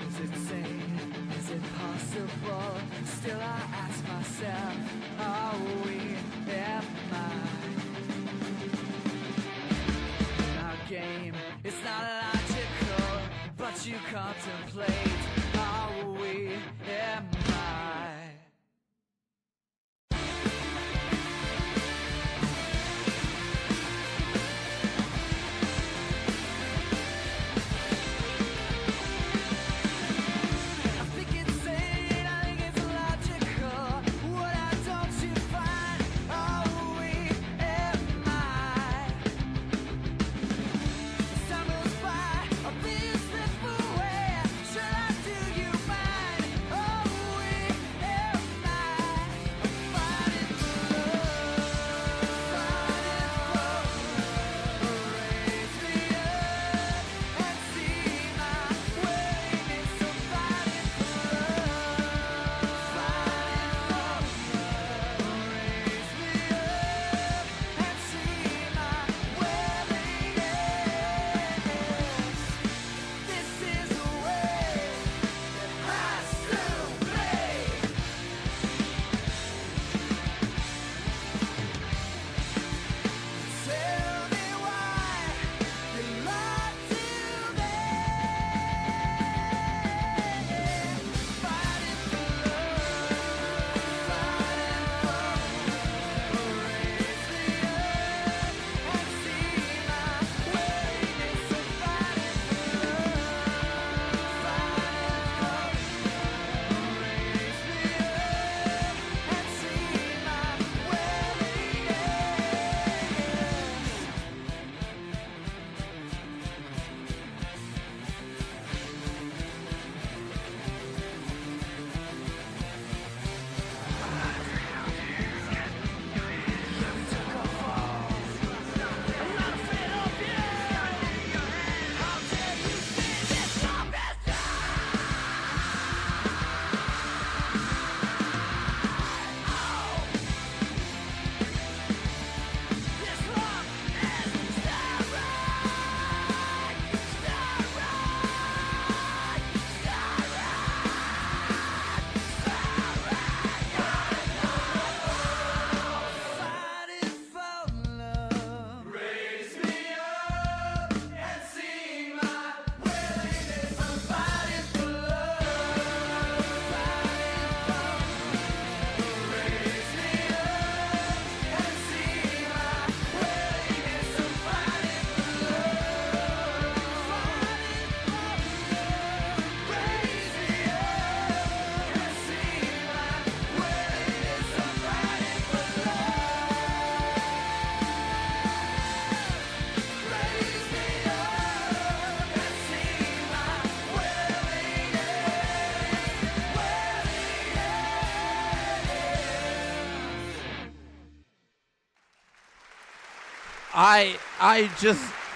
Is it sane? Is it possible? Still I ask myself, are we, am I? In our game, it's not logical, but you contemplate, are we, am I?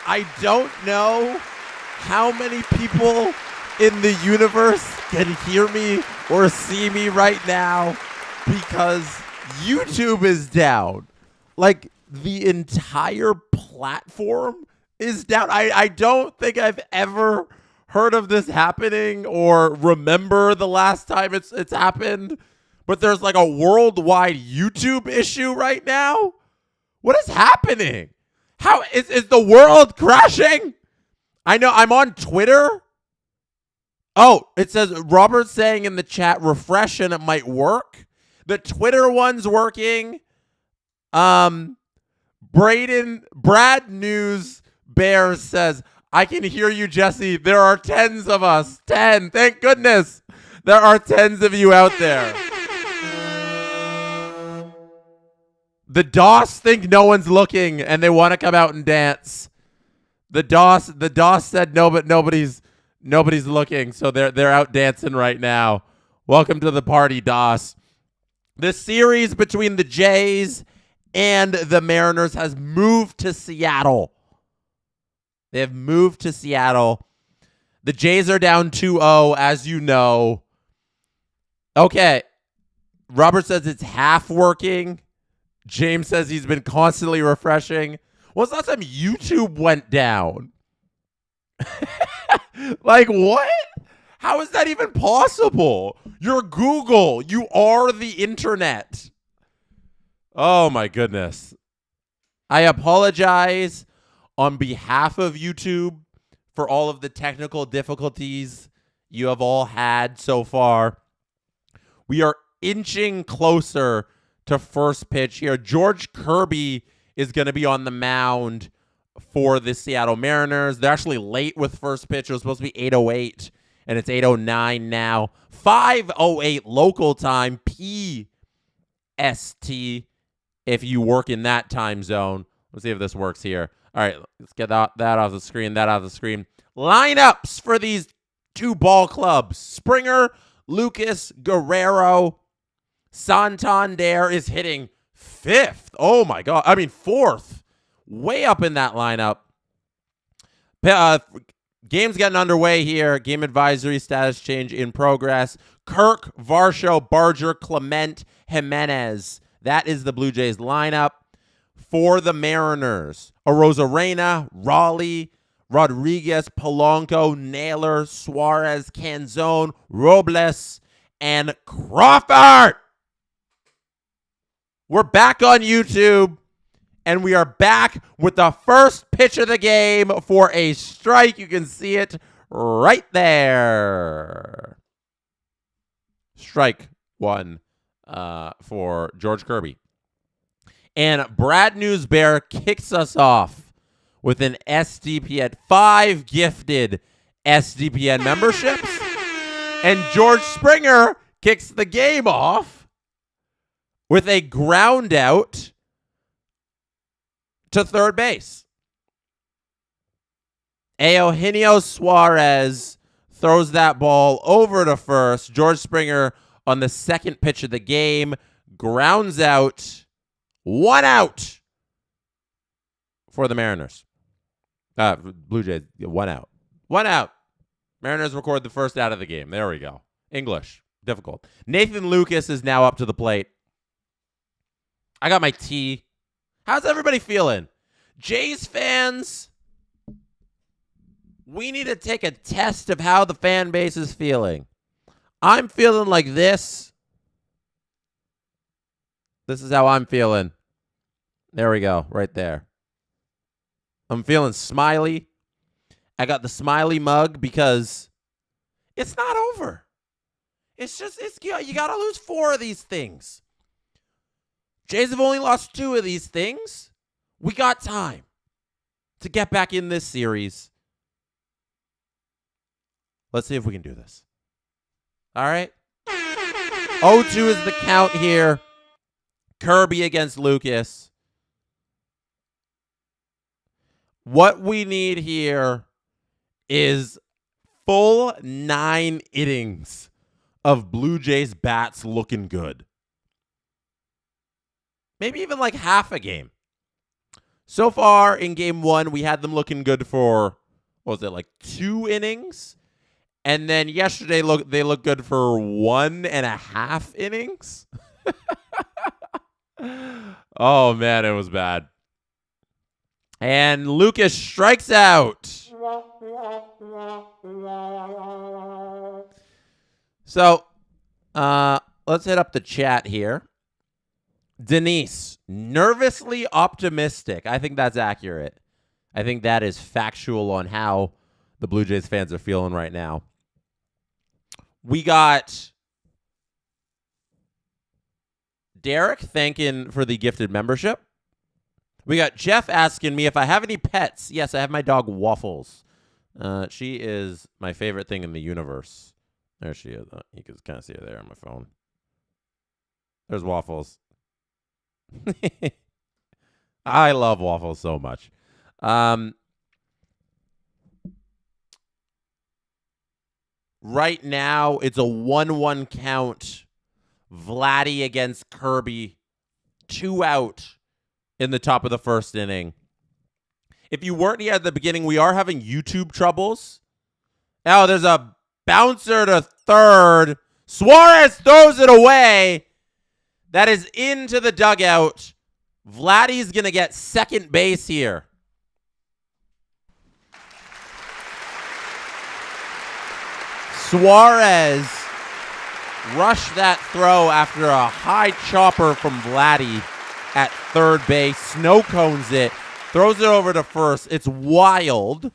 I don't know how many people in the universe can hear me or see me right now because YouTube is down. Like, the entire platform is down. I don't think I've ever heard of this happening or remember the last time it's happened, but there's like a worldwide YouTube issue right now. What is happening? How is the world crashing? I know I'm on Twitter. Oh, it says Robert's saying in the chat, refresh and it might work. The Twitter one's working. Brad News Bears says, I can hear you, Jesse. There are tens of us. 10. Thank goodness. There are tens of you out there. The DOS think no one's looking and they want to come out and dance. The DOS said no, but nobody's looking, so they're out dancing right now. Welcome to the party, DOS. The series between the Jays and the Mariners has moved to Seattle. They have moved to Seattle. The Jays are down 2-0, as you know. Okay. Robert says it's half working. James says he's been constantly refreshing. When's the last time YouTube went down? Like, what? How is that even possible? You're Google. You are the internet. Oh, my goodness. I apologize on behalf of YouTube for all of the technical difficulties you have all had so far. We are inching closer to first pitch here. George Kirby is going to be on the mound for the Seattle Mariners. They're actually late with first pitch. It was supposed to be 8:08, and it's 8:09 now. 5:08 local time, PST, if you work in that time zone. Let's see if this works here. All right, let's get that off the screen, that off the screen. Lineups for these two ball clubs. Springer, Lucas, Guerrero. Santander is hitting 5th. Oh, my God. I mean, 4th. Way up in that lineup. Game's getting underway here. Game advisory status change in progress. Kirk, Varsho, Barger, Clement, Jimenez. That is the Blue Jays lineup. For the Mariners, Arozarena, Raleigh, Rodriguez, Polanco, Naylor, Suarez, Canzone, Robles, and Crawford. We're back on YouTube, and we are back with the first pitch of the game for a strike. You can see it right there. Strike one for George Kirby. And Brad Newsbear kicks us off with an SDPN, 5 gifted SDPN memberships. And George Springer kicks the game off with a ground out to third base. Eugenio Suarez throws that ball over to first. George Springer on the second pitch of the game grounds out. 1 out for the Mariners. Blue Jays, 1 out. 1 out. Mariners record the first out of the game. There we go. English. Difficult. Nathan Lucas is now up to the plate. I got my tea. How's everybody feeling? Jays fans, we need to take a test of how the fan base is feeling. I'm feeling like this. This is how I'm feeling. There we go, right there. I'm feeling smiley. I got the smiley mug because it's not over. It's just, you got to lose 4 of these things. Jays have only lost 2 of these things. We got time to get back in this series. Let's see if we can do this. All right. 0-2 is the count here. Kirby against Lucas. What we need here is full 9 innings of Blue Jays bats looking good. Maybe even like half a game. So far in game 1, we had them looking good for, what was it, like 2 innings? And then yesterday, they looked good for 1.5 innings. Oh, man, it was bad. And Lucas strikes out. So, let's hit up the chat here. Denise, nervously optimistic. I think that's accurate. I think that is factual on how the Blue Jays fans are feeling right now. We got Derek thanking for the gifted membership. We got Jeff asking me if I have any pets. Yes, I have my dog Waffles. She is my favorite thing in the universe. There she is. You can kind of see her there on my phone. There's Waffles. I love Waffles so much. Right now, it's a 1-1 count. Vladdy against Kirby. 2 out in the top of the first inning. If you weren't here at the beginning, we are having YouTube troubles. Now there's a bouncer to third. Suarez throws it away. That is into the dugout. Vladdy's going to get second base here. Suarez rushed that throw after a high chopper from Vladdy at third base. Snow cones it. Throws it over to first. It's wild.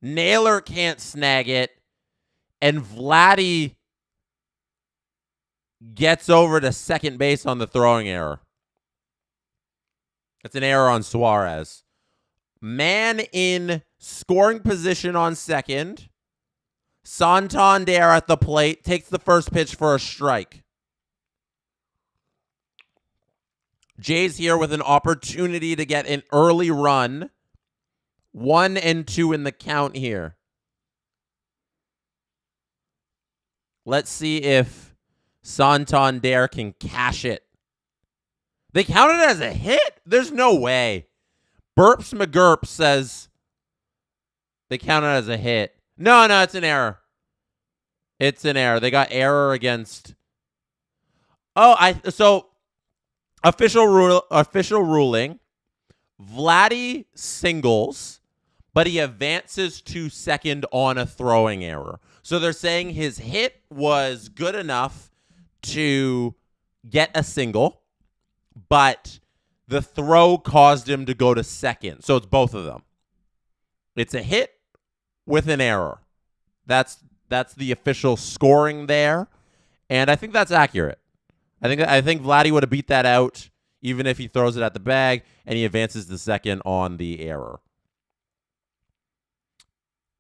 Naylor can't snag it. And Vladdy gets over to second base on the throwing error. It's an error on Suarez. Man in scoring position on second. Santander at the plate. Takes the first pitch for a strike. Jays here with an opportunity to get an early run. 1-2 in the count here. Let's see if Santander can cash it. They count it as a hit? There's no way. Burps McGurp says they count it as a hit. No, it's an error. It's an error. They got error against. So official ruling. Vladdy singles, but he advances to second on a throwing error. So they're saying his hit was good enough to get a single, but the throw caused him to go to second. So it's both of them. It's a hit with an error. That's the official scoring there, and I think that's accurate. I think Vladdy would have beat that out even if he throws it at the bag, and he advances to second on the error.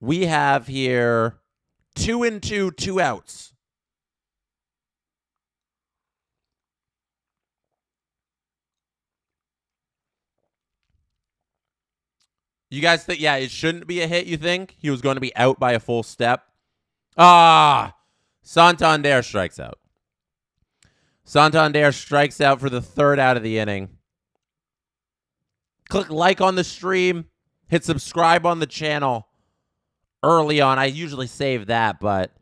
We have here 2-2, 2 outs. You guys think, it shouldn't be a hit, you think? He was going to be out by a full step? Santander strikes out. Santander strikes out for the third out of the inning. Click like on the stream. Hit subscribe on the channel early on. I usually save that, but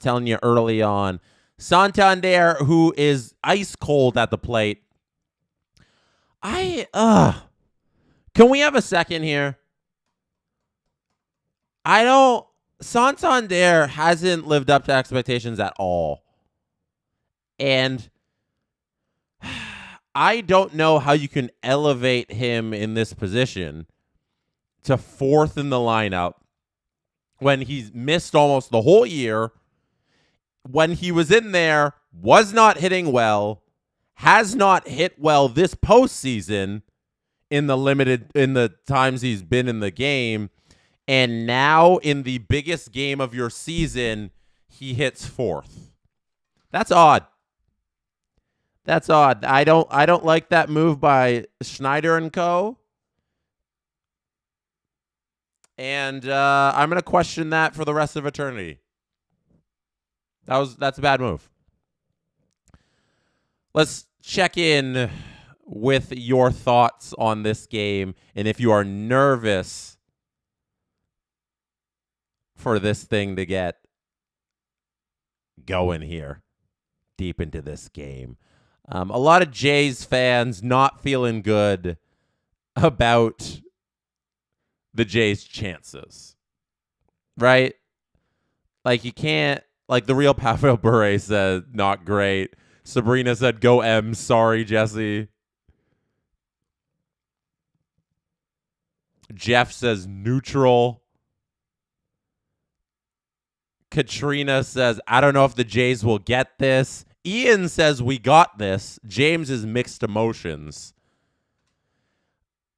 telling you early on. Santander, who is ice cold at the plate. Can we have a second here? Santander hasn't lived up to expectations at all. And I don't know how you can elevate him in this position to fourth in the lineup when he's missed almost the whole year. When he was in there, was not hitting well, has not hit well this postseason in the times he's been in the game, and now in the biggest game of your season, he hits fourth. That's odd. That's odd. I don't like that move by Schneider and Co. And I'm going to question that for the rest of eternity. That's a bad move. Let's check in with your thoughts on this game, and if you are nervous for this thing to get going here deep into this game. A lot of Jays fans not feeling good about the Jays' chances, right? Like, you can't, like, the real Pavel Bure said, not great. Sabrina said, go M. Sorry, Jesse. Jeff says neutral. Katrina says, I don't know if the Jays will get this. Ian says, we got this. James is mixed emotions.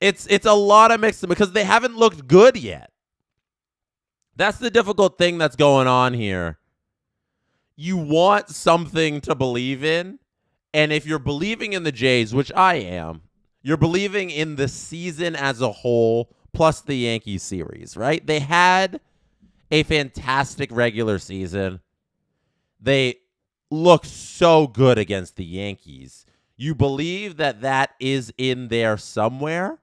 It's a lot of mixed, because they haven't looked good yet. That's the difficult thing that's going on here. You want something to believe in, and if you're believing in the Jays, which I am, you're believing in the season as a whole, plus the Yankees series, right? They had a fantastic regular season. They looked so good against the Yankees. You believe that is in there somewhere,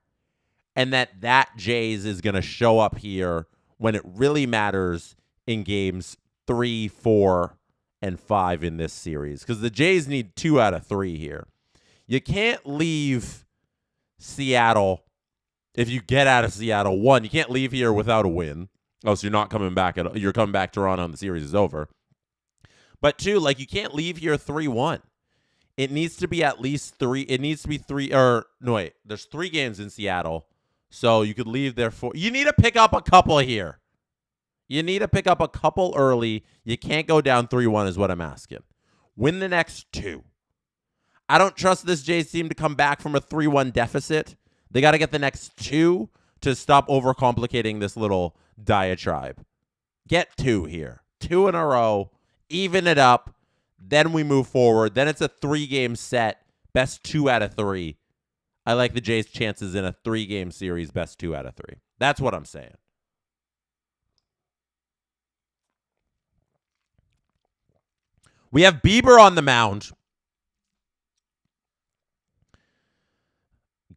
and that Jays is going to show up here when it really matters in games 3, 4, and 5 in this series, because the Jays need 2 out of 3 here. You can't leave Seattle. If you get out of Seattle, 1, you can't leave here without a win. Oh, so you're not coming back you're coming back Toronto and the series is over. But 2, like, you can't leave here 3-1. It needs to be at least 3. It needs to be 3 or no wait. There's 3 games in Seattle. So you could leave there for. You need to pick up a couple here. You need to pick up a couple early. You can't go down 3-1 is what I'm asking. Win the next 2. I don't trust this Jays team to come back from a 3-1 deficit. They got to get the next 2 to stop overcomplicating this little diatribe. Get 2 here. 2 in a row. Even it up. Then we move forward. Then it's a 3-game set. Best 2 out of 3. I like the Jays' chances in a 3-game series, best 2 out of 3. That's what I'm saying. We have Bieber on the mound.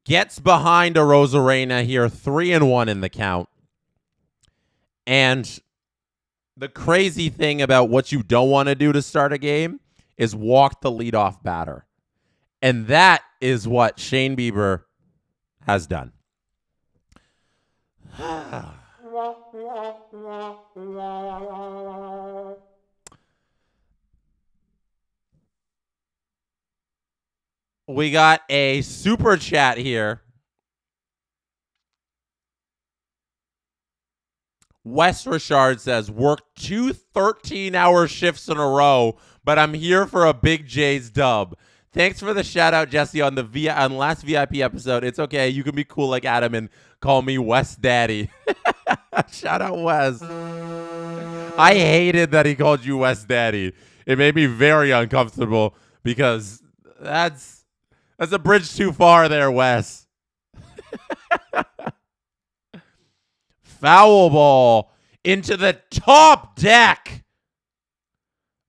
Gets behind a Rosarena here, 3-1 in the count. And the crazy thing about what you don't want to do to start a game is walk the leadoff batter. And that is what Shane Bieber has done. We got a super chat here. Wes Richard says, worked 2 13-hour shifts in a row, but I'm here for a big Jays dub. Thanks for the shout out, Jesse, on the last VIP episode. It's okay. You can be cool like Adam and call me Wes Daddy. Shout out, Wes. I hated that he called you Wes Daddy. It made me very uncomfortable because that's a bridge too far there, Wes. Foul ball into the top deck.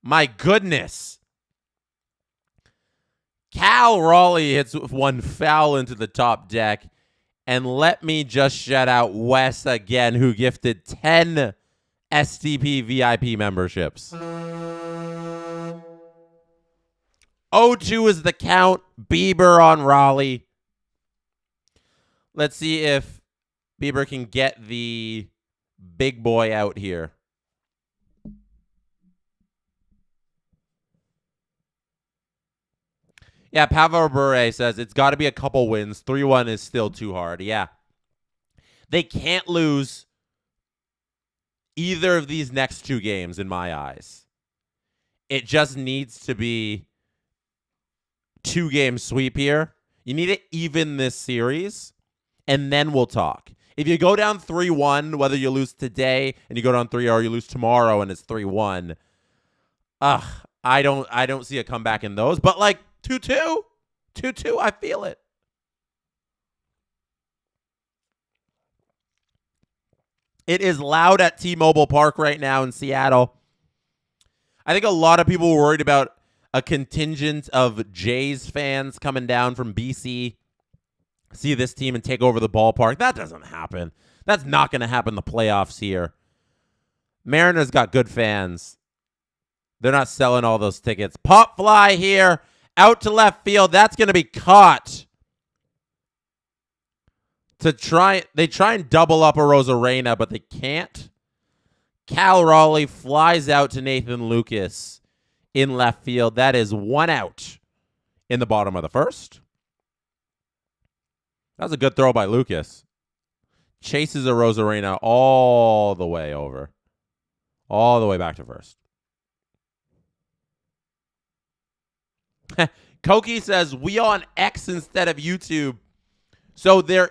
My goodness. Cal Raleigh hits one foul into the top deck. And let me just shout out Wes again, who gifted 10 SDP VIP memberships. 0-2 is the count. Bieber on Raleigh. Let's see if Bieber can get the big boy out here. Yeah, Pavel Bure says it's got to be a couple wins. 3-1 is still too hard. Yeah. They can't lose either of these next 2 games in my eyes. It just needs to be 2-game sweep here. You need to even this series, and then we'll talk. If you go down 3-1, whether you lose today and you go down 3 or you lose tomorrow and it's 3-1, I don't see a comeback in those. But like 2-2, I feel it. It is loud at T-Mobile Park right now in Seattle. I think a lot of people were worried about a contingent of Jays fans coming down from BC, see this team and take over the ballpark. That doesn't happen. That's not going to happen in the playoffs here. Mariners got good fans. They're not selling all those tickets. Pop fly here, out to left field. That's going to be caught. They try and double up a Rosarena, but they can't. Cal Raleigh flies out to Nathan Lucas in left field. That is 1 out in the bottom of the first. That was a good throw by Lucas. Chases a Rosarena all the way over. All the way back to first. Koki says, we on X instead of YouTube. So there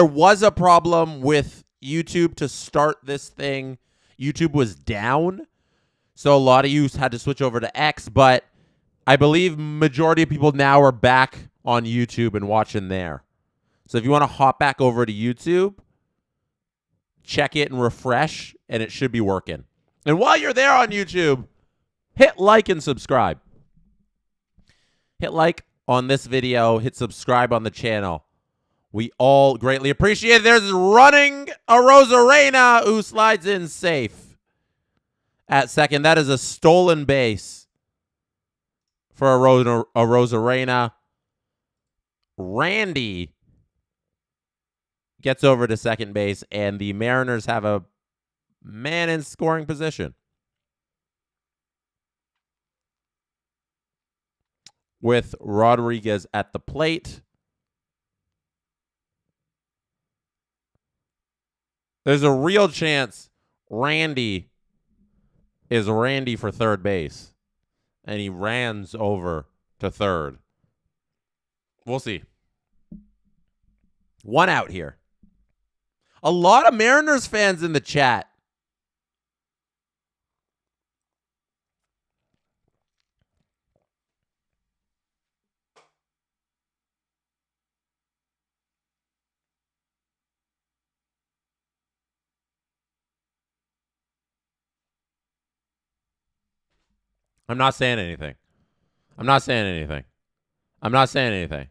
was a problem with YouTube to start this thing. YouTube was down. So a lot of you had to switch over to X, but I believe majority of people now are back on YouTube and watching there. So if you want to hop back over to YouTube, check it and refresh, and it should be working. And while you're there on YouTube, hit like and subscribe. Hit like on this video. Hit subscribe on the channel. We all greatly appreciate it. There's running a Rosarena who slides in safe at second. That is a stolen base for a Rosarena. Randy gets over to second base, and the Mariners have a man in scoring position. With Rodriguez at the plate. There's a real chance Randy is Randy for third base. And he runs over to third. We'll see. One out here. A lot of Mariners fans in the chat. I'm not saying anything. I'm not saying anything. I'm not saying anything.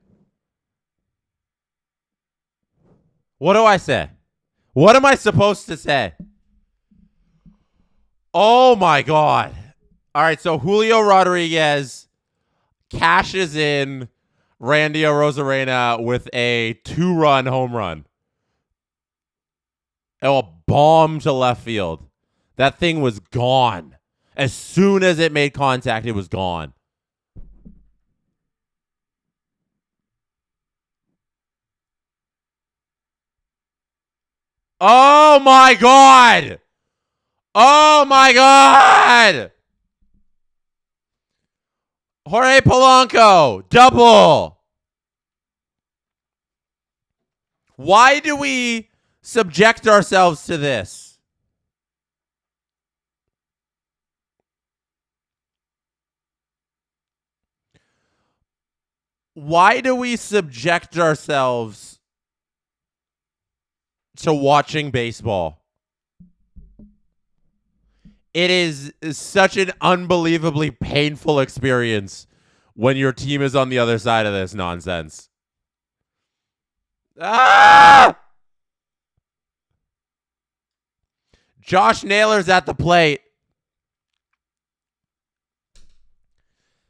What do I say? What am I supposed to say? Oh, my God. All right, so Julio Rodriguez cashes in Randy Arozarena with a 2-run home run. Oh, a bomb to left field. That thing was gone. As soon as it made contact, it was gone. Oh, my God. Oh, my God. Jorge Polanco, double. Why do we subject ourselves to this? Why do we subject ourselves to watching baseball? It is such an unbelievably painful experience when your team is on the other side of this nonsense. Ah! Josh Naylor's at the plate.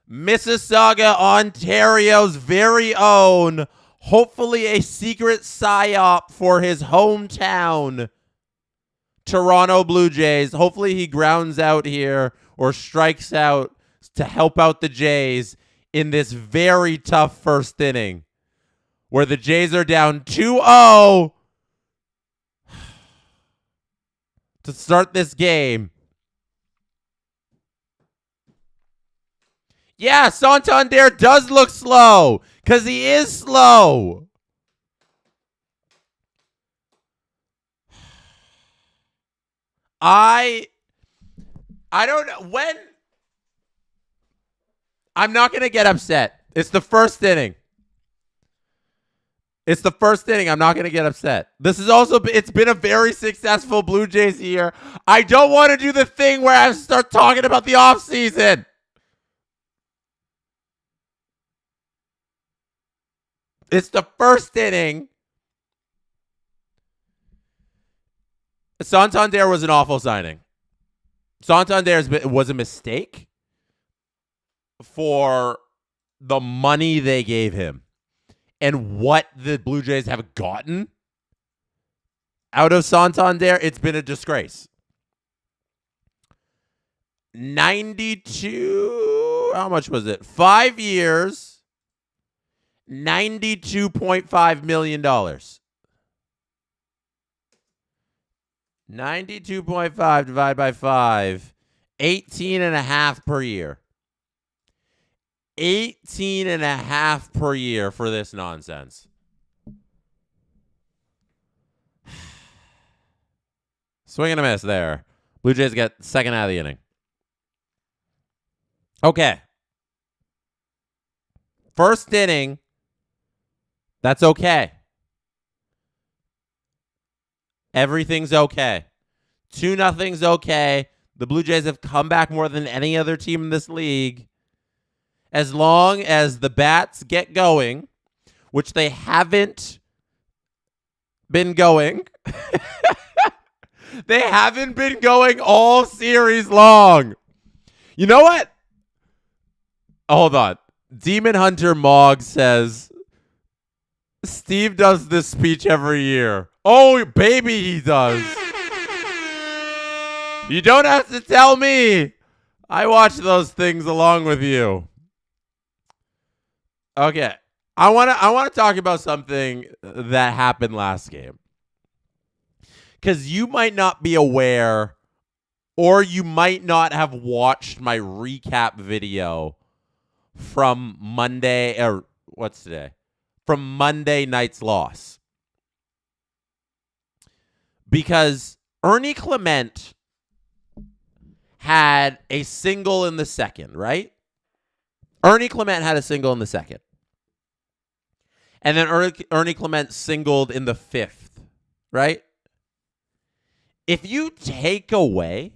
Mississauga, Ontario's very own, hopefully a secret psyop for his hometown, Toronto Blue Jays. Hopefully he grounds out here or strikes out to help out the Jays in this very tough first inning where the Jays are down 2-0 to start this game. Yeah, Santander does look slow because he is slow. I don't know when. I'm not going to get upset. It's the first inning. It's the first inning. I'm not going to get upset. This is also, it's been a very successful Blue Jays year. I don't want to do the thing where I start talking about the offseason. It's the first inning. Santander was an awful signing. Santander was a mistake for the money they gave him and what the Blue Jays have gotten out of Santander. It's been a disgrace. 92, how much was it? 5 years. $92.5 million. 92.5 divided by 5. 18.5 per year. 18.5 per year for this nonsense. Swing and a miss there. Blue Jays get second out of the inning. Okay. First inning. That's okay. Everything's okay. 2-0's okay. The Blue Jays have come back more than any other team in this league. As long as the bats get going, which they haven't been going. They haven't been going all series long. You know what? Hold on. Demon Hunter Mogg says, Steve does this speech every year. Oh, baby, he does. You don't have to tell me. I watch those things along with you. Okay. I want to talk about something that happened last game. Cuz you might not be aware, or you might not have watched my recap video from Monday, or what's today? From Monday night's loss. Because Ernie Clement had a single in the second, right? Ernie Clement had a single in the second. And then Ernie Clement singled in the fifth, right? If you take away...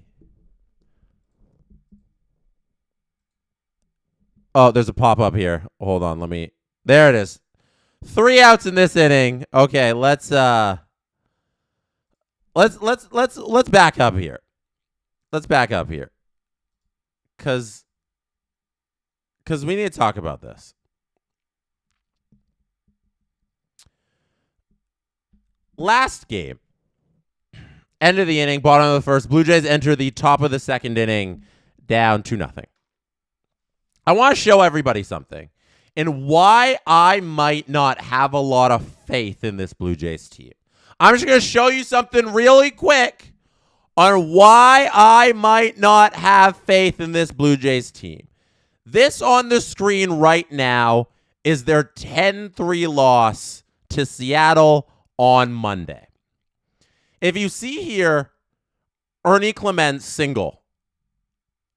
Oh, there's a pop-up here. Hold on, let me... There it is. 3 outs in this inning. Okay, let's back up here. Let's back up here. Cause we need to talk about this. Last game, end of the inning, bottom of the first, Blue Jays enter the top of the second inning down 2-0. I want to show everybody something and why I might not have a lot of faith in this Blue Jays team. I'm just going to show you something really quick on why I might not have faith in this Blue Jays team. This on the screen right now is their 10-3 loss to Seattle on Monday. If you see here, Ernie Clement's single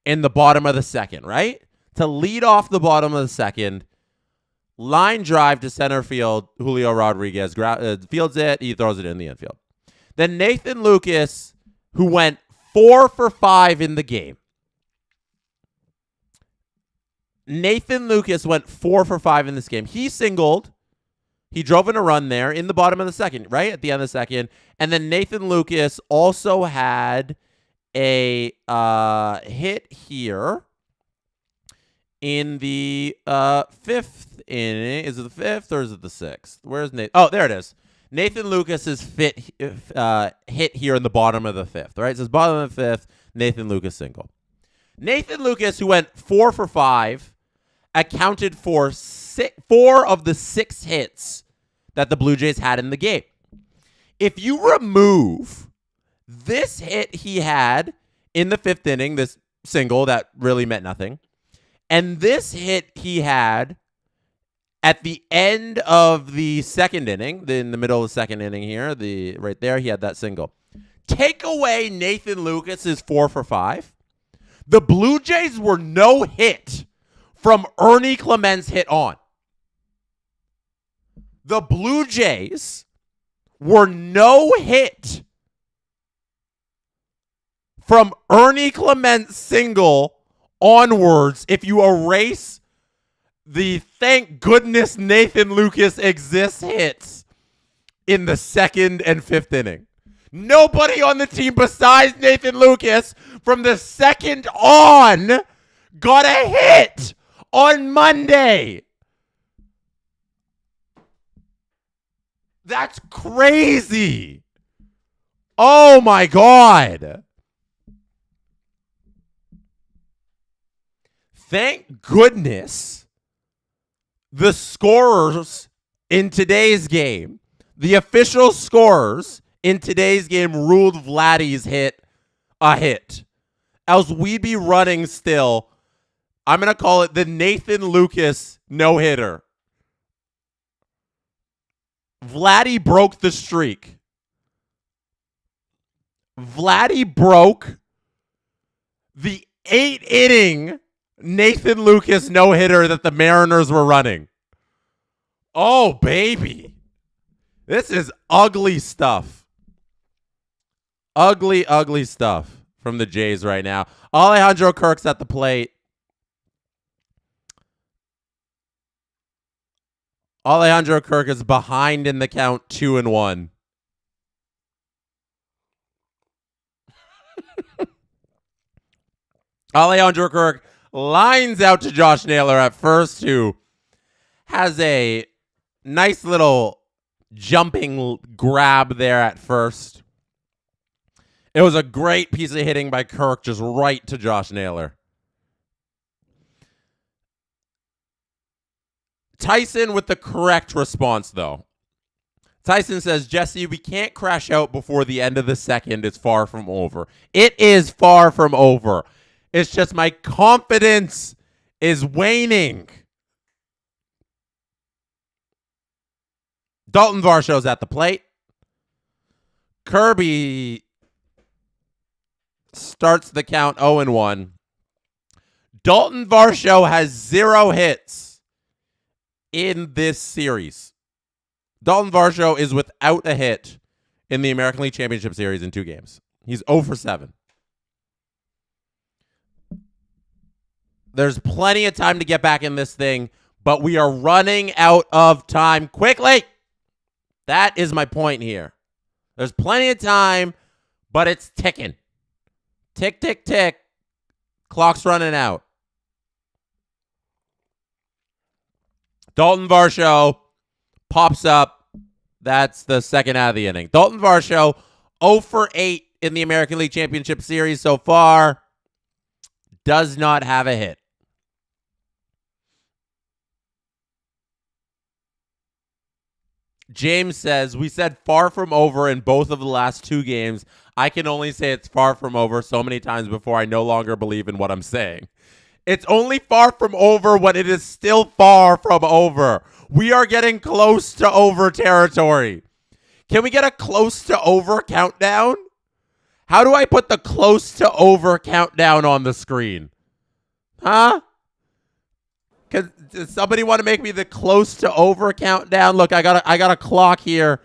in the bottom of the second, right? To lead off the bottom of the second, line drive to center field, Julio Rodriguez fields it, he throws it in the infield. Then Nathan Lucas, who went 4 for 5 in the game. Nathan Lucas went 4 for 5 in this game. He singled. He drove in a run there in the bottom of the second, right? At the end of the second. And then Nathan Lucas also had a hit here in the fifth inning. Is it the fifth or is it the sixth? Where's Nathan? Oh, there it is. Nathan Lucas's hit here in the bottom of the fifth, right? It says bottom of the fifth, Nathan Lucas single. Nathan Lucas, who went 4 for 5, accounted for 4 of the 6 hits that the Blue Jays had in the game. If you remove this hit he had in the fifth inning, this single that really meant nothing, and this hit he had at the end of the second inning, in the middle of the second inning here, right there, he had that single. Take away Nathan Lucas's 4 for 5. The Blue Jays were no hit from Ernie Clement's hit on. The Blue Jays were no hit from Ernie Clement's single onwards if you erase the thank goodness Nathan Lucas exists hits in the second and fifth inning. Nobody on the team besides Nathan Lucas from the second on got a hit on Monday. That's crazy. Oh my God. Thank goodness the scorers in today's game, the official scorers in today's game ruled Vladdy's hit a hit. Else we'd be running still. I'm going to call it the Nathan Lucas no-hitter. Vladdy broke the streak. Vladdy broke the 8-inning Nathan Lucas no-hitter that the Mariners were running. Oh, baby. This is ugly stuff. Ugly, ugly stuff from the Jays right now. Alejandro Kirk's at the plate. Alejandro Kirk is behind in the count 2-1. Alejandro Kirk lines out to Josh Naylor at first, who has a nice little jumping grab there at first. It was a great piece of hitting by Kirk, just right to Josh Naylor. Tyson with the correct response, though. Tyson says, Jesse, we can't crash out before the end of the second. It's far from over. It is far from over. It's just my confidence is waning. Dalton Varsho's at the plate. Kirby starts the count 0-1. Dalton Varsho has 0 hits in this series. Dalton Varsho is without a hit in the American League Championship Series in 2 games. He's 0 for 7. There's plenty of time to get back in this thing, but we are running out of time quickly. That is my point here. There's plenty of time, but it's ticking. Tick, tick, tick. Clock's running out. Dalton Varsho pops up. That's the second out of the inning. Dalton Varsho, 0 for 8 in the American League Championship Series so far. Does not have a hit. James says, we said far from over in both of the last 2 games. I can only say it's far from over so many times before I no longer believe in what I'm saying. It's only far from over when it is still far from over. We are getting close to over territory. Can we get a close to over countdown? How do I put the close to over countdown on the screen? Huh? Does somebody want to make me the close to over countdown? Look, I got a clock here.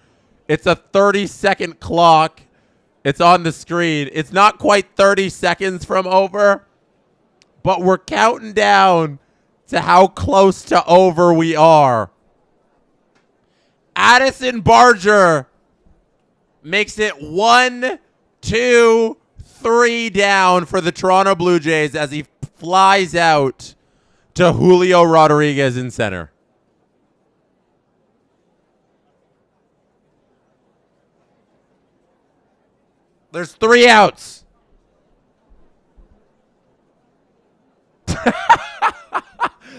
It's a 30-second clock. It's on the screen. It's not quite 30 seconds from over, but we're counting down to how close to over we are. Addison Barger makes it 1, 2, 3 down for the Toronto Blue Jays as he flies out to Julio Rodriguez in center. There's 3 outs.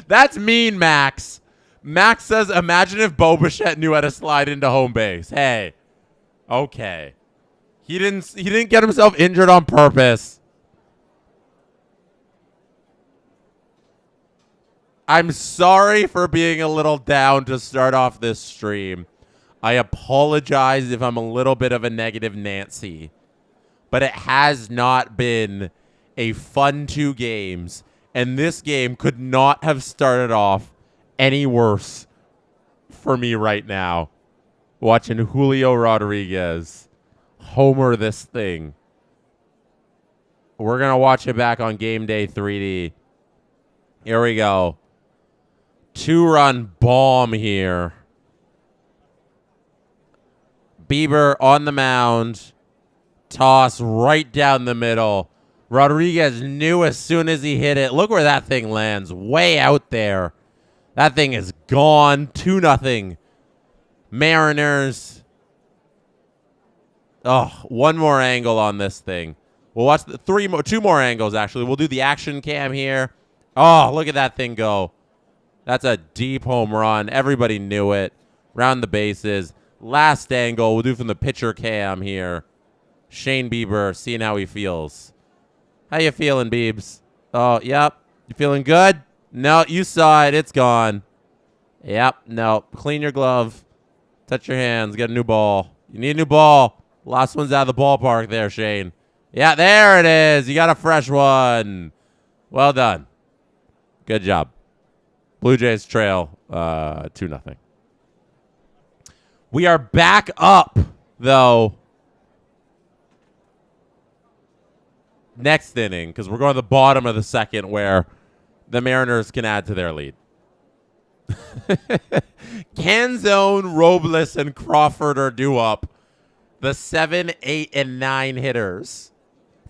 That's mean, Max. Max says, imagine if Bo Bichette knew how to slide into home base. Hey. Okay. He didn't get himself injured on purpose. I'm sorry for being a little down to start off this stream. I apologize if I'm a little bit of a negative Nancy. But it has not been a fun 2 games. And this game could not have started off any worse for me right now. Watching Julio Rodriguez homer this thing. We're going to watch it back on Game Day 3D. Here we go. 2-run bomb here. Bieber on the mound. Toss right down the middle. Rodriguez knew as soon as he hit it. Look where that thing lands. Way out there. That thing is gone. 2-0. Mariners. Oh, 1 more angle on this thing. We'll watch the 2 more angles, actually. We'll do the action cam here. Oh, look at that thing go. That's a deep home run. Everybody knew it. Round the bases. Last angle, we'll do from the pitcher cam here. Shane Bieber, seeing how he feels. How you feeling, Biebs? Oh, yep. You feeling good? No, you saw it. It's gone. Yep, no. Clean your glove. Touch your hands. Get a new ball. You need a new ball. Last one's out of the ballpark there, Shane. Yeah, there it is. You got a fresh one. Well done. Good job. Blue Jays trail 2-0. We are back up, though, next inning, because we're going to the bottom of the second where the Mariners can add to their lead. Canzone, Robles, and Crawford are due up. The 7, 8, and 9 hitters.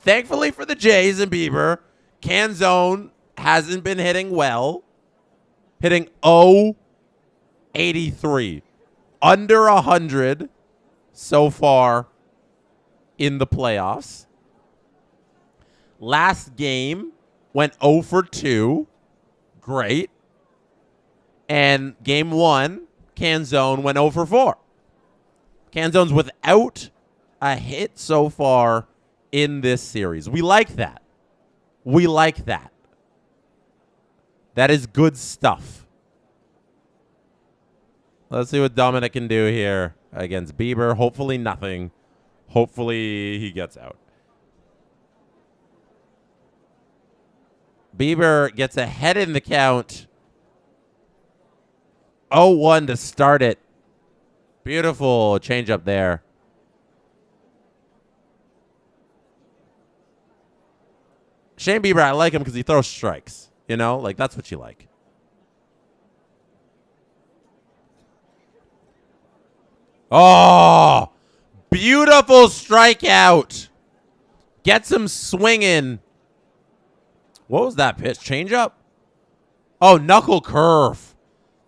Thankfully for the Jays and Bieber, Canzone hasn't been hitting well. Hitting 0-83. Under 100 so far in the playoffs. Last game went 0 for 2. Great. And game 1, Canzone went 0 for 4. Canzone's without a hit so far in this series. We like that. We like that. That is good stuff. Let's see what Dominic can do here against Bieber. Hopefully nothing. Hopefully he gets out. Bieber gets ahead in the count. 0-1 to start it. Beautiful change up there. Shane Bieber, I like him because he throws strikes. You know, like that's what you like. Oh, beautiful strikeout. Gets him swinging. What was that pitch? Changeup? Oh, knuckle curve.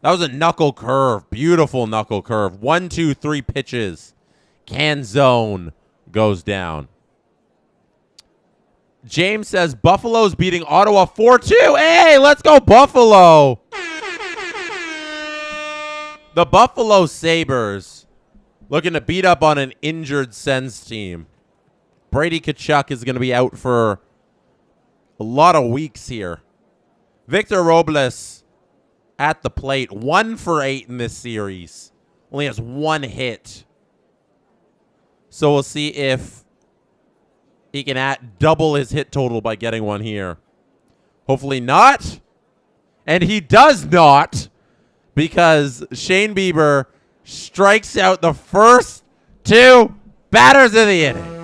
That was a knuckle curve. Beautiful knuckle curve. 1, 2, 3 pitches. Canzone goes down. James says Buffalo's beating Ottawa 4-2. Hey, let's go Buffalo. The Buffalo Sabres looking to beat up on an injured Sens team. Brady Tkachuk is going to be out for a lot of weeks here. Victor Robles at the plate. 1 for 8 in this series. Only has 1 hit. So we'll see if he can double his hit total by getting one here. Hopefully not. And he does not, because Shane Bieber strikes out the first 2 batters of the inning.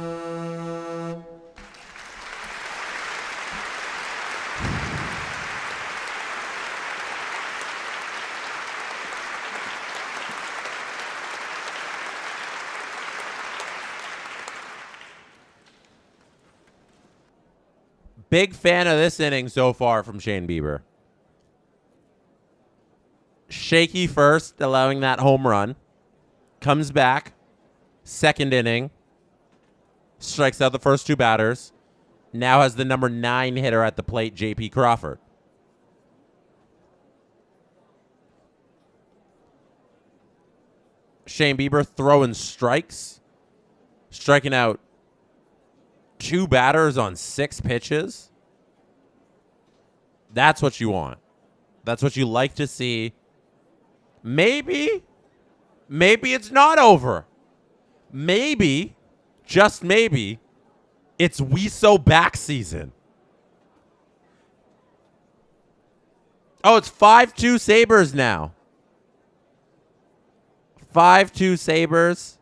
Big fan of this inning so far from Shane Bieber. Shaky first, allowing that home run. Comes back. Second inning. Strikes out the first 2 batters. Now has the number 9 hitter at the plate, J.P. Crawford. Shane Bieber throwing strikes. Striking out 2 batters on 6 pitches. That's what you want. That's what you like to see. Maybe it's not over. Maybe, just maybe, it's we so back season. Oh, it's 5-2 Sabres now. 5-2 Sabres.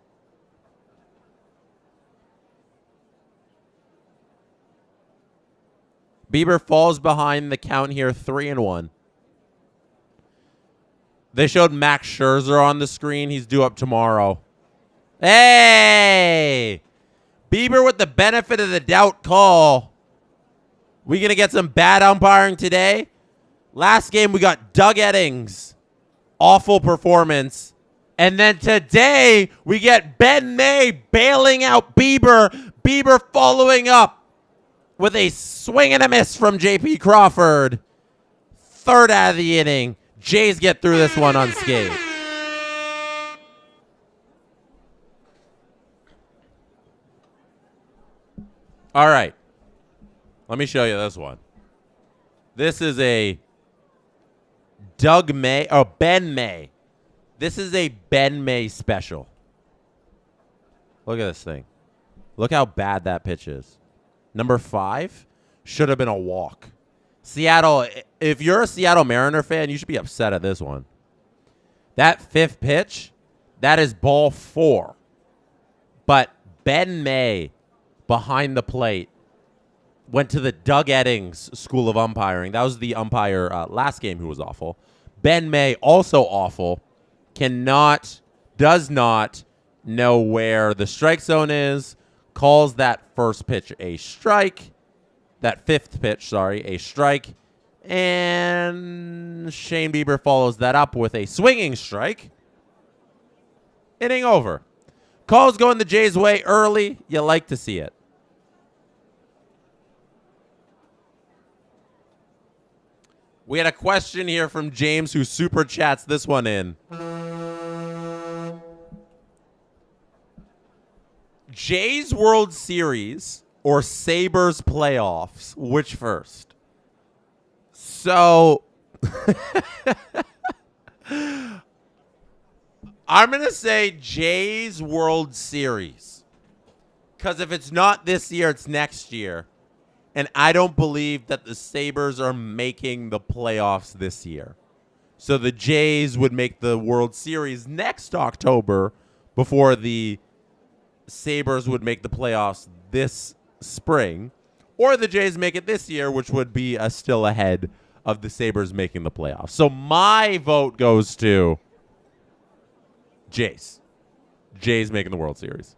Bieber falls behind the count here, 3-1. They showed Max Scherzer on the screen. He's due up tomorrow. Hey! Bieber with the benefit of the doubt call. We going to get some bad umpiring today? Last game, we got Doug Eddings. Awful performance. And then today, we get Ben May bailing out Bieber. Bieber following up with a swing and a miss from J.P. Crawford. Third out of the inning. Jays get through this one unscathed. All right. Let me show you this one. This is a Ben May. This is a Ben May special. Look at this thing. Look how bad that pitch is. Number 5 should have been a walk. Seattle, if you're a Seattle Mariner fan, you should be upset at this one. That 5th pitch, that is ball 4. But Ben May, behind the plate, went to the Doug Eddings School of Umpiring. That was the umpire last game who was awful. Ben May, also awful, does not know where the strike zone is, calls that first pitch a strike. That 5th pitch, a strike. And Shane Bieber follows that up with a swinging strike. Inning over. Calls going the Jays' way early. You like to see it. We had a question here from James who super chats this one in. Jays World Series or Sabres playoffs? Which first? So I'm going to say Jays World Series. Because if it's not this year, it's next year. And I don't believe that the Sabres are making the playoffs this year. So the Jays would make the World Series next October before the Sabres would make the playoffs this spring. Or the Jays make it this year, which would be still ahead of the Sabres making the playoffs. So my vote goes to Jays. Jays making the World Series.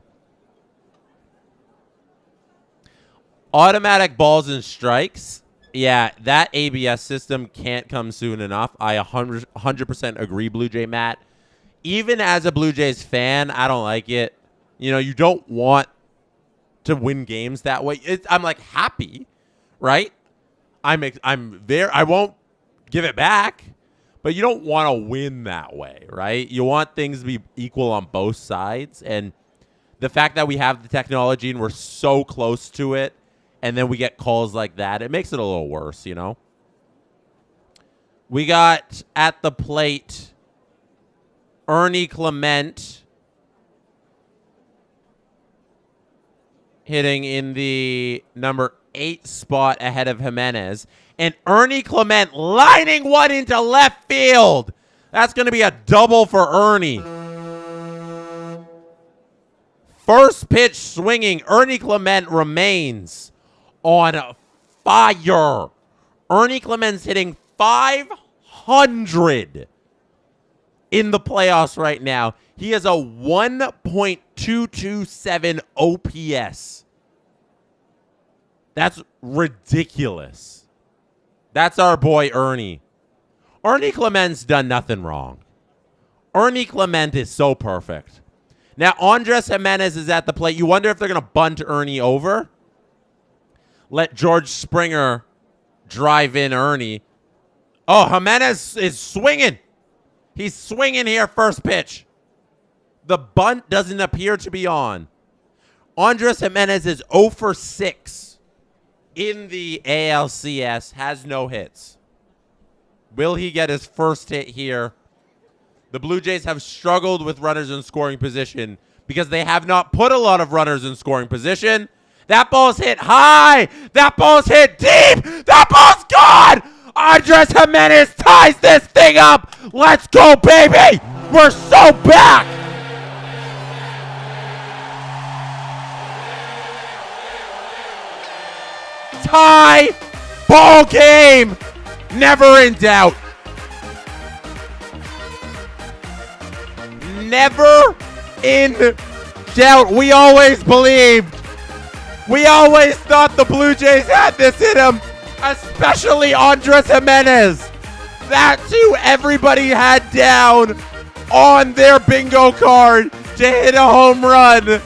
Automatic balls and strikes. Yeah, that ABS system can't come soon enough. I 100% agree, Blue Jay Matt. Even as a Blue Jays fan, I don't like it. You know, you don't want to win games that way. I'm like happy, right? I won't give it back, but you don't want to win that way, right? You want things to be equal on both sides. And the fact that we have the technology and we're so close to it, and then we get calls like that, it makes it a little worse, you know? We got at the plate Ernie Clement hitting in the number 8 spot ahead of Jimenez. And Ernie Clement lining one into left field. That's going to be a double for Ernie. First pitch swinging. Ernie Clement remains on fire. Ernie Clement's hitting 500 in the playoffs right now. He has a 1.227 OPS. That's ridiculous. That's our boy Ernie. Ernie Clement's done nothing wrong. Ernie Clement is so perfect. Now, Andres Jimenez is at the plate. You wonder if they're going to bunt Ernie over. Let George Springer drive in Ernie. Oh, Jimenez is swinging. He's swinging here first pitch. The bunt doesn't appear to be on. Andres Jimenez is 0 for 6 in the ALCS. Has no hits. Will he get his first hit here? The Blue Jays have struggled with runners in scoring position because they have not put a lot of runners in scoring position. That ball's hit high. That ball's hit deep. That ball's gone. Andres Jimenez ties this thing up. Let's go, baby. We're so back. Tie. Ball game. Never in doubt. Never in doubt. We always believed. We always thought the Blue Jays had this in them, especially Andres Jimenez. That's who everybody had down on their bingo card to hit a home run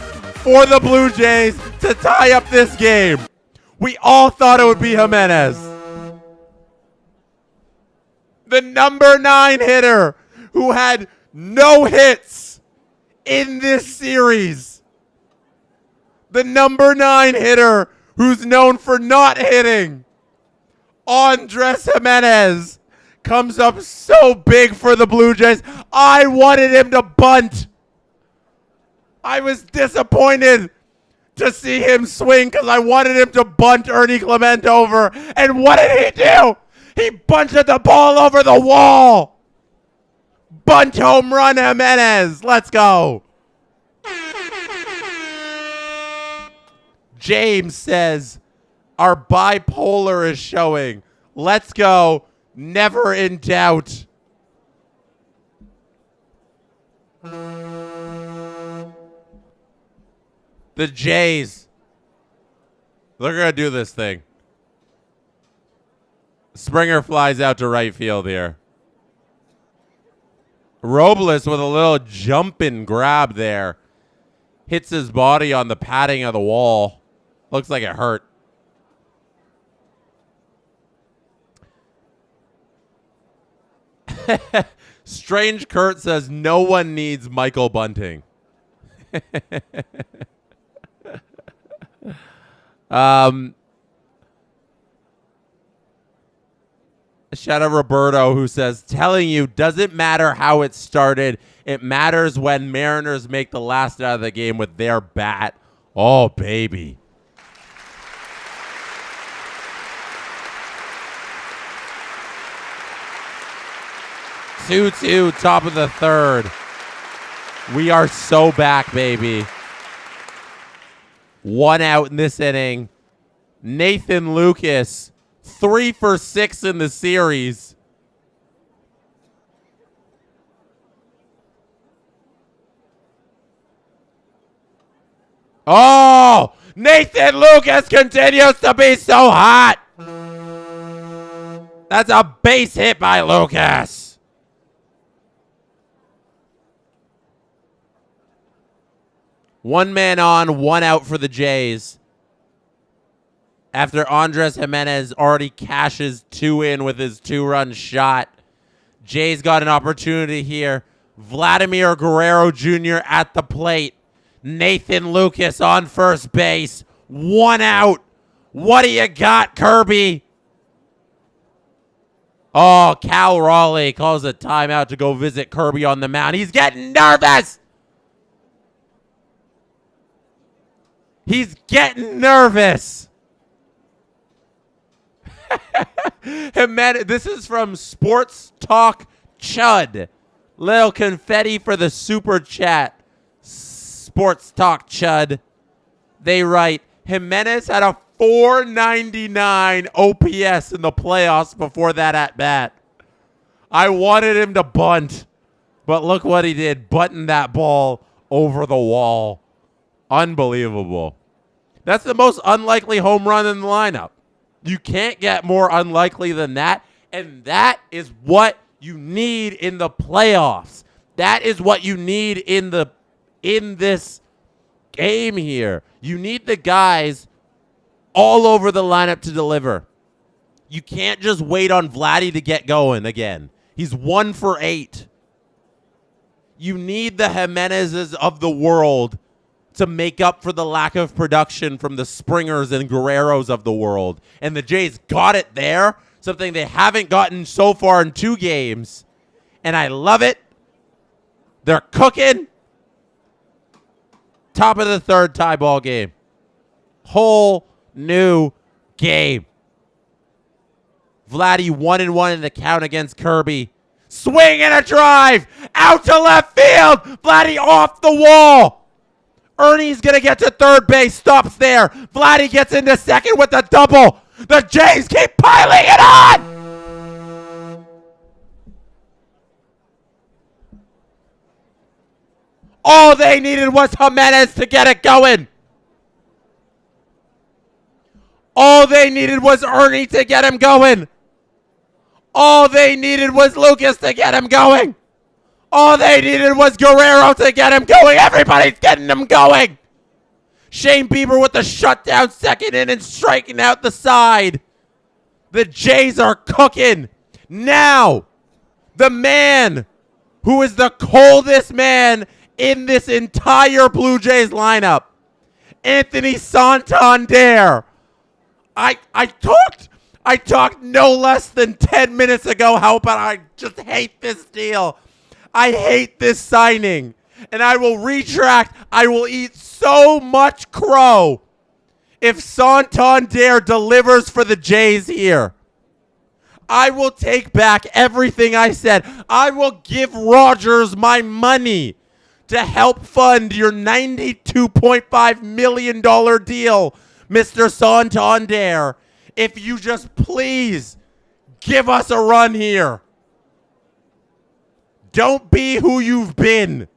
for the Blue Jays to tie up this game. We all thought it would be Jimenez. The number 9 hitter who had no hits in this series. The number 9 hitter who's known for not hitting. Andres Jimenez comes up so big for the Blue Jays. I wanted him to bunt. I was disappointed to see him swing because I wanted him to bunt Ernie Clement over. And what did he do? He bunted the ball over the wall. Bunt home run, Jimenez. Let's go. James says, our bipolar is showing. Let's go. Never in doubt. The Jays. They're going to do this thing. Springer flies out to right field here. Robles with a little jumping grab there. Hits his body on the padding of the wall. Looks like it hurt. Strange Kurt says no one needs Michael Bunting. Shout out Roberto, who says, telling you doesn't matter how it started. It matters when Mariners make the last out of the game with their bat. Oh, baby. Two, top of the third. We are so back, baby. 1 out in this inning. Nathan Lucas, 3 for 6 in the series. Oh, Nathan Lucas continues to be so hot. That's a base hit by Lucas. One man on, 1 out for the Jays. After Andres Jimenez already cashes 2 in with his 2-run shot. Jays got an opportunity here. Vladimir Guerrero Jr. at the plate. Nathan Lucas on first base. 1 out. What do you got, Kirby? Oh, Cal Raleigh calls a timeout to go visit Kirby on the mound. He's getting nervous. He's getting nervous. This is from Sports Talk Chud. Little confetti for the super chat. Sports Talk Chud. They write, Jimenez had a 499 OPS in the playoffs before that at bat. I wanted him to bunt, but look what he did. Button that ball over the wall. Unbelievable. That's the most unlikely home run in the lineup. You can't get more unlikely than that. And that is what you need in the playoffs. That is what you need in this game here. You need the guys all over the lineup to deliver. You can't just wait on Vladdy to get going again. He's 1 for 8. You need the Jimenezes of the world to make up for the lack of production from the Springers and Guerreros of the world. And the Jays got it there, something they haven't gotten so far in 2 games. And I love it. They're cooking. Top of the third, tie ball game. Whole new game. Vladdy 1-1 in the count against Kirby. Swing and a drive. Out to left field. Vladdy off the wall. Ernie's going to get to third base. Stops there. Vladdy gets into second with a double. The Jays keep piling it on. All they needed was Jimenez to get it going. All they needed was Ernie to get him going. All they needed was Lucas to get him going. All they needed was Guerrero to get him going. Everybody's getting him going. Shane Bieber with the shutdown second inning, striking out the side. The Jays are cooking. Now, the man who is the coldest man in this entire Blue Jays lineup, Anthony Santander. I talked no less than 10 minutes ago how about I just hate this deal. I hate this signing. And I will retract. I will eat so much crow if Santander delivers for the Jays here. I will take back everything I said. I will give Rogers my money to help fund your $92.5 million deal, Mr. Santander, if you just please give us a run here. Don't be who you've been.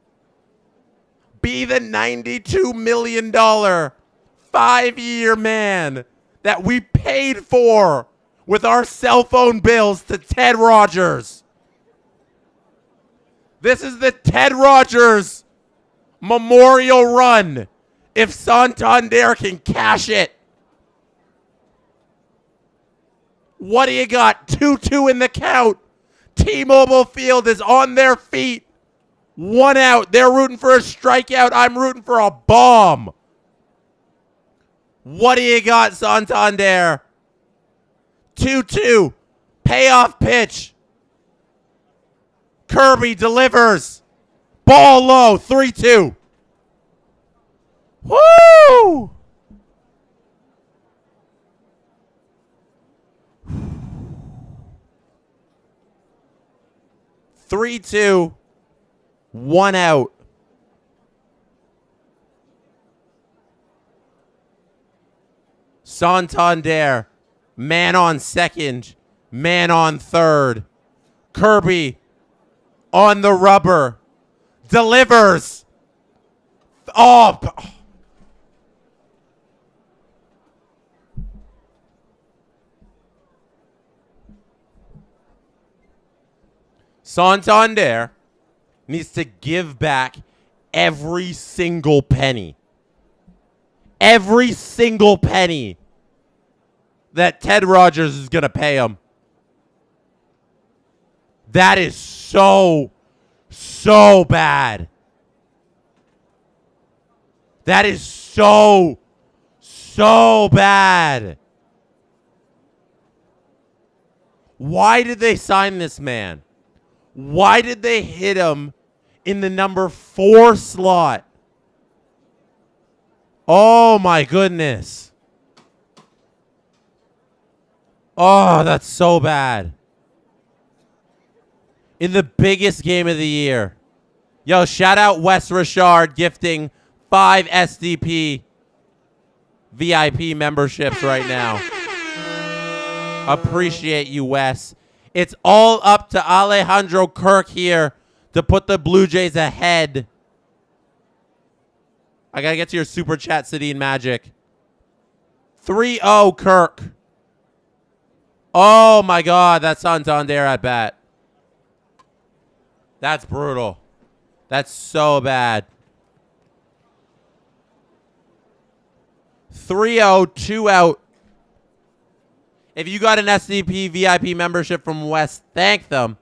Be the $92 million 5-year man that we paid for with our cell phone bills to Ted Rogers. This is the Ted Rogers memorial run if Santander can cash it. What do you got? 2-2 in the count. T-Mobile Field is on their feet. 1 out. They're rooting for a strikeout. I'm rooting for a bomb. What do you got, Santander? 2-2. Payoff pitch. Kirby delivers. Ball low. 3-2. Woo! Three, 2, 1 out. Santander, man on second, man on third. Kirby on the rubber, delivers. Oh. Santander needs to give back every single penny. Every single penny that Ted Rogers is going to pay him. That is so bad. That is so bad. Why did they sign this man? Why did they hit him in the number 4 slot? Oh, my goodness. Oh, that's so bad. In the biggest game of the year. Yo, shout out Wes Richard gifting 5 SDP VIP memberships right now. Appreciate you, Wes. It's all up to Alejandro Kirk here to put the Blue Jays ahead. I got to get to your super chat, Sedin Magic. 3-0 Kirk. Oh, my God. That's Santander at bat. That's brutal. That's so bad. 3-0, 2 out. If you got an SDP VIP membership from West, thank them.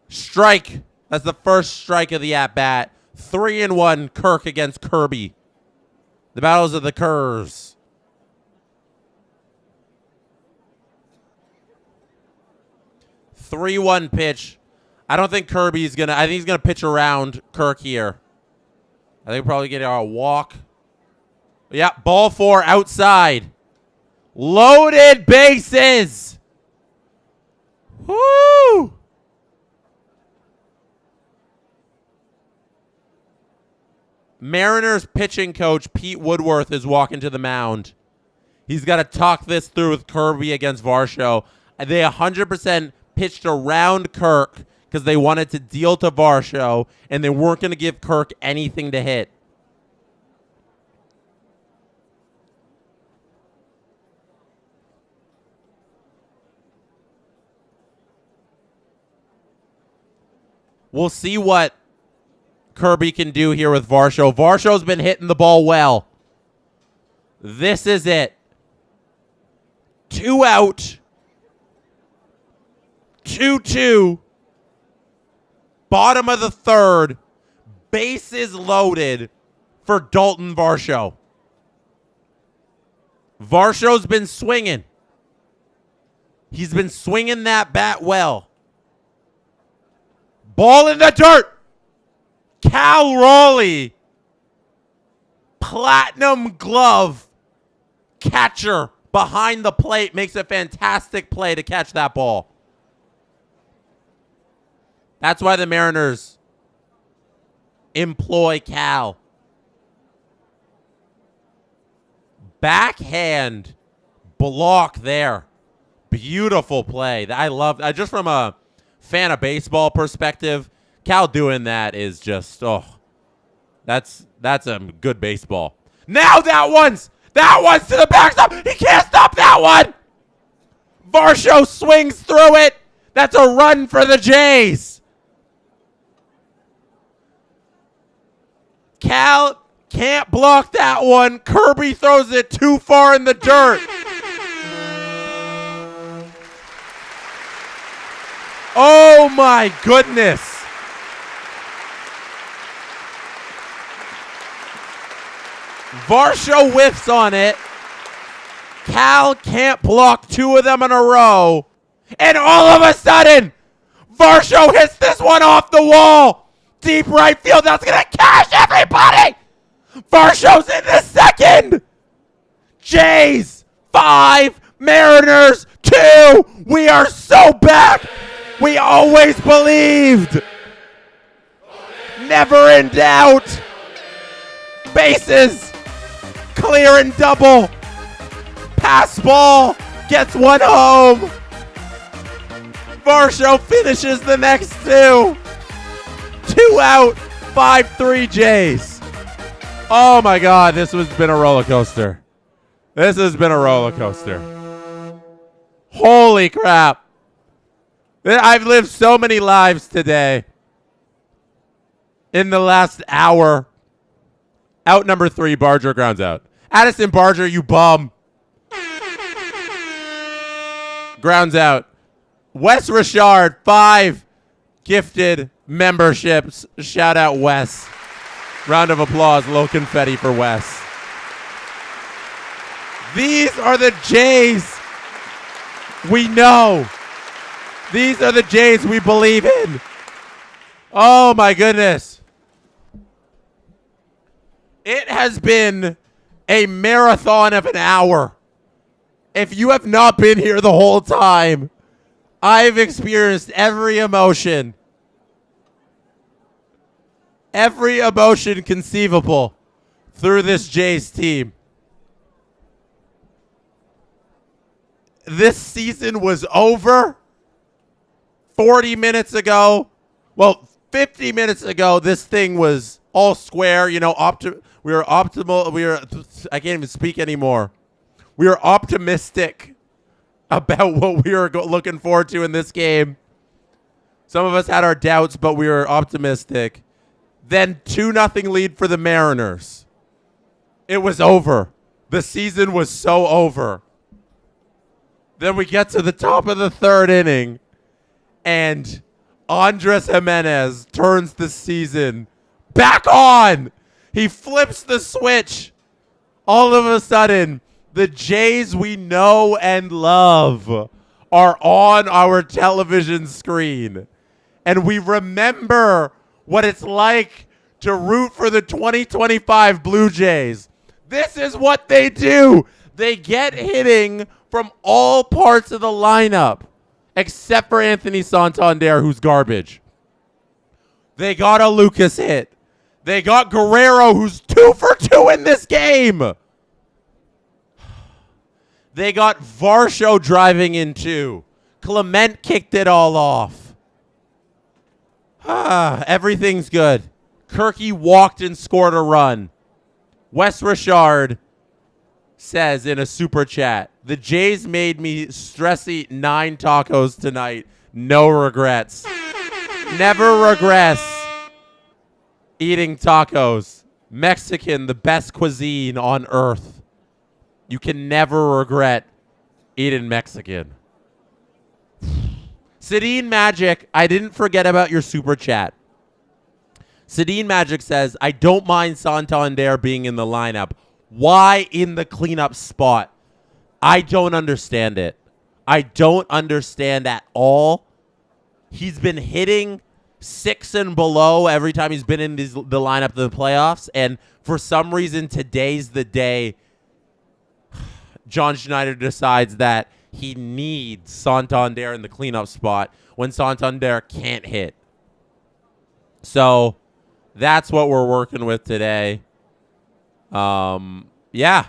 Strike. That's the first strike of the at-bat. 3-1 Kirk against Kirby. The battles of the curves. (3-1) pitch. I don't think Kirby's going to... I think he's going to pitch around Kirk here. I think we're probably getting a walk. Yeah, ball 4 outside. Loaded bases. Woo! Mariners pitching coach Pete Woodworth is walking to the mound. He's got to talk this through with Kirby against Varsho. They 100% pitched around Kirk because they wanted to deal to Varsho, and they weren't going to give Kirk anything to hit. We'll see what Kirby can do here with Varsho. Varsho's been hitting the ball well. This is it. 2 out. 2-2. Bottom of the third. Bases loaded for Dalton Varsho. Varsho's been swinging. He's been swinging that bat well. Ball in the dirt. Cal Raleigh. Platinum glove catcher behind the plate makes a fantastic play to catch that ball. That's why the Mariners employ Cal. Backhand block there. Beautiful play. I love just from a fan of baseball perspective, Cal doing that is just, that's a good baseball. Now that one's to the backstop. He can't stop that one. Varsho swings through it. That's a run for the Jays. Cal can't block that one. Kirby throws it too far in the dirt. Oh my goodness. Varsho whiffs on it. Cal can't block two of them in a row. And all of a sudden, Varsho hits this one off the wall. Deep right field. That's going to cash everybody. Varsho's in the second. Jays 5, Mariners 2. We are so back. We always believed. Never in doubt. Bases. Clear and double. Pass ball. Gets one home. Varsho finishes the next two. 2 out. 5-3 Jays. Oh my God, this has been a roller coaster. This has been a roller coaster. Holy crap. I've lived so many lives today. In the last hour. Out number 3, Barger grounds out. Addison Barger, you bum. Grounds out. Wes Richard, 5 gifted memberships. Shout out Wes. Round of applause, low confetti for Wes. These are the Jays we know. These are the Jays we believe in. Oh my goodness. It has been a marathon of an hour. If you have not been here the whole time, I've experienced every emotion. Every emotion conceivable through this Jays team. This season was over 40 minutes ago. Well, 50 minutes ago, this thing was all square. You know, we were optimal. I can't even speak anymore. We were optimistic about what we were looking forward to in this game. Some of us had our doubts, but we were optimistic. Then 2-0 lead for the Mariners. It was over. The season was so over. Then we get to the top of the 3rd inning, and Andres Jimenez turns the season back on. He flips the switch. All of a sudden, the Jays we know and love are on our television screen. And we remember what it's like to root for the 2025 Blue Jays. This is what they do. They get hitting from all parts of the lineup, except for Anthony Santander, who's garbage. They got a Lucas hit. They got Guerrero, who's 2 for 2 in this game. They got Varsho driving in 2. Clement kicked it all off. Everything's good. Kirky walked and scored a run. Wes Richard says in a super chat, the Jays made me stress eat 9 tacos tonight. No regrets. Never regrets eating tacos. Mexican, the best cuisine on earth. You can never regret eating Mexican. Sedine Magic, I didn't forget about your super chat. Sedine Magic says, I don't mind Santander being in the lineup. Why in the cleanup spot? I don't understand it. I don't understand at all. He's been hitting 6 and below every time he's been in the lineup of the playoffs. And for some reason, today's the day John Schneider decides that he needs Santander in the cleanup spot when Santander can't hit. So that's what we're working with today. Yeah.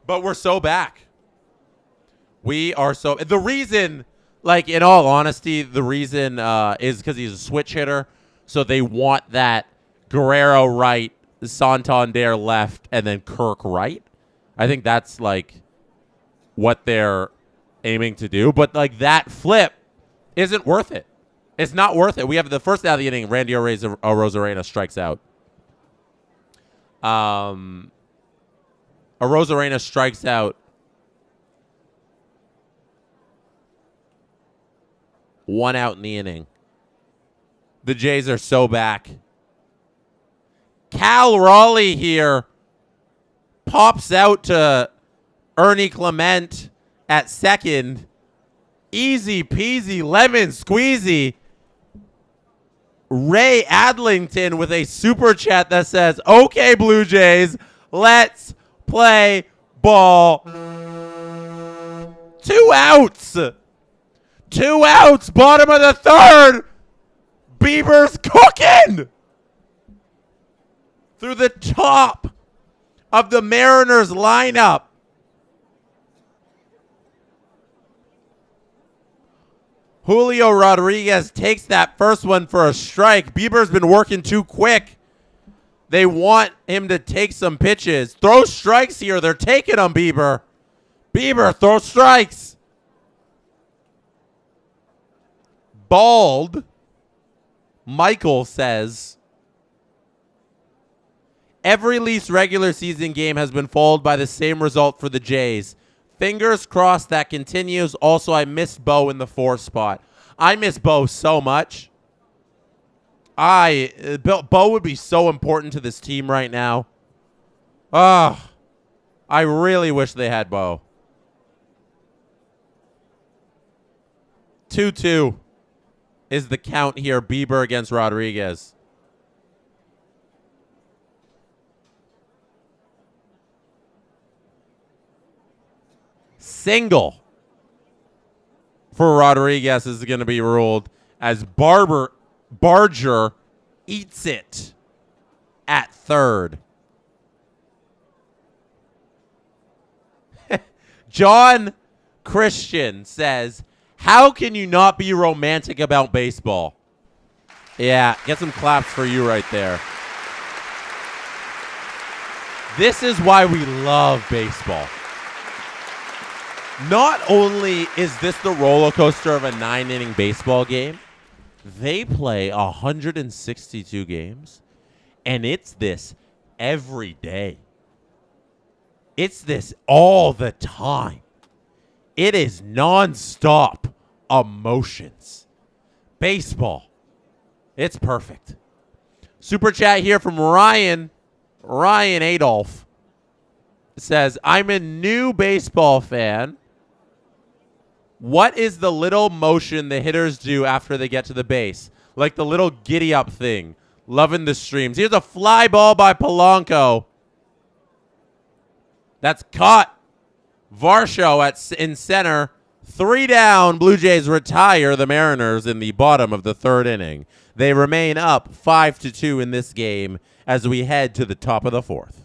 But we're so back. We are so... The reason, like, in all honesty, the reason is because he's a switch hitter. So they want that Guerrero right, Santander left, and then Kirk right. I think that's, like, what they're aiming to do. But, like, that flip isn't worth it. It's not worth it. We have the first out of the inning, Randy Arozarena strikes out. Arozarena strikes out. 1 out in the inning. The Jays are so back. Cal Raleigh here pops out to Ernie Clement at second. Easy peasy lemon squeezy. Ray Adlington with a super chat that says, "Okay, Blue Jays, let's play ball." 2 outs. 2 outs. Bottom of the third. Bieber's cooking through the top of the Mariners lineup. Julio Rodriguez takes that first one for a strike. Bieber's been working too quick. They want him to take some pitches. Throw strikes here. They're taking them, Bieber. Bieber, throw strikes. Bald Michael says, every Leafs regular season game has been followed by the same result for the Jays. Fingers crossed that continues. Also, I miss Bo in the 4th spot. I miss Bo so much. Bo would be so important to this team right now. I really wish they had Bo. 2-2 is the count here. Bieber against Rodriguez. Single for Rodriguez is going to be ruled as Barger eats it at third. John Christian says, how can you not be romantic about baseball? Yeah, get some claps for you right there. This is why we love baseball. Not only is this the roller coaster of a 9-inning baseball game, they play 162 games, and it's this every day. It's this all the time. It is nonstop emotions. Baseball. It's perfect. Super chat here from Ryan Adolph. Says, I'm a new baseball fan. What is the little motion the hitters do after they get to the base? Like the little giddy up thing. Loving the streams. Here's a fly ball by Polanco. That's caught. Varsho in center. 3 down. Blue Jays retire the Mariners in the bottom of the 3rd inning. They remain up 5-2 in this game as we head to the top of the 4th.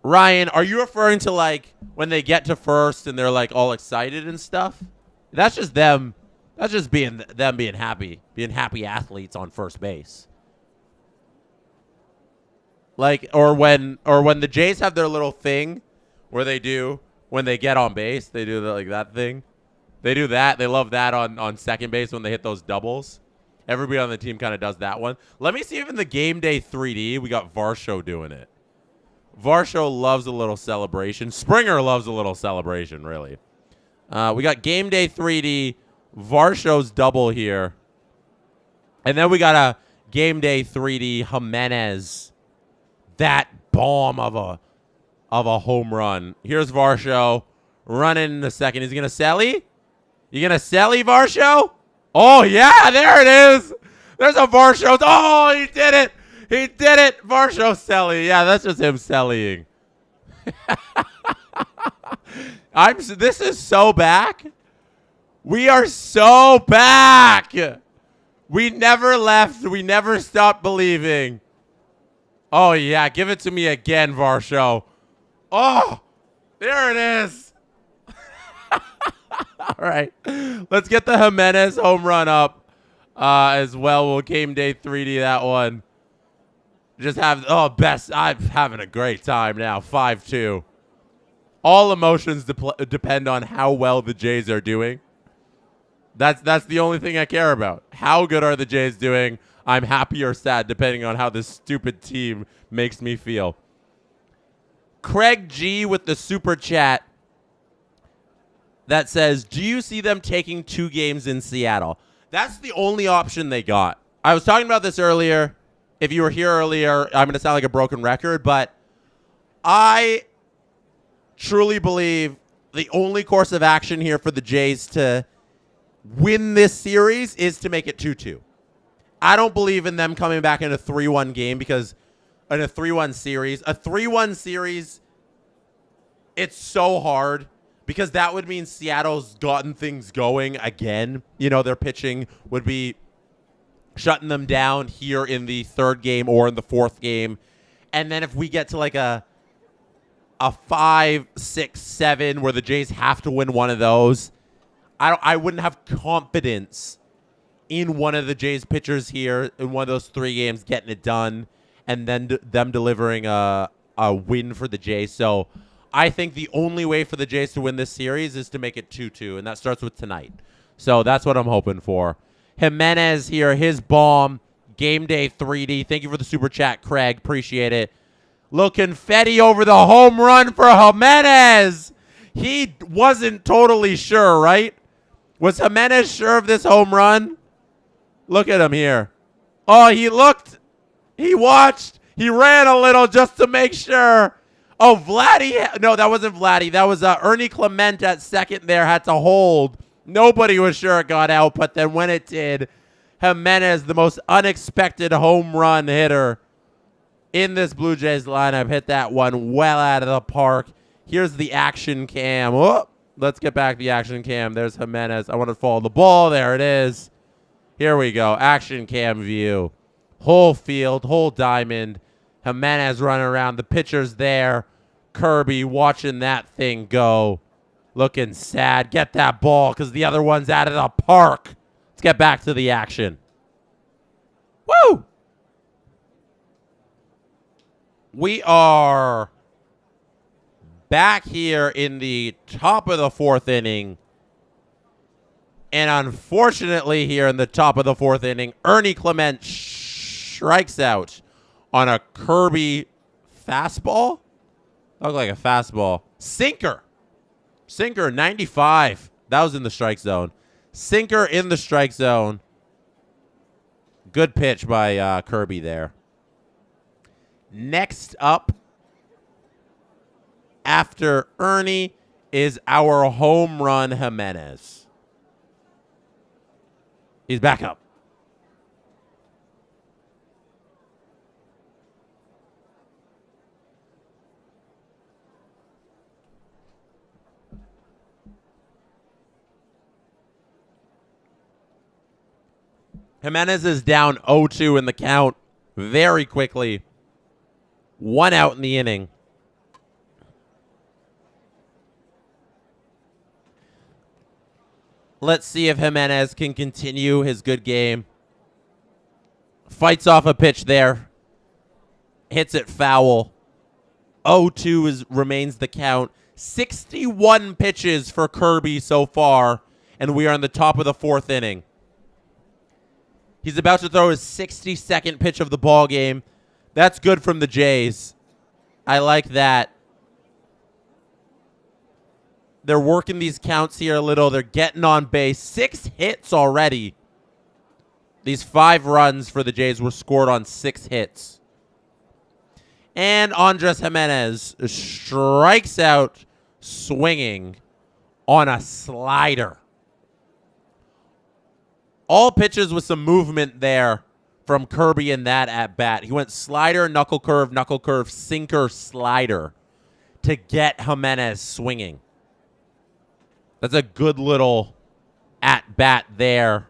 Ryan, are you referring to like when they get to first and they're like all excited and stuff? That's just them. That's just being happy athletes on first base. Like, or when the Jays have their little thing where they do when they get on base, they do like that thing. They do that. They love that on second base when they hit those doubles. Everybody on the team kind of does that one. Let me see if in the game day 3D we got Varsho doing it. Varsho loves a little celebration. Springer loves a little celebration, really. We got game day 3D, Varsho's double here. And then we got a game day 3D Jimenez. That bomb of a home run. Here's Varsho running in the second. Is he going to selly? You going to selly, Varsho? Oh, yeah, there it is. There's a Varsho. Oh, he did it. He did it. Varsho selly. Yeah, that's just him sellying. This is so back. We are so back. We never left. We never stopped believing. Oh, yeah. Give it to me again, Varsho. Oh, there it is. All right. Let's get the Jimenez home run up as well. We'll game day 3D that one. Just have, I'm having a great time now. 5-2. All emotions depend on how well the Jays are doing. That's the only thing I care about. How good are the Jays doing? I'm happy or sad depending on how this stupid team makes me feel. Craig G with the super chat. that says, do you see them taking 2 games in Seattle? That's the only option they got. I was talking about this earlier. If you were here earlier, I'm going to sound like a broken record, but I truly believe the only course of action here for the Jays to win this series is to make it 2-2. I don't believe in them coming back in a 3-1 game because in a 3-1 series, it's so hard because that would mean Seattle's gotten things going again. You know, their pitching would be shutting them down here in the 3rd game or in the 4th game. And then if we get to like a 5, 6, 7 where the Jays have to win one of those, I wouldn't have confidence in one of the Jays pitchers here in one of those 3 games getting it done and then them delivering a win for the Jays. So I think the only way for the Jays to win this series is to make it 2-2, and that starts with tonight. So that's what I'm hoping for. Jimenez here, his bomb, Game Day 3D. Thank you for the super chat, Craig. Appreciate it. Little confetti over the home run for Jimenez. He wasn't totally sure, right? Was Jimenez sure of this home run? Look at him here. Oh, he looked. He watched. He ran a little just to make sure. Oh, Vladdy. No, that wasn't Vladdy. That was Ernie Clement at second there had to hold. Nobody was sure it got out, but then when it did, Jimenez, the most unexpected home run hitter in this Blue Jays lineup, hit that one well out of the park. Here's the action cam. Oh, let's get back the action cam. There's Jimenez. I want to follow the ball. There it is. Here we go. Action cam view. Whole field, whole diamond. Jimenez running around. The pitcher's there. Kirby watching that thing go. Looking sad. Get that ball because the other one's out of the park. Let's get back to the action. Woo! We are back here in the top of the 4th inning. And unfortunately here in the top of the 4th inning, Ernie Clement strikes out on a Kirby fastball. Looked like a fastball. Sinker. Sinker, 95. That was in the strike zone. Sinker in the strike zone. Good pitch by Kirby there. Next up, after Ernie, is our home run Jimenez. He's back up. Jimenez is down 0-2 in the count very quickly. 1 out in the inning. Let's see if Jimenez can continue his good game. Fights off a pitch there. Hits it foul. 0-2 remains the count. 61 pitches for Kirby so far, and we are in the top of the 4th inning. He's about to throw his 62nd pitch of the ball game. That's good from the Jays. I like that. They're working these counts here a little. They're getting on base. 6 hits already. These 5 runs for the Jays were scored on 6 hits. And Andres Jimenez strikes out swinging on a slider. All pitches with some movement there from Kirby in that at-bat. He went slider, knuckle curve, sinker, slider to get Jimenez swinging. That's a good little at-bat there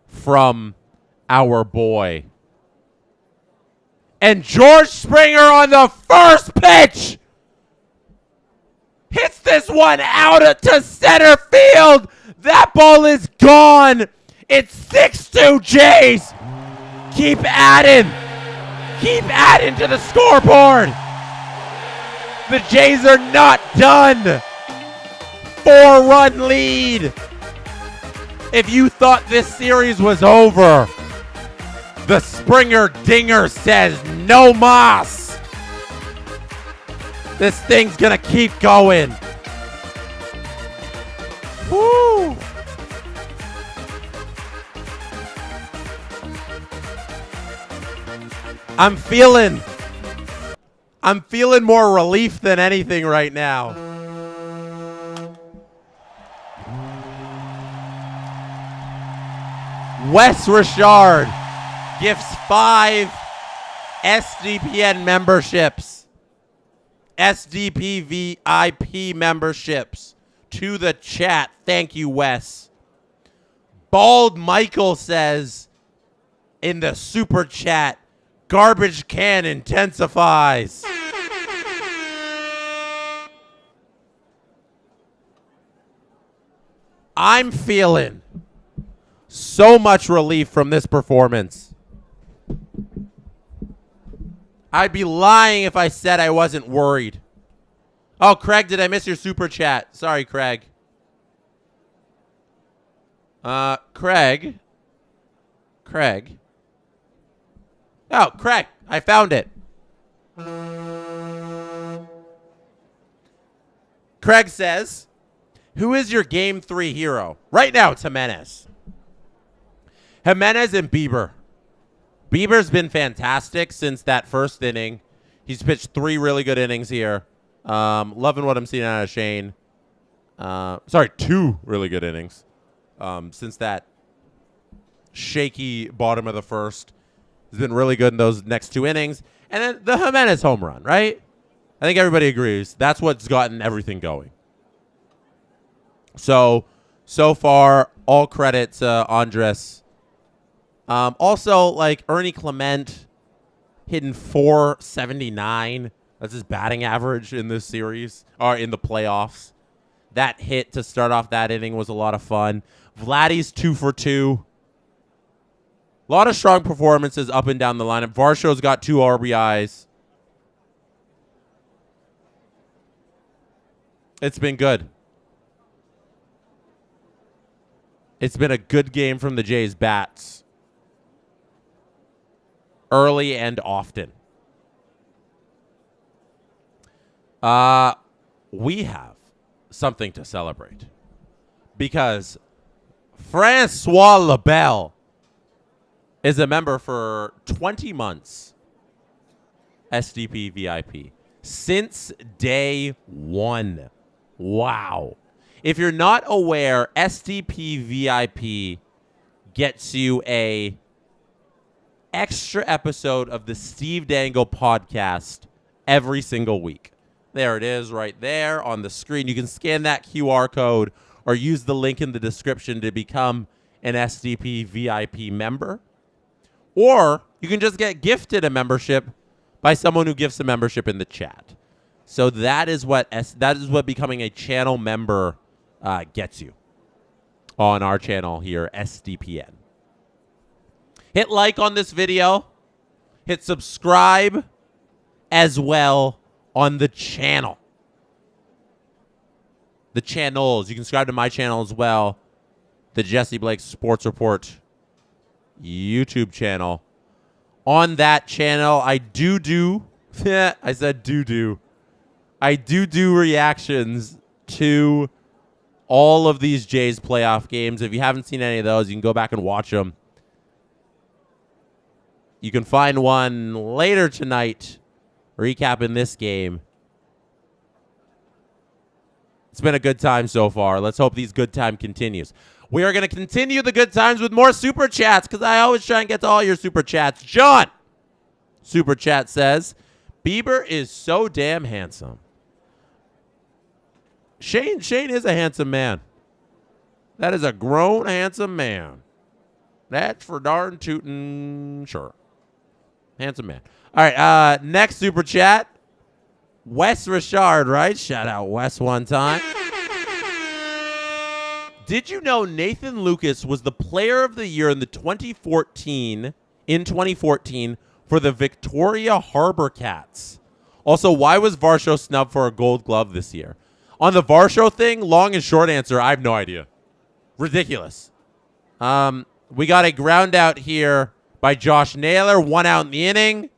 from our boy. And George Springer on the first pitch hits this one out to center field. That ball is gone. It's 6-2 Jays. Keep adding. Keep adding to the scoreboard. The Jays are not done. 4-run lead. If you thought this series was over, the Springer dinger says no mas. This thing's gonna keep going. Woo! I'm feeling more relief than anything right now. Wes Richard gifts 5 SDPN memberships, SDP VIP memberships to the chat. Thank you, Wes. Bald Michael says in the super chat, garbage can intensifies. I'm feeling so much relief from this performance. I'd be lying if I said I wasn't worried. Oh, Craig, did I miss your super chat? Sorry, Craig. Craig. Oh, Craig, I found it. Craig says, who is your Game 3 hero? Right now, it's Jimenez. Jimenez and Bieber. Bieber's been fantastic since that first inning. He's pitched 3 really good innings here. Loving what I'm seeing out of Shane. 2 really good innings since that shaky bottom of the first. He's been really good in those next 2 innings. And then the Jimenez home run, right? I think everybody agrees. That's what's gotten everything going. So far, all credit to Andres. Also, like, Ernie Clement hitting .479. That's his batting average in this series, or in the playoffs. That hit to start off that inning was a lot of fun. Vladdy's 2 for 2. A lot of strong performances up and down the lineup. Varsho's got 2 RBIs. It's been good. It's been a good game from the Jays bats. Early and often. We have something to celebrate. Because Francois Labelle is a member for 20 months. SDP VIP. Since day 1. Wow. If you're not aware, SDP VIP gets you a extra episode of the Steve Dangle podcast every single week. There it is right there on the screen. You can scan that QR code or use the link in the description to become an SDP VIP member. Or you can just get gifted a membership by someone who gifts a membership in the chat. So that is what becoming a channel member gets you on our channel here, SDPN. Hit like on this video. Hit subscribe as well on the channel. The channels. You can subscribe to my channel as well. The Jesse Blake Sports Report YouTube channel. On that channel, I do I said do. I do reactions to all of these Jays playoff games. If you haven't seen any of those, you can go back and watch them. You can find one later tonight recapping this game. It's been a good time so far. Let's hope these good time continues. We are going to continue the good times with more super chats because I always try and get to all your super chats. John, super chat says, Bieber is so damn handsome. Shane is a handsome man. That is a grown, handsome man. That's for darn tootin' sure. Handsome man. All right, next super chat. Wes Richard, right? Shout out Wes one time. Did you know Nathan Lucas was the player of the year in 2014 for the Victoria Harbor Cats? Also, why was Varsho snubbed for a gold glove this year? On the Varsho thing, long and short answer, I have no idea. Ridiculous. We got a ground out here by Josh Naylor. 1 out in the inning.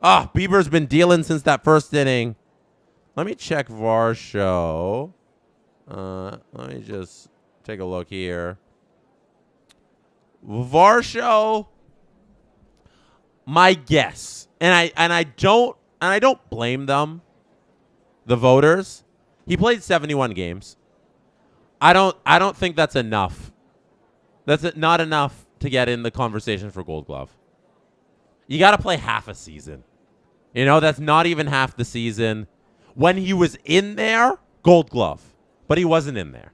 Bieber's been dealing since that first inning. Let me check Varsho. Let me just take a look here. Varsho, my guess, and I don't blame them, the voters. He played 71 games. I don't think that's enough. That's not enough to get in the conversation for Gold Glove. You got to play half a season. You know, that's not even half the season. When he was in there, Gold Glove. But he wasn't in there.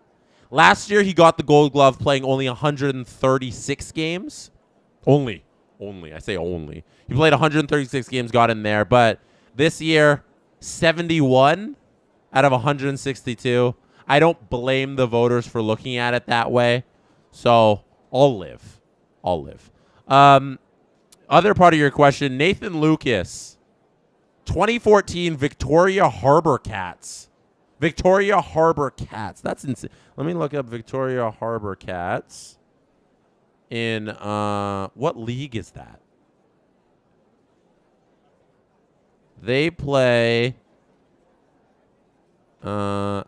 Last year, he got the Gold Glove playing only 136 games. Only. I say only. He played 136 games, got in there. But this year, 71 out of 162. I don't blame the voters for looking at it that way. So I'll live. Other part of your question, Nathan Lucas, 2014 Victoria Harbor Cats. Victoria Harbor Cats. That's insane. Let me look up Victoria Harbor Cats. In what league is that? They play the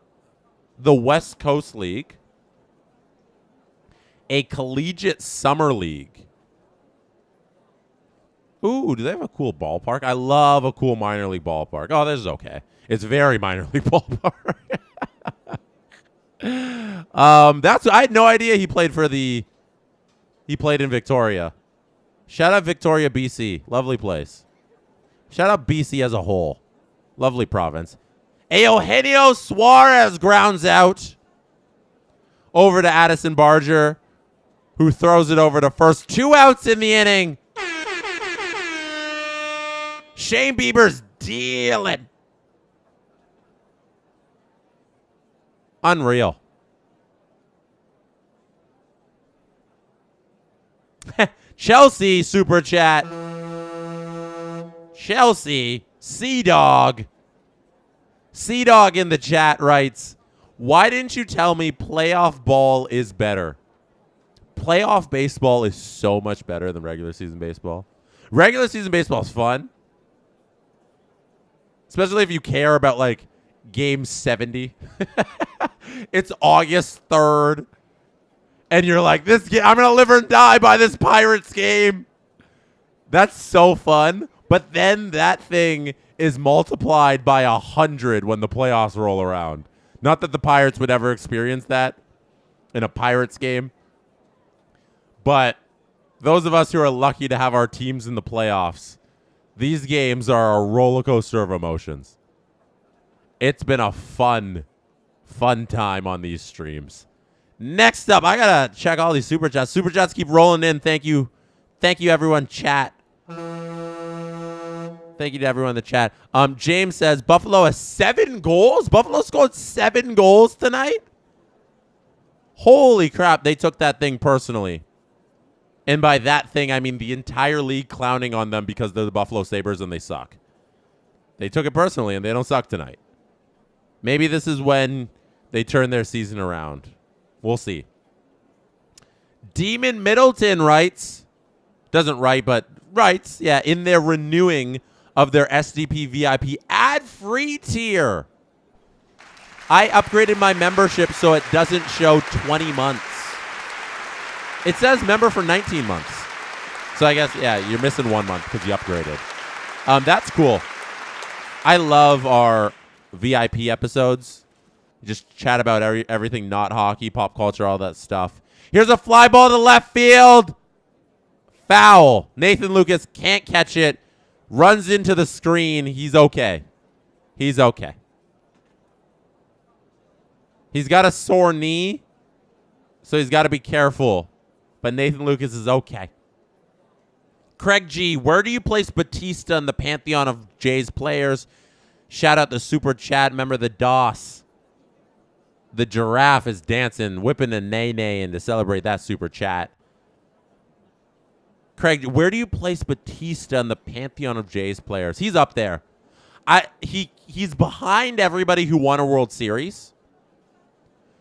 West Coast League, a collegiate summer league. Ooh, do they have a cool ballpark? I love a cool minor league ballpark. Oh, this is okay. It's very minor league ballpark. I had no idea he played in Victoria. Shout out Victoria, BC. Lovely place. Shout out BC as a whole. Lovely province. Eugenio Suarez grounds out over to Addison Barger, who throws it over to first. 2 outs in the inning. Shane Bieber's dealing. Unreal. Chelsea super chat. Chelsea Sea-Dog. Sea-Dog in the chat writes, why didn't you tell me playoff ball is better? Playoff baseball is so much better than regular season baseball. Regular season baseball is fun. Especially if you care about, like, game 70. It's August 3rd. And you're like, this game, I'm going to live or die by this Pirates game. That's so fun. But then that thing is multiplied by 100 when the playoffs roll around. Not that the Pirates would ever experience that in a Pirates game. But those of us who are lucky to have our teams in the playoffs, these games are a roller coaster of emotions. It's been a fun time on these streams. Next up, I got to check all these Super Chats. Super Chats keep rolling in. Thank you. Thank you, everyone. Chat. Thank you to everyone in the chat. James says, Buffalo has 7 goals? Buffalo scored 7 goals tonight? Holy crap, they took that thing personally. And by that thing, I mean the entire league clowning on them because they're the Buffalo Sabres and they suck. They took it personally and they don't suck tonight. Maybe this is when they turn their season around. We'll see. Demon Middleton writes, doesn't write, but writes, yeah, in their renewing of their SDP VIP ad-free tier. I upgraded my membership so it doesn't show 20 months. It says member for 19 months. So I guess, yeah, you're missing 1 month because you upgraded. That's cool. I love our VIP episodes. Just chat about everything not hockey, pop culture, all that stuff. Here's a fly ball to left field. Foul. Nathan Lucas can't catch it. Runs into the screen. He's okay. He's okay. He's got a sore knee, so he's got to be careful. But Nathan Lucas is okay. Craig G, where do you place Batista in the pantheon of Jays players? Shout out the Super Chat member, the DOS. The giraffe is dancing, whipping a nay-nay, and to celebrate that Super Chat. Craig, where do you place Batista in the pantheon of Jays players? He's up there. He's behind everybody who won a World Series.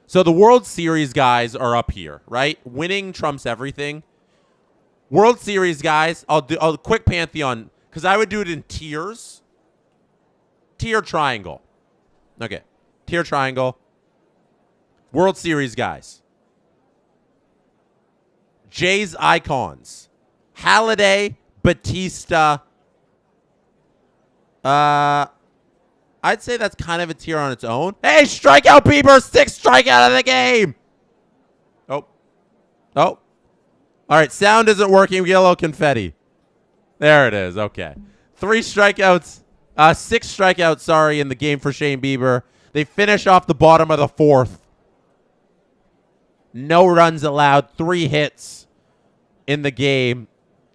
So the World Series guys are up here, right? Winning trumps everything. World Series guys, I'll do a quick pantheon because I would do it in tiers. Tier triangle. Okay. Tier triangle. World Series guys. Jays icons. Halladay, Batista. I'd say that's kind of a tier on its own. Hey, strikeout Bieber, 6th strikeout of the game. Oh. All right, sound isn't working. We get a little confetti. There it is. Okay. 6 strikeouts, sorry, in the game for Shane Bieber. They finish off the bottom of the 4th. No runs allowed. 3 hits in the game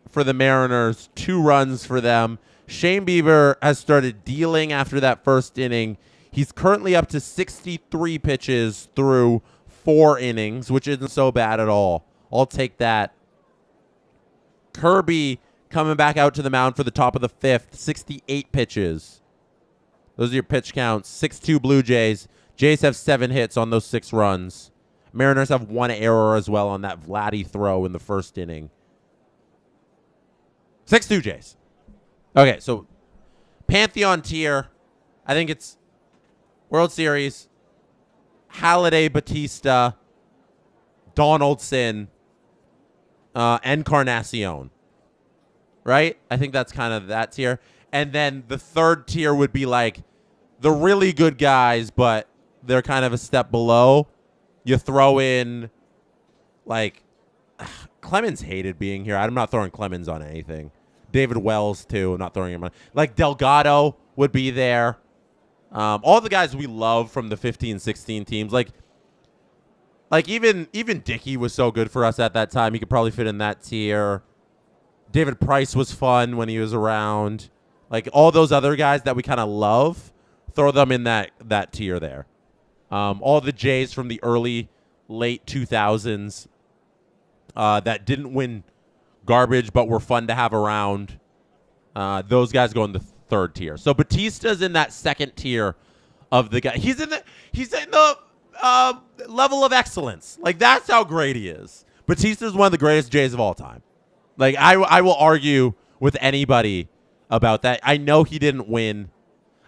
for the Mariners. 2 runs for them. Shane Bieber has started dealing after that first inning. He's currently up to 63 pitches through 4 innings, which isn't so bad at all. I'll take that. Kirby coming back out to the mound for the top of the 5th. 68 pitches. Those are your pitch counts. 6-2 Blue Jays. Jays have 7 hits on those 6 runs. Mariners have 1 error as well on that Vladdy throw in the first inning. 6-2 Jays. Okay, so Pantheon tier. I think it's World Series, Halladay, Batista, Donaldson, Encarnacion. Right? I think that's kind of that tier. And then the third tier would be like the really good guys, but they're kind of a step below. You throw in, like, Clemens hated being here. I'm not throwing Clemens on anything. David Wells, too. I'm not throwing him on. Like, Delgado would be there. All the guys we love from the 15-16 teams. Like even Dickey was so good for us at that time. He could probably fit in that tier. David Price was fun when he was around. Like, all those other guys that we kind of love, throw them in that tier there. All the Jays from the late 2000s that didn't win garbage but were fun to have around, those guys go in the third tier. So Batista's in that second tier of the guy. He's in the level of excellence. Like, that's how great he is. Batista's one of the greatest Jays of all time. Like, I will argue with anybody about that. I know he didn't win.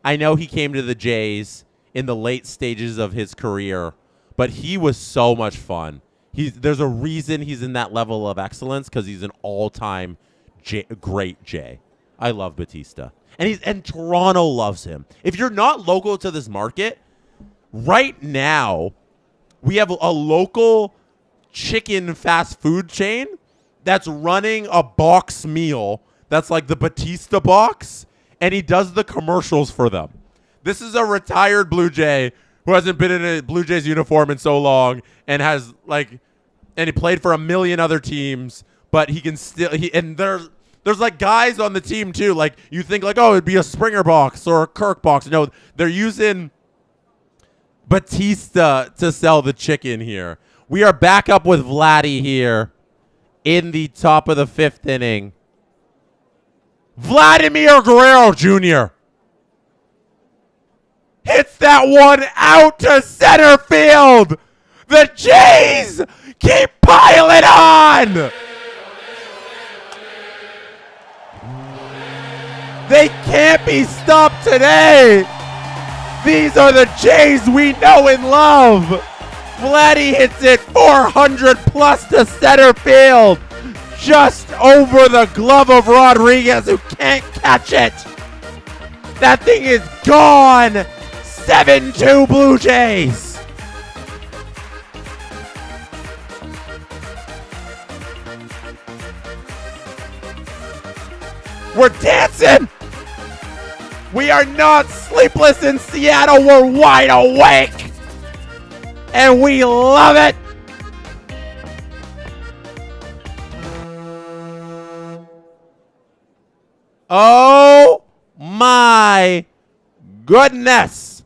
I know he came to the Jays in the late stages of his career, but he was so much fun. There's a reason he's in that level of excellence, because he's an all-time great Jay. I love Batista. And Toronto loves him. If you're not local to this market, right now, we have a local chicken fast food chain that's running a box meal that's like the Batista box, and he does the commercials for them. This is a retired Blue Jay who hasn't been in a Blue Jays uniform in so long and has and he played for a million other teams, but he can still there's like guys on the team too. Like, you think like, oh, it'd be a Springer box or a Kirk box. No, they're using Batista to sell the chicken here. We are back up with Vladdy here in the top of the 5th inning. Vladimir Guerrero Jr. hits that one out to center field. The Jays keep piling on. They can't be stopped today. These are the Jays we know and love. Vladdy hits it 400 plus to center field, just over the glove of Rodriguez, who can't catch it. That thing is gone. 7-2 Blue Jays. We're dancing. We are not sleepless in Seattle. We're wide awake. And we love it. Oh my goodness.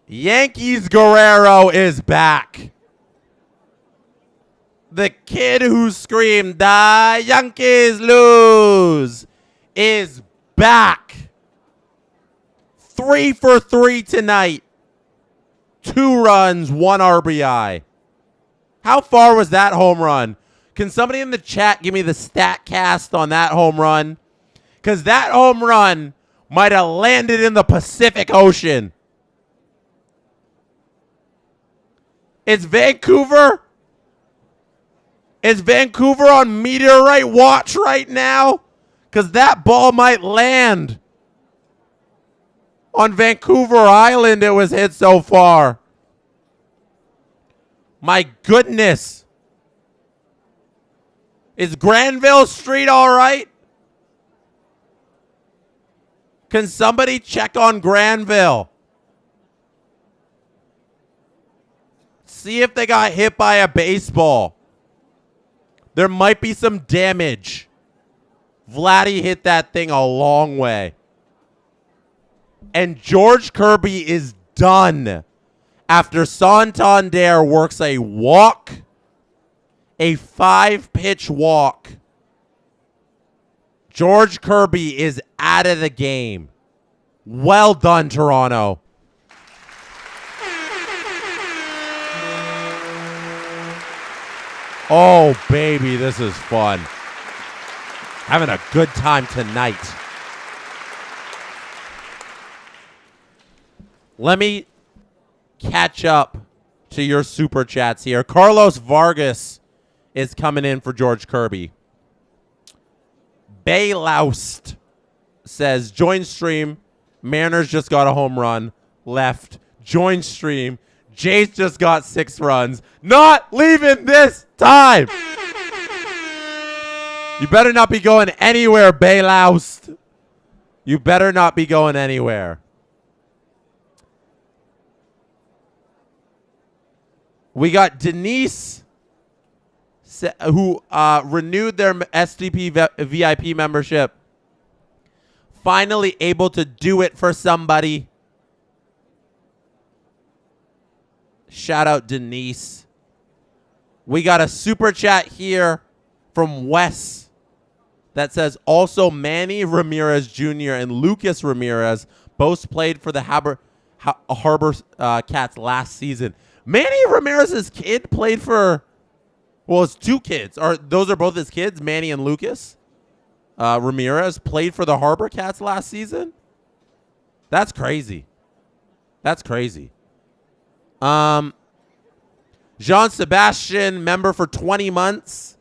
Yankees Guerrero is back. The kid who screamed, "The Yankees lose," is back. 3 for 3 tonight. 2 runs, 1 RBI. How far was that home run? Can somebody in the chat give me the stat cast on that home run? Because that home run might have landed in the Pacific Ocean. It's Vancouver. Is Vancouver on meteorite watch right now? Because that ball might land on Vancouver Island. It was hit so far. My goodness. Is Granville Street all right? Can somebody check on Granville? See if they got hit by a baseball. There might be some damage. Vladdy hit that thing a long way. And George Kirby is done after Santander works a walk, a 5-pitch walk. George Kirby is out of the game. Well done, Toronto. Oh, baby, this is fun. Having a good time tonight. Let me catch up to your super chats here. Carlos Vargas is coming in for George Kirby. Bay Loust says, join stream. Mariners just got a home run. Left. Join stream. Jays just got 6 runs. Not leaving this time. You better not be going anywhere, Bay Loust. You better not be going anywhere. We got Denise, who renewed their SDP VIP membership. Finally able to do it for somebody. Shout out Denise. We got a super chat here from Wes that says, also Manny Ramirez Jr. and Lucas Ramirez both played for the Harbor Cats last season. Manny Ramirez's kid played for, well, it's 2 kids. Those are both his kids, Manny and Lucas. Ramirez played for the Harbor Cats last season. That's crazy. That's crazy. Jean-Sebastian, member for 20 months,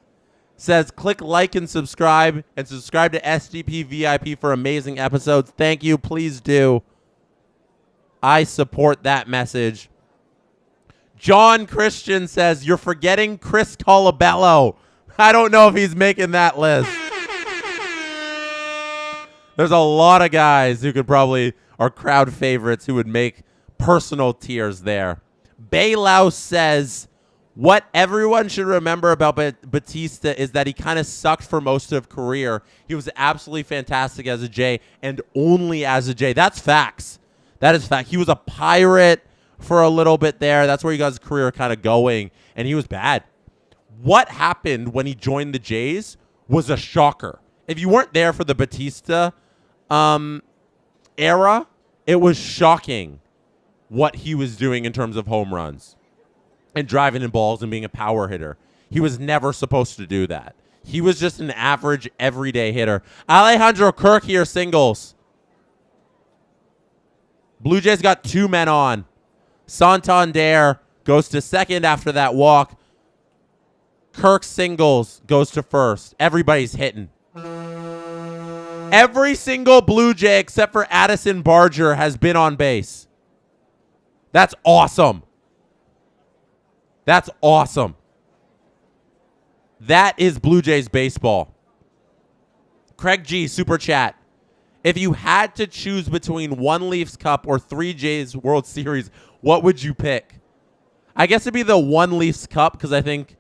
says click like and subscribe to SDP VIP for amazing episodes. Thank you. Please do. I support that message. John Christian says, you're forgetting Chris Colabello. I don't know if he's making that list. There's a lot of guys who could probably are crowd favorites who would make personal tiers there. Baylau says, what everyone should remember about Batista is that he kind of sucked for most of career. He was absolutely fantastic as a J and only as a J. That's facts. That is fact. He was a Pirate for a little bit there. That's where he got his career kind of going, and he was bad. What happened when he joined the Jays was a shocker. If you weren't there for the Batista era, it was shocking what he was doing in terms of home runs and driving in balls and being a power hitter. He was never supposed to do that. He was just an average, everyday hitter. Alejandro Kirk here, singles. Blue Jays got 2 men on. Santander goes to second after that walk. Kirk singles, goes to first. Everybody's hitting. Every single Blue Jay except for Addison Barger has been on base. That's awesome. That's awesome. That is Blue Jays baseball. Craig G, super chat. If you had to choose between 1 Leafs Cup or 3 Jays World Series, what would you pick? I guess it'd be the 1 Leafs Cup because I think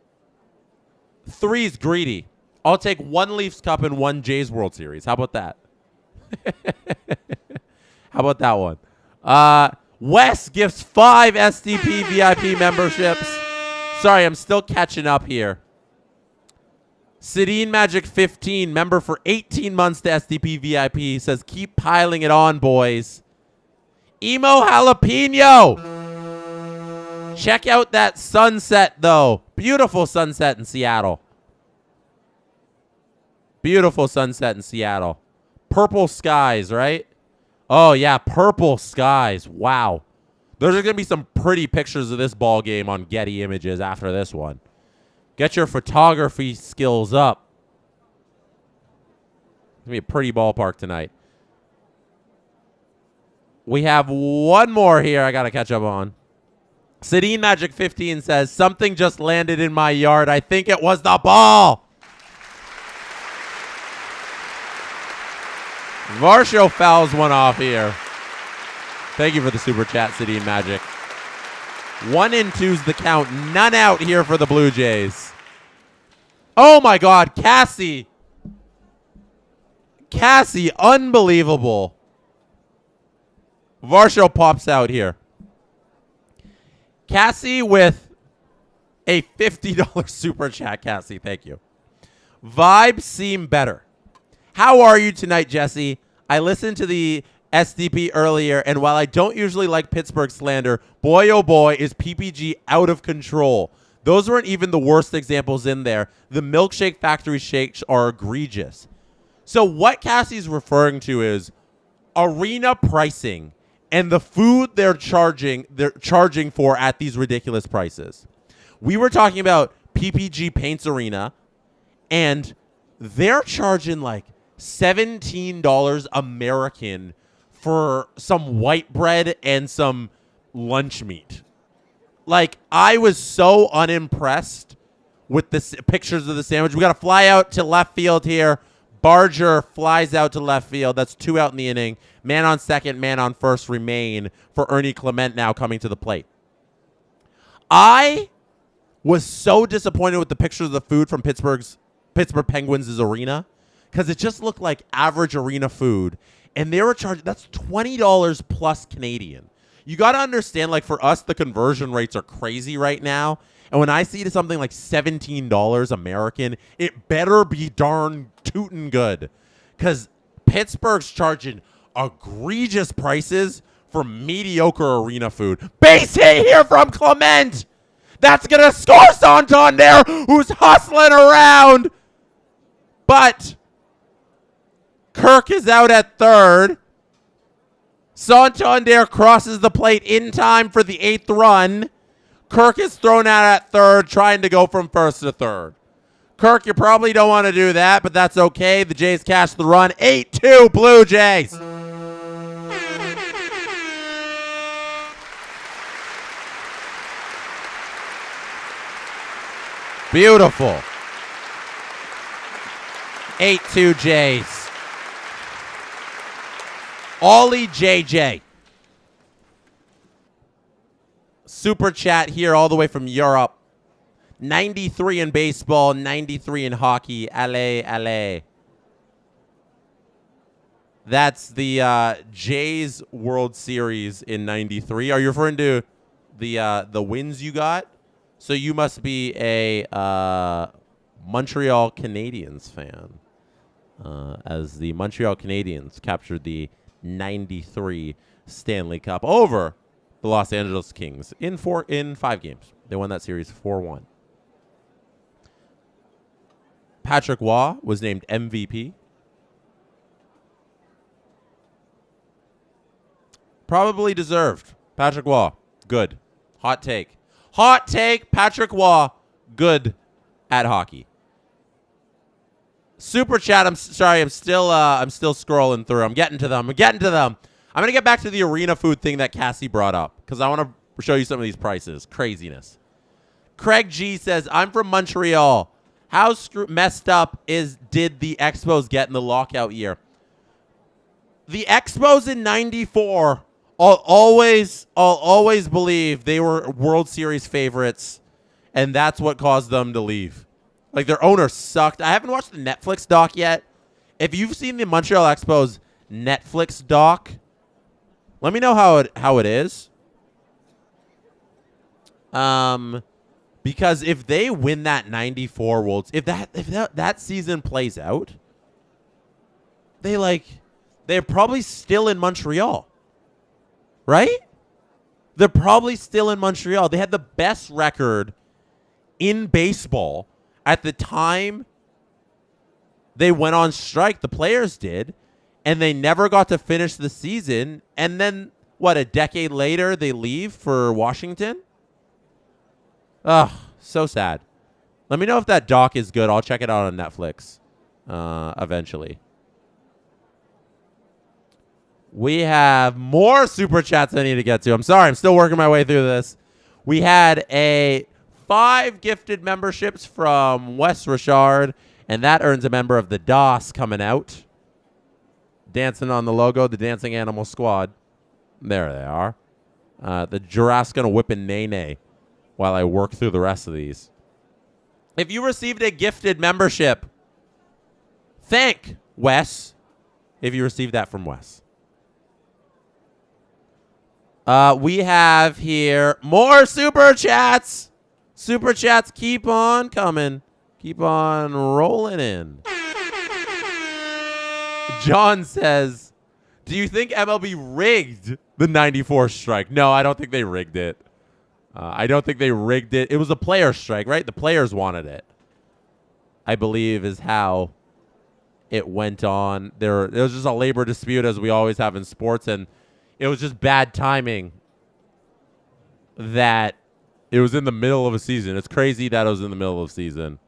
3 is greedy. I'll take 1 Leafs Cup and 1 Jays World Series. How about that? How about that one? Wes gifts 5 SDP VIP memberships. Sorry, I'm still catching up here. Sidine Magic 15, member for 18 months to SDP VIP, says, keep piling it on, boys. Emo Jalapeno. Check out that sunset, though. Beautiful sunset in Seattle. Beautiful sunset in Seattle. Purple skies, right? Oh, yeah, purple skies. Wow. There's going to be some pretty pictures of this ball game on Getty Images after this one. Get your photography skills up. It's going to be a pretty ballpark tonight. We have one more here I got to catch up on. Sedin Magic 15 says, something just landed in my yard. I think it was the ball. Varsho fouls one off here. Thank you for the super chat, Sedin Magic. 1-2's the count. None out here for the Blue Jays. Oh, my God. Cassie, unbelievable. Varsho pops out here. Cassie with a $50 super chat. Cassie, thank you. Vibes seem better. How are you tonight, Jesse? I listened to the SDP earlier, and while I don't usually like Pittsburgh slander, boy oh boy is PPG out of control. Those weren't even the worst examples in there. The Milkshake Factory shakes are egregious. So what Cassie's referring to is arena pricing and the food they're charging for at these ridiculous prices. We were talking about PPG Paints Arena, and they're charging like $17 American for some white bread and some lunch meat. Like, I was so unimpressed with the pictures of the sandwich. We got to fly out to left field here. Barger flies out to left field. That's 2 out in the inning. Man on second, man on first remain for Ernie Clement now coming to the plate. I was so disappointed with the pictures of the food from Pittsburgh Penguins' arena because it just looked like average arena food. And they were charging, that's $20 plus Canadian. You got to understand, like, for us, the conversion rates are crazy right now. And when I see something like $17 American, it better be darn tootin' good. Because Pittsburgh's charging egregious prices for mediocre arena food. Base hit here from Clement. That's going to score Santander, who's hustling around. But Kirk is out at third. Santander crosses the plate in time for the 8th run. Kirk is thrown out at third, trying to go from first to third. Kirk, you probably don't want to do that, but that's okay. The Jays cash the run. 8-2 Blue Jays. Beautiful. 8-2 Jays. Ollie JJ. Super chat here all the way from Europe. 93 in baseball, 93 in hockey. Allez, allez. That's the Jays World Series in 93. Are you referring to the wins you got? So you must be a Montreal Canadiens fan, as the Montreal Canadiens captured the 93 Stanley Cup over the Los Angeles Kings in 5 games. They won that series 4-1. Patrick Waugh was named MVP. Probably deserved. Patrick Waugh, good. Hot take. Hot take, Patrick Waugh, good at hockey. Super chat, I'm sorry, I'm still scrolling through. I'm getting to them. I'm going to get back to the arena food thing that Cassie brought up because I want to show you some of these prices. Craziness. Craig G says, I'm from Montreal. How messed up did the Expos get in the lockout year? The Expos in 94, I'll always believe they were World Series favorites, and that's what caused them to leave. Like, their owner sucked. I haven't watched the Netflix doc yet. If you've seen the Montreal Expos Netflix doc, let me know how it is. Because if they win that 94 Worlds, if that season plays out, they're probably still in Montreal. Right? They're probably still in Montreal. They had the best record in baseball at the time they went on strike. The players did. and they never got to finish the season. And then, what, a decade later, they leave for Washington? Ugh, so sad. Let me know if that doc is good. I'll check it out on Netflix eventually. We have more super chats I need to get to. I'm sorry. I'm still working my way through this. We had 5 gifted memberships from Wes Richard, and that earns a member of the DOS coming out. Dancing on the logo, the Dancing Animal Squad. There they are. The giraffe's going to whip a nay-nay while I work through the rest of these. If you received a gifted membership, thank Wes if you received that from Wes. We have here more super chats. Super chats keep on coming. Keep on rolling in. John says, do you think MLB rigged the 94 strike? No, I don't think they rigged it. I don't think they rigged it. It was a player strike, right? The players wanted it, I believe, is how it went on. There was just a labor dispute, as we always have in sports, and it was just bad timing that it was in the middle of a season. It's crazy that it was in the middle of a season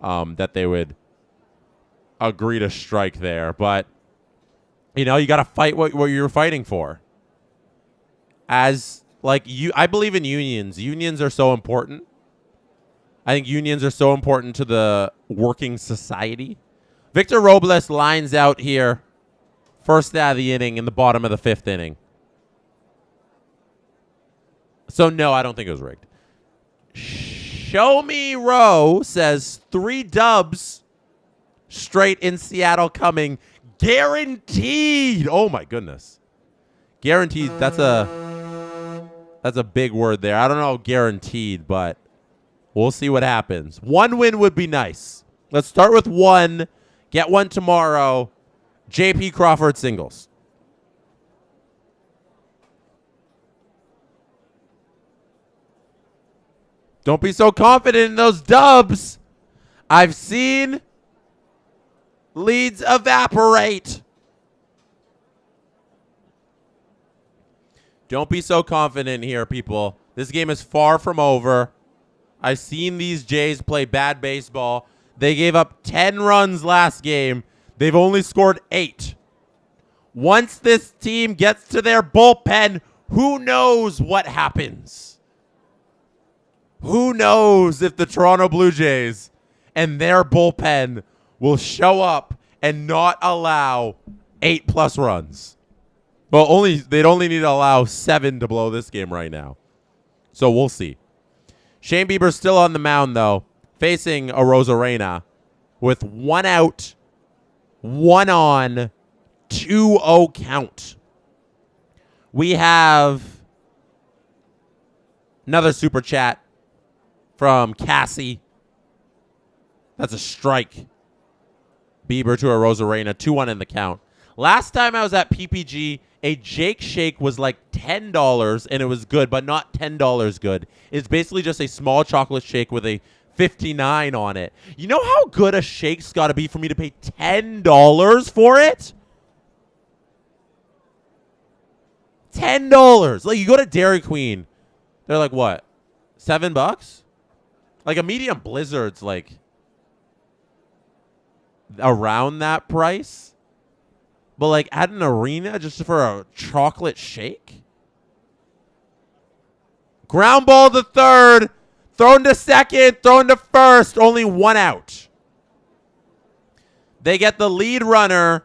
that they would agree to strike there. But, you know, you got to fight what you're fighting for. I believe in unions. Unions are so important. I think unions are so important to the working society. Victor Robles lines out here. First out of the inning in the bottom of the 5th inning. So, no, I don't think it was rigged. Show Me Row says 3 dubs straight in Seattle coming. Guaranteed. Oh, my goodness. Guaranteed. That's a big word there. I don't know guaranteed, but we'll see what happens. 1 win would be nice. Let's start with 1. Get 1 tomorrow. J.P. Crawford singles. Don't be so confident in those dubs. I've seen leads evaporate. Don't be so confident here, people. This game is far from over. I've seen these Jays play bad baseball. They gave up 10 runs last game. They've only scored 8. Once this team gets to their bullpen, who knows what happens? Who knows if the Toronto Blue Jays and their bullpen will show up and not allow 8+ runs. Well, they'd only need to allow 7 to blow this game right now. So we'll see. Shane Bieber's still on the mound, though, facing a Rosarena with 1 out, 1 on, 2-0 count. We have another super chat from Cassie. That's a strike. Bieber to a Rosarena, 2-1 in the count. Last time I was at PPG, a Jake Shake was like $10, and it was good, but not $10 good. It's basically just a small chocolate shake with a 59 on it. You know how good a shake's got to be for me to pay $10 for it? $10. Like, you go to Dairy Queen, they're like, what, $7? Like, a medium Blizzard's like around that price. But, like, at an arena just for a chocolate shake? Ground ball to third. Thrown to second. Thrown to first. Only 1 out. They get the lead runner.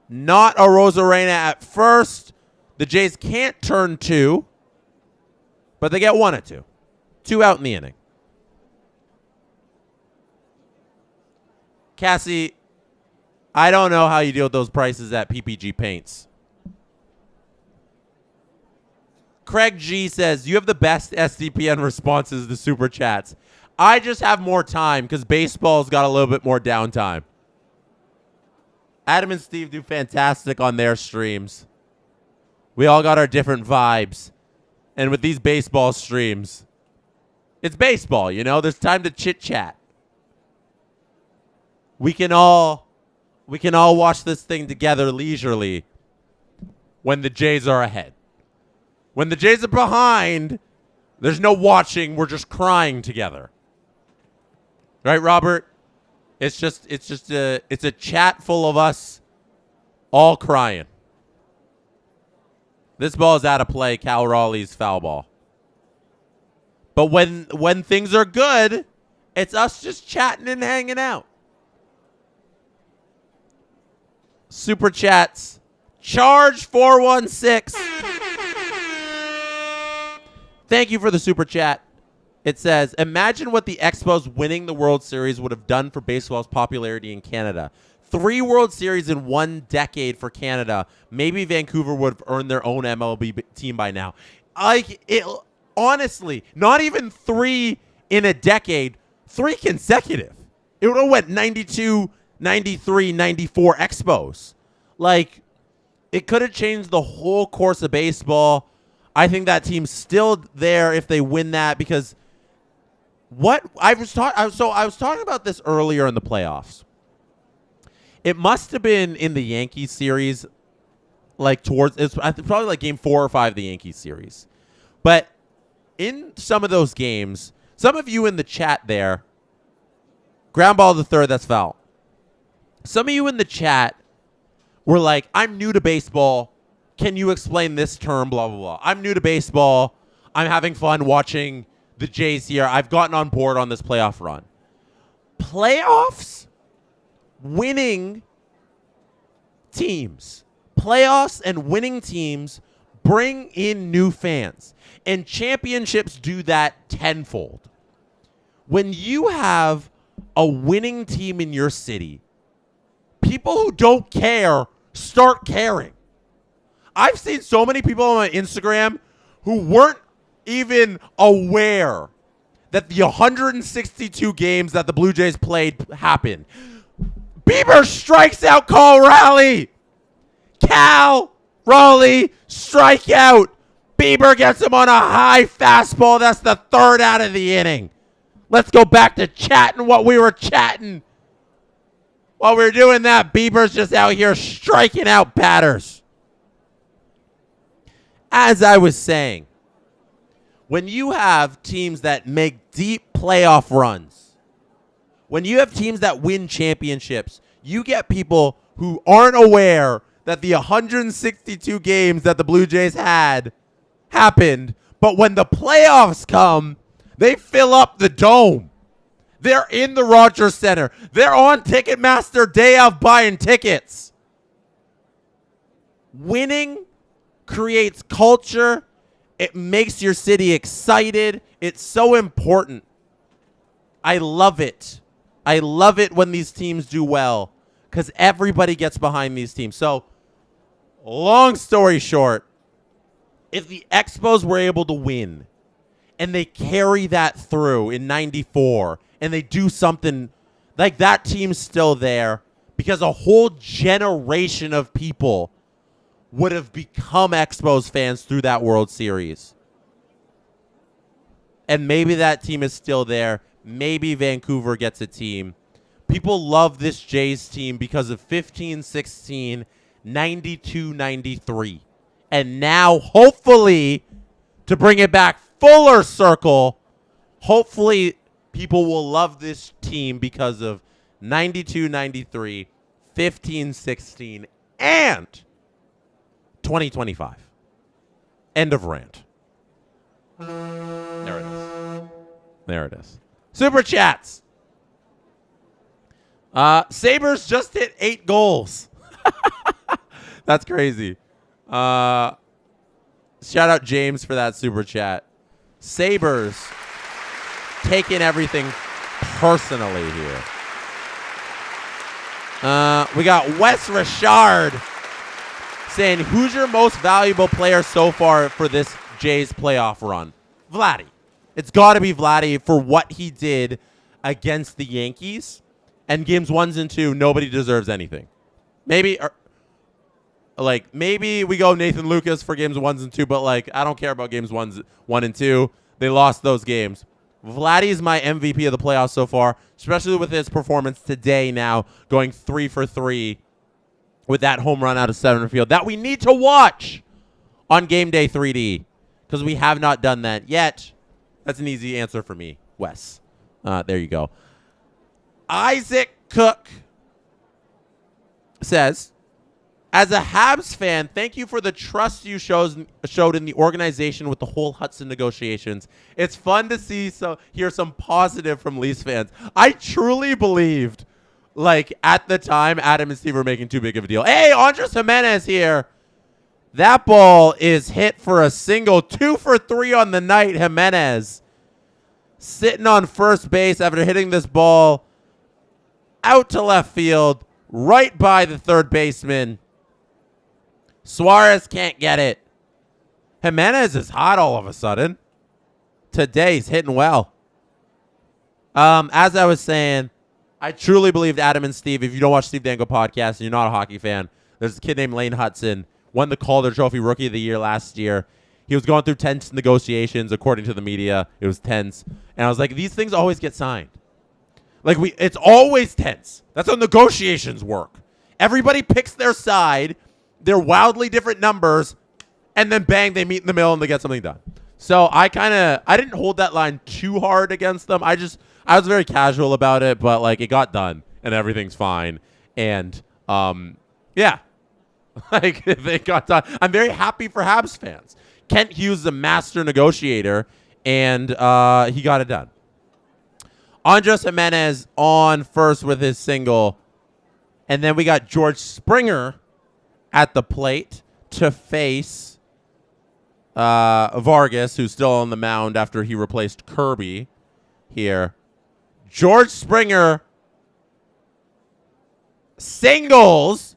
Not a Rosarena at first. The Jays can't turn 2. But they get 1 at 2. 2 out in the inning. Cassie, I don't know how you deal with those prices at PPG Paints. Craig G says, you have the best SDPN responses to super chats. I just have more time because baseball's got a little bit more downtime. Adam and Steve do fantastic on their streams. We all got our different vibes. And with these baseball streams, it's baseball, you know? There's time to chit-chat. We can all We can all watch this thing together leisurely when the Jays are ahead. When the Jays are behind, there's no watching. We're just crying together. Right, Robert? It's a chat full of us all crying. This ball is out of play. Cal Raleigh's foul ball. But when things are good, it's us just chatting and hanging out. Super chats. Charge 416. Thank you for the super chat. It says, imagine what the Expos winning the World Series would have done for baseball's popularity in Canada. 3 World Series in 1 decade for Canada. Maybe Vancouver would have earned their own MLB team by now. Honestly, not even 3 in a decade, 3 consecutive. It would have went 92, 93, 94 Expos. Like, it could have changed the whole course of baseball. I think that team's still there if they win that, because what I was talking about this earlier in the playoffs. It must have been in the Yankees series, like it's probably like game 4 or 5 of the Yankees series. But in some of those games, some of you in the chat there, ground ball to third, that's foul. Some of you in the chat were like, I'm new to baseball. Can you explain this term, blah, blah, blah. I'm new to baseball. I'm having fun watching the Jays here. I've gotten on board on this playoff run. Playoffs? Winning teams. Playoffs and winning teams bring in new fans. And championships do that tenfold. When you have a winning team in your city, people who don't care start caring. I've seen so many people on my Instagram who weren't even aware that the 162 games that the Blue Jays played happened. Bieber strikes out Cal Raleigh. Cal Raleigh strike out. Bieber gets him on a high fastball. That's the 3rd out of the inning. Let's go back to chatting what we were chatting. While we were doing that, Bieber's just out here striking out batters. As I was saying, when you have teams that make deep playoff runs, when you have teams that win championships, you get people who aren't aware that the 162 games that the Blue Jays had happened, but when the playoffs come, they fill up the dome. They're in the Rogers Center. They're on Ticketmaster day of buying tickets. Winning creates culture. It makes your city excited. It's so important. I love it. I love it when these teams do well because everybody gets behind these teams. So, long story short, if the Expos were able to win and they carry that through in 94 and they do something like that, team's still there because a whole generation of people would have become Expos fans through that World Series. And maybe that team is still there. Maybe Vancouver gets a team. People love this Jays team because of 15-16, 92-93. And now, hopefully, to bring it back fuller circle, hopefully people will love this team because of 92-93, 15-16, and 2025. End of rant. There it is. There it is. Super chats. Sabres just hit 8 goals. That's crazy. Shout out James for that super chat. Sabres taking everything personally here. We got Wes Richard saying, who's your most valuable player so far for this Jays playoff run? Vladdy. It's got to be Vladdy for what he did against the Yankees. And games 1 and 2, nobody deserves anything. Maybe we go Nathan Lucas for games 1 and 2, but I don't care about games 1 and 2. They lost those games. Vladdy is my MVP of the playoffs so far, especially with his performance today now, going 3 for 3 with that home run out of center field that we need to watch on game day 3D because we have not done that yet. That's an easy answer for me, Wes. There you go. Isaac Cook says, as a Habs fan, thank you for the trust you showed in the organization with the whole Hudson negotiations. It's fun to hear some positive from Leafs fans. I truly believed, like, at the time, Adam and Steve were making too big of a deal. Hey, Andres Jimenez here. That ball is hit for a single. 2 for 3 on the night. Jimenez sitting on first base after hitting this ball out to left field, right by the third baseman. Suarez can't get it. Jimenez is hot all of a sudden. Today's hitting well. As I was saying, I truly believed Adam and Steve. If you don't watch Steve Dangle podcast and you're not a hockey fan, there's a kid named Lane Hudson, won the Calder Trophy Rookie of the Year last year. He was going through tense negotiations, according to the media. It was tense. And I was like, these things always get signed. Like, it's always tense. That's how negotiations work. Everybody picks their side. They're wildly different numbers, and then bang, they meet in the middle and they get something done. So I didn't hold that line too hard against them. I was very casual about it, but like it got done and everything's fine. And yeah, like they got done. I'm very happy for Habs fans. Kent Hughes is a master negotiator, and he got it done. Andres Jimenez on first with his single, and then we got George Springer at the plate to face Vargas, who's still on the mound after he replaced Kirby here. George Springer singles,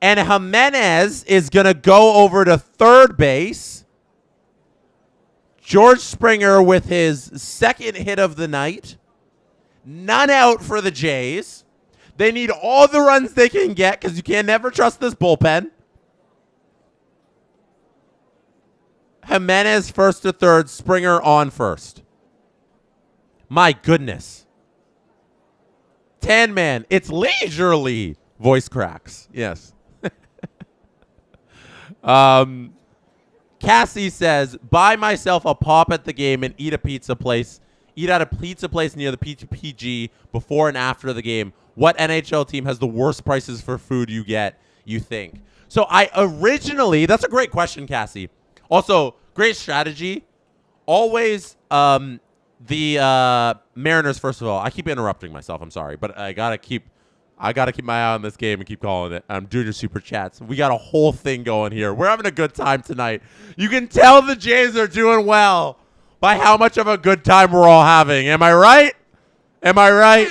and Jimenez is going to go over to third base. George Springer with his second hit of the night. None out for the Jays. They need all the runs they can get because you can never trust this bullpen. Jimenez first to third, Springer on first. My goodness. Tan Man, it's leisurely. Voice cracks. Yes. Cassie says, buy myself a pop at the game and eat at a pizza place near the PPG before and after the game. What NHL team has the worst prices for food you think? So that's a great question, Cassie. Also, great strategy. Always the Mariners, first of all. I keep interrupting myself. I'm sorry. But I gotta keep my eye on this game and keep calling it. I'm doing your super chats. We got a whole thing going here. We're having a good time tonight. You can tell the Jays are doing well by how much of a good time we're all having. Am I right? Am I right?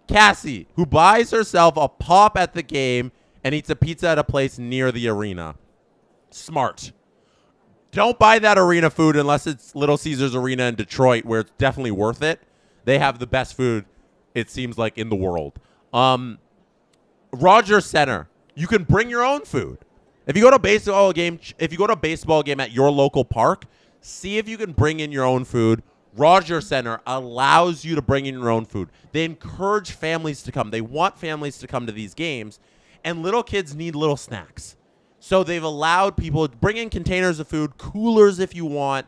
Cassie, who buys herself a pop at the game and eats a pizza at a place near the arena. Smart. Don't buy that arena food unless it's Little Caesars Arena in Detroit, where it's definitely worth it. They have the best food, it seems like, in the world. Rogers Center. You can bring your own food. If you go to a baseball game at your local park, see if you can bring in your own food. Rogers Center allows you to bring in your own food. They encourage families to come. They want families to come to these games, and little kids need little snacks. So they've allowed people to bring in containers of food, coolers if you want.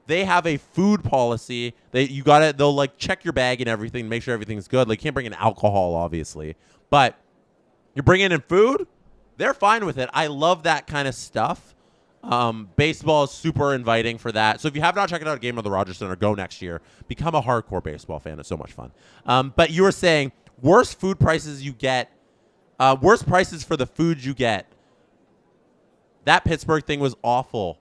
They have a food policy. They'll like check your bag and everything, make sure everything's good. Like, you can't bring in alcohol, obviously, but you're bringing in food, they're fine with it. I love that kind of stuff. Baseball is super inviting for that. So if you have not checked out a game of the Rogers Center, go next year. Become a hardcore baseball fan. It's so much fun. But you were saying worst food prices you get, worst prices for the food you get. That Pittsburgh thing was awful.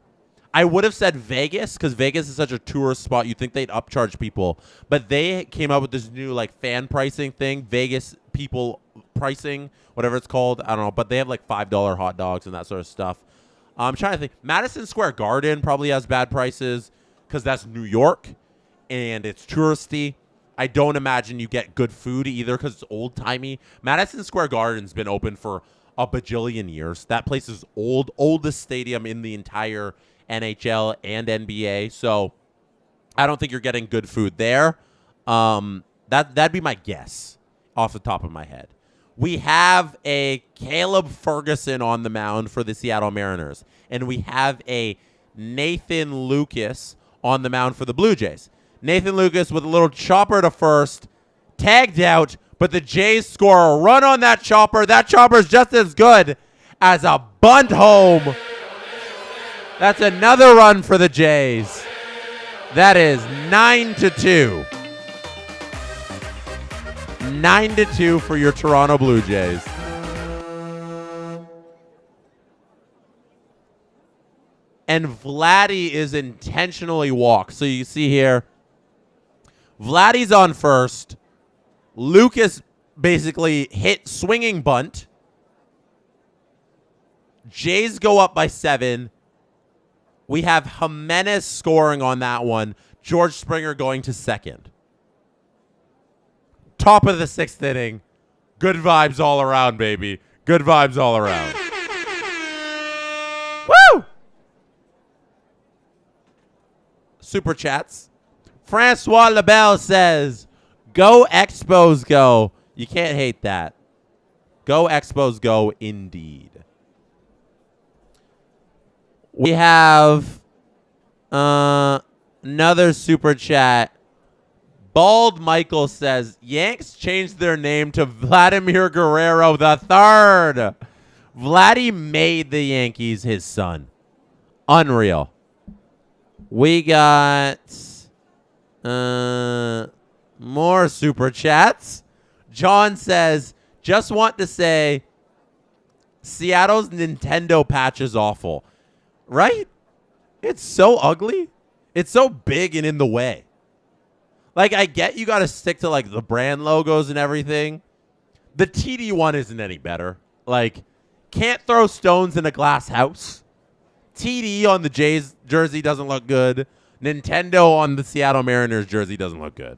I would have said Vegas because Vegas is such a tourist spot. You'd think they'd upcharge people. But they came up with this new like fan pricing thing, Vegas people pricing, whatever it's called. I don't know. But they have like $5 hot dogs and that sort of stuff. I'm trying to think. Madison Square Garden probably has bad prices because that's New York and it's touristy. I don't imagine you get good food either because it's old-timey. Madison Square Garden's been open for a bajillion years. That place is oldest stadium in the entire NHL and NBA. So I don't think you're getting good food there. That'd be my guess off the top of my head. We have a Caleb Ferguson on the mound for the Seattle Mariners, and we have a Nathan Lucas on the mound for the Blue Jays. Nathan Lucas with a little chopper to first, tagged out, but the Jays score a run on that chopper. That chopper is just as good as a bunt home. That's another run for the Jays. That is 9-2. 9-2 for your Toronto Blue Jays. And Vladdy is intentionally walked. So you see here, Vladdy's on first. Lucas basically hit swinging bunt. Jays go up by 7. We have Jimenez scoring on that one. George Springer going to second. Top of the 6th inning. Good vibes all around, baby. Good vibes all around. Woo! Super chats. Francois Labelle says, go Expos go. You can't hate that. Go Expos go indeed. We have another super chat. Bald Michael says, Yanks changed their name to Vladimir Guerrero III. Vladdy made the Yankees his son. Unreal. We got more super chats. John says, just want to say, Seattle's Nintendo patch is awful. Right? It's so ugly. It's so big and in the way. Like, I get you got to stick to, like, the brand logos and everything. The TD one isn't any better. Like, can't throw stones in a glass house. TD on the Jays jersey doesn't look good. Nintendo on the Seattle Mariners jersey doesn't look good.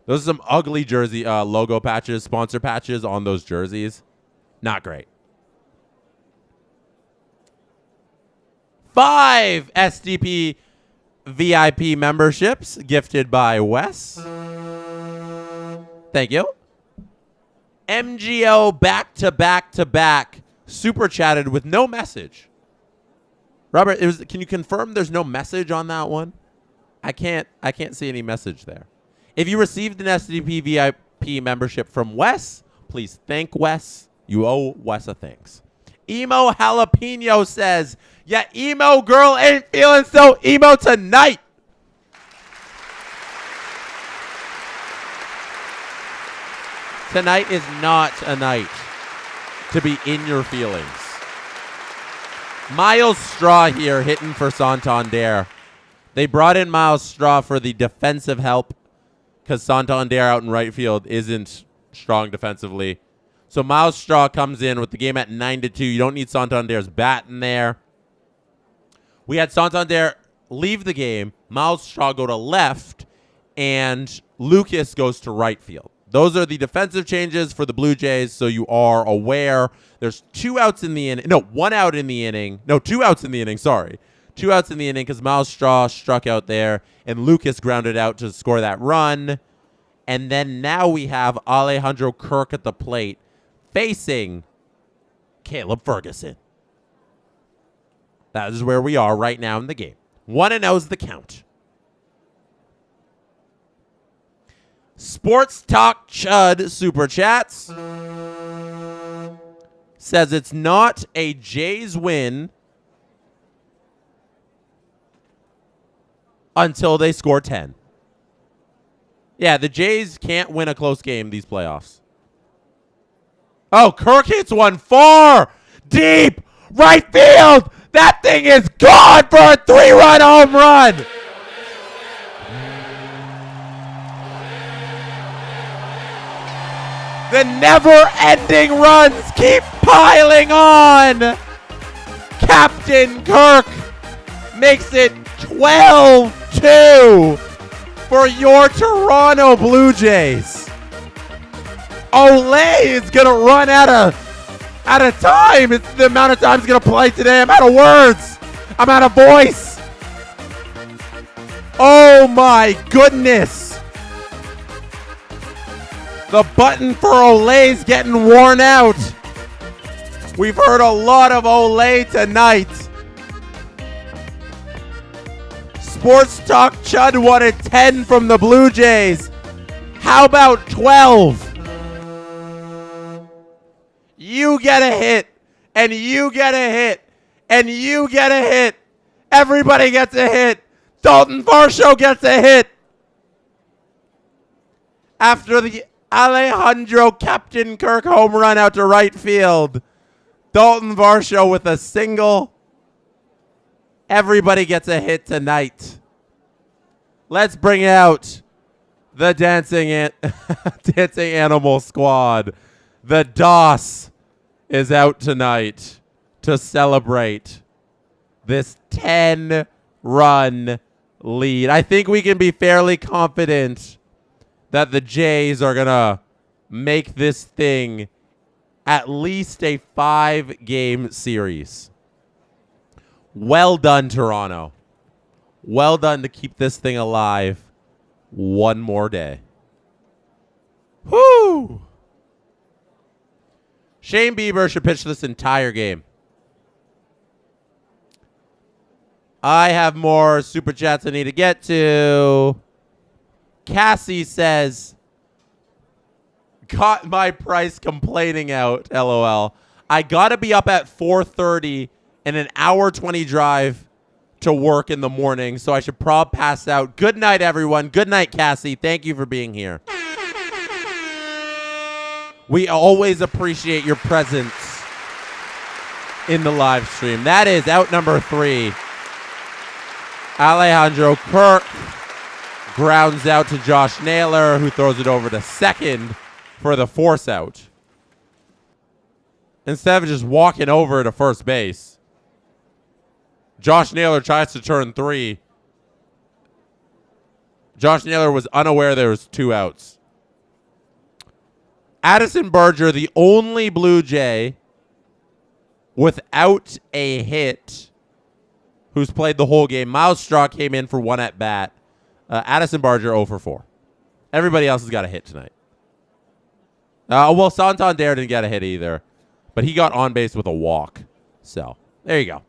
Those are some ugly jersey logo patches, sponsor patches on those jerseys. Not great. 5 SDP VIP memberships gifted by Wes. Thank you. MGO back-to-back-to-back super chatted with no message. Robert, can you confirm there's no message on that one? I can't see any message there. If you received an SDP VIP membership from Wes, please thank Wes. You owe Wes a thanks. Emo Jalapeno says, yeah, emo girl ain't feeling so emo tonight. Tonight is not a night to be in your feelings. Miles Straw here hitting for Santander. They brought in Miles Straw for the defensive help because Santander out in right field isn't strong defensively. So Miles Straw comes in with the game at 9-2. You don't need Santander's bat in there. We had Santander leave the game, Miles Straw go to left, and Lucas goes to right field. Those are the defensive changes for the Blue Jays, so you are aware. There's 2 outs in the inning. No, 1 out in the inning. No, 2 outs in the inning, sorry. 2 outs in the inning because Miles Straw struck out there, and Lucas grounded out to score that run. And then now we have Alejandro Kirk at the plate facing Caleb Ferguson. That is where we are right now in the game. 1-0 is the count. Sports Talk Chud Super Chats says it's not a Jays win until they score 10. Yeah, the Jays can't win a close game these playoffs. Oh, Kirk hits one far, deep, right field. That thing is gone for a 3-run home run. The never-ending runs keep piling on. Captain Kirk makes it 12-2 for your Toronto Blue Jays. Olay is going to run out of time. It's the amount of time he's going to play today. I'm out of words. I'm out of voice. Oh my goodness. The button for Olay's getting worn out. We've heard a lot of Olay tonight. Sports Talk Chud wanted 10 from the Blue Jays. How about 12? You get a hit, and you get a hit, and you get a hit. Everybody gets a hit. Dalton Varsho gets a hit. After the Alejandro Captain Kirk home run out to right field, Dalton Varsho with a single. Everybody gets a hit tonight. Let's bring out the dancing animal squad. The DOS is out tonight to celebrate this 10-run lead. I think we can be fairly confident that the Jays are going to make this thing at least a 5-game series. Well done, Toronto. Well done to keep this thing alive one more day. Whoo! Shane Bieber should pitch this entire game. I have more super chats I need to get to. Cassie says, got my price complaining out, LOL. I got to be up at 4:30 and an hour 20 drive to work in the morning, so I should probably pass out. Good night, everyone. Good night, Cassie. Thank you for being here. We always appreciate your presence in the live stream. That is out number 3. Alejandro Kirk grounds out to Josh Naylor, who throws it over to second for the force out. Instead of just walking over to first base, Josh Naylor tries to turn 3. Josh Naylor was unaware there was 2 outs. Addison Berger, the only Blue Jay without a hit, who's played the whole game. Miles Straw came in for 1 at bat. Addison Berger 0 for 4. Everybody else has got a hit tonight. Well, Santander didn't get a hit either, but he got on base with a walk. So there you go.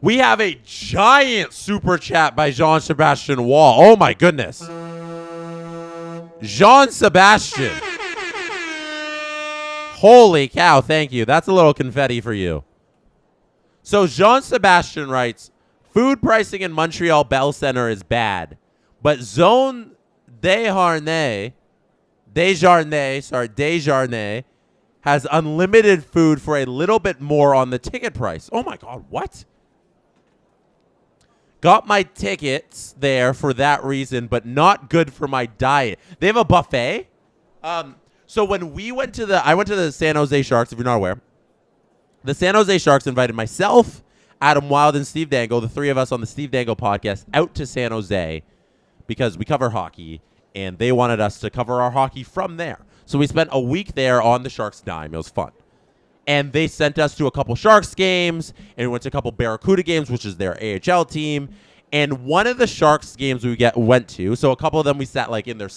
We have a giant super chat by Jean-Sebastian Wall. Oh, my goodness. Jean-Sebastian. Holy cow, thank you. That's a little confetti for you. So Jean-Sebastian writes, food pricing in Montreal Bell Center is bad, but Zone Desjardins has unlimited food for a little bit more on the ticket price. Oh, my God, what? Got my tickets there for that reason, but not good for my diet. They have a buffet. So when I went to the San Jose Sharks, if you're not aware. The San Jose Sharks invited myself, Adam Wilde, and Steve Dangle, the 3 of us on the Steve Dangle podcast, out to San Jose because we cover hockey, and they wanted us to cover our hockey from there. So we spent a week there on the Sharks' dime. It was fun. And they sent us to a couple Sharks games, and we went to a couple Barracuda games, which is their AHL team. And one of the Sharks games we went to, so a couple of them we sat in their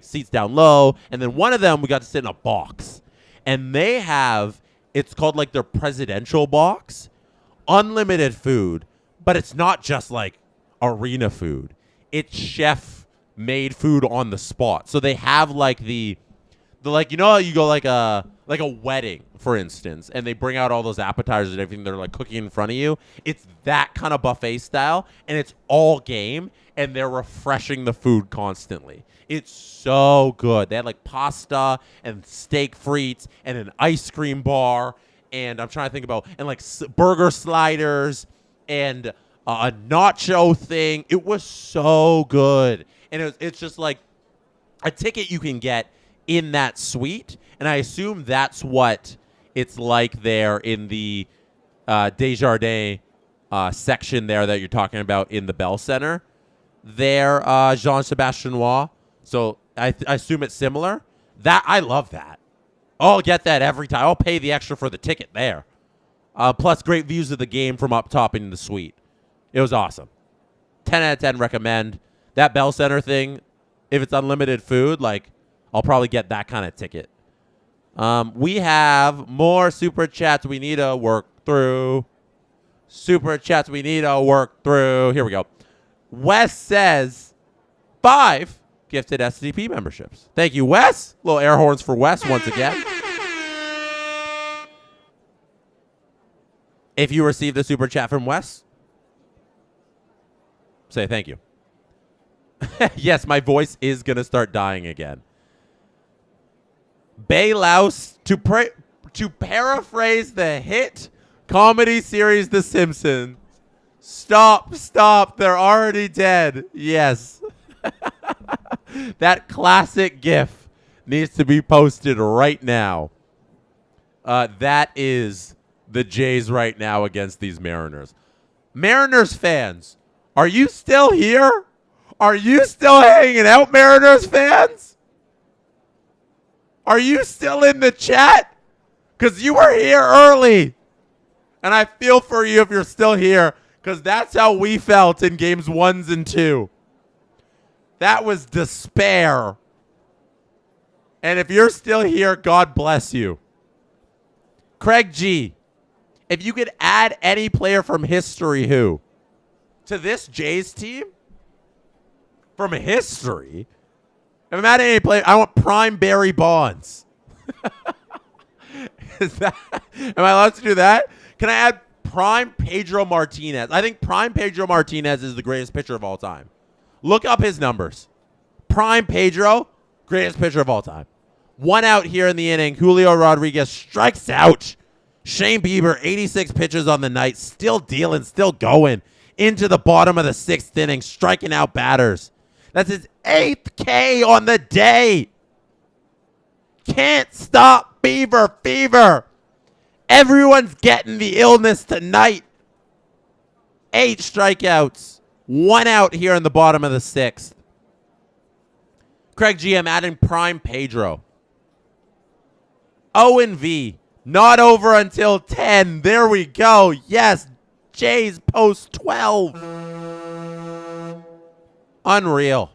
seats down low, and then one of them we got to sit in a box. And they have, it's called like their presidential box, unlimited food, but it's not just like arena food. It's chef-made food on the spot. So they have like the you know how you go like a wedding, for instance, and they bring out all those appetizers and everything they're like cooking in front of you. It's that kind of buffet style, and it's all game, and they're refreshing the food constantly. It's so good. They had like pasta and steak frites and an ice cream bar, and I'm trying to think about, and like burger sliders and a nacho thing. It was so good, and it's just like a ticket you can get in that suite, and I assume that's what it's like there in the Desjardins section there that you're talking about in the Bell Center. There, Jean-Sebastian Roy. So I assume it's similar. That I love that. I'll get that every time. I'll pay the extra for the ticket there. Plus great views of the game from up top in the suite. It was awesome. 10 out of 10 recommend. That Bell Center thing, if it's unlimited food, like, I'll probably get that kind of ticket. We have more super chats we need to work through. Super chats we need to work through. Here we go. Wes says 5 gifted SDP memberships. Thank you, Wes. Little air horns for Wes once again. If you received a super chat from Wes, say thank you. Yes, my voice is going to start dying again. Baylouse, to paraphrase the hit comedy series The Simpsons. Stop, they're already dead. Yes. That classic GIF needs to be posted right now. That is the Jays right now against these Mariners. Mariners fans, are you still here? Are you still hanging out, Mariners fans? Are you still in the chat? Because you were here early. And I feel for you if you're still here, because that's how we felt in games 1 and 2. That was despair. And if you're still here, God bless you. Craig G, if you could add any player from history, who? To this Jays team? From history? If I'm adding any player, I want prime Barry Bonds. Am I allowed to do that? Can I add prime Pedro Martinez? I think prime Pedro Martinez is the greatest pitcher of all time. Look up his numbers. Prime Pedro, greatest pitcher of all time. 1 out here in the inning. Julio Rodriguez strikes out. Shane Bieber, 86 pitches on the night. Still dealing, still going. Into the bottom of the 6th inning, striking out batters. That's his 8th K on the day. Can't stop Beaver fever. Everyone's getting the illness tonight. 8 strikeouts. 1 out here in the bottom of the 6th. Craig GM adding prime Pedro. Owen V. Not over until 10. There we go. Yes. Jays post 12. Unreal.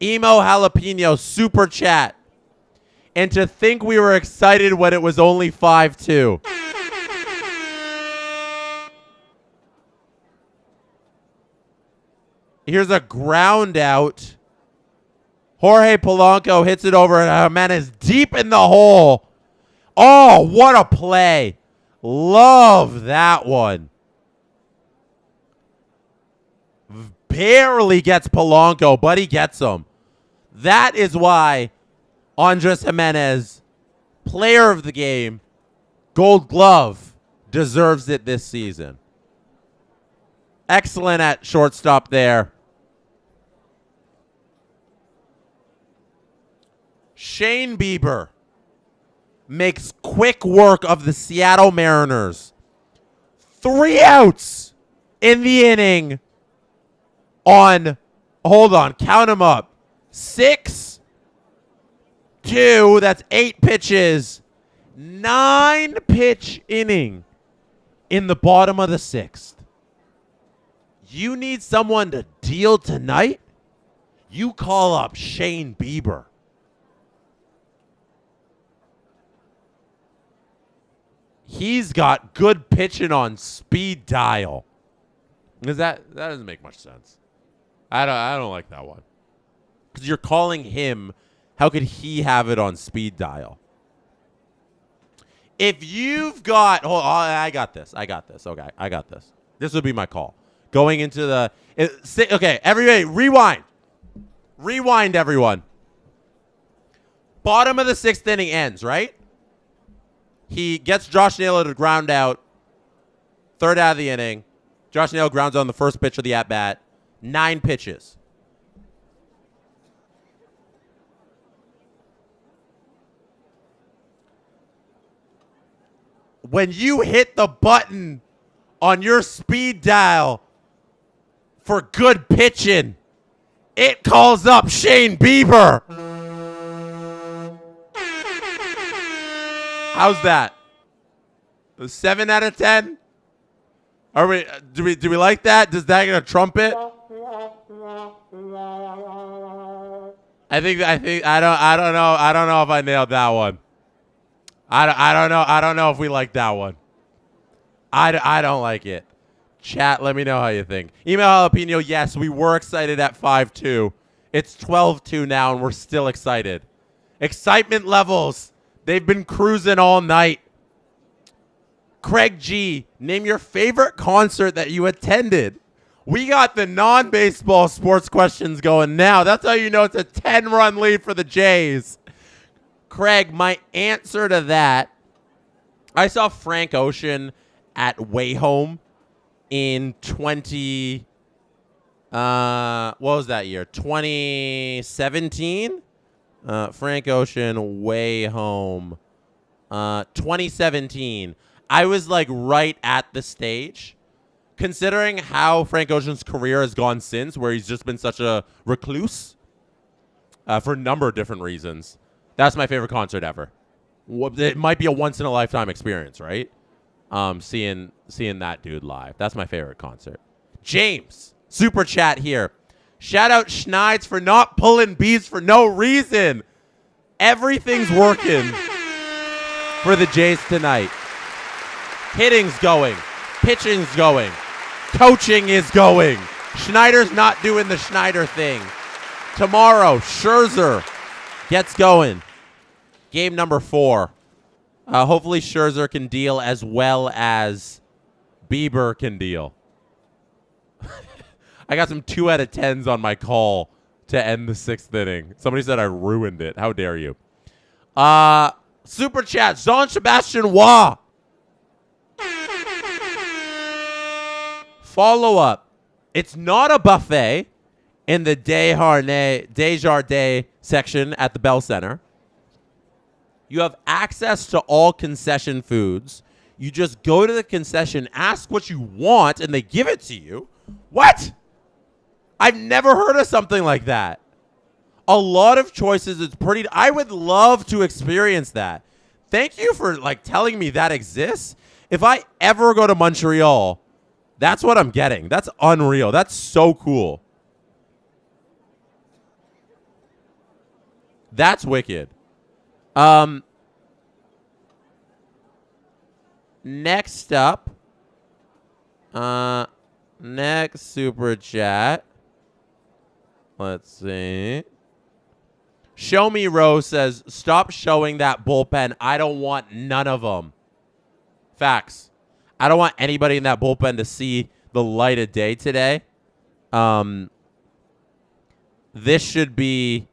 Emo Jalapeno super chat. And to think we were excited when it was only 5-2. Here's a ground out. Jorge Polanco hits it over, and Jimenez deep in the hole. Oh, what a play. Love that one. Barely gets Polanco, but he gets him. That is why Andres Jimenez, player of the game, Gold Glove, deserves it this season. Excellent at shortstop there. Shane Bieber makes quick work of the Seattle Mariners. 3 outs in the inning on, hold on, count them up. 6, 2, that's 8 pitches. 9 pitch inning in the bottom of the 6th. You need someone to deal tonight? You call up Shane Bieber. He's got good pitching on speed dial. That doesn't make much sense. I don't like that one. Because you're calling him, how could he have it on speed dial? If you've got, I got this. Okay, I got this. This would be my call. Going into the, okay, everybody, rewind. Rewind, everyone. Bottom of the 6th inning ends, right? He gets Josh Naylor to ground out. 3rd out of the inning. Josh Naylor grounds on the first pitch of the at-bat. 9 pitches. When you hit the button on your speed dial for good pitching, it calls up Shane Bieber. How's that? A 7 out of 10? Are we? Do we like that? Does that get a trumpet? I don't know if I nailed that one. I don't know if we like that one. I don't like it. Chat, let me know how you think. Email jalapeno. Yes, we were excited at 5-2. It's 12-2 now, and we're still excited. Excitement levels. They've been cruising all night. Craig G, name your favorite concert that you attended. We got the non-baseball sports questions going now. That's how you know it's a 10-run lead for the Jays. Craig, my answer to that, I saw Frank Ocean at Way Home in what was that year? 2017? Frank Ocean, Way Home. 2017. I was like right at the stage. Considering how Frank Ocean's career has gone since, where he's just been such a recluse for a number of different reasons. That's my favorite concert ever. It might be a once-in-a-lifetime experience, right? Seeing that dude live. That's my favorite concert. James, super chat here. Shout out Schneids for not pulling bees for no reason. Everything's working for the Jays tonight. Hitting's going. Pitching's going. Coaching is going. Schneider's not doing the Schneider thing. Tomorrow, Scherzer gets going. Game number 4. Hopefully Scherzer can deal as well as Bieber can deal. I got some 2 out of 10s on my call to end the 6th inning. Somebody said I ruined it. How dare you? Super chat, Jean-Sebastian Waugh. Follow up. It's not a buffet in the Desjardins section at the Bell Center. You have access to all concession foods. You just go to the concession, ask what you want, and they give it to you. What? I've never heard of something like that. A lot of choices. It's pretty. I would love to experience that. Thank you for telling me that exists. If I ever go to Montreal, that's what I'm getting. That's unreal. That's so cool. That's wicked. Next up. Next super chat. Let's see. Show Me Rose says, stop showing that bullpen. I don't want none of them. Facts. I don't want anybody in that bullpen to see the light of day today. This should be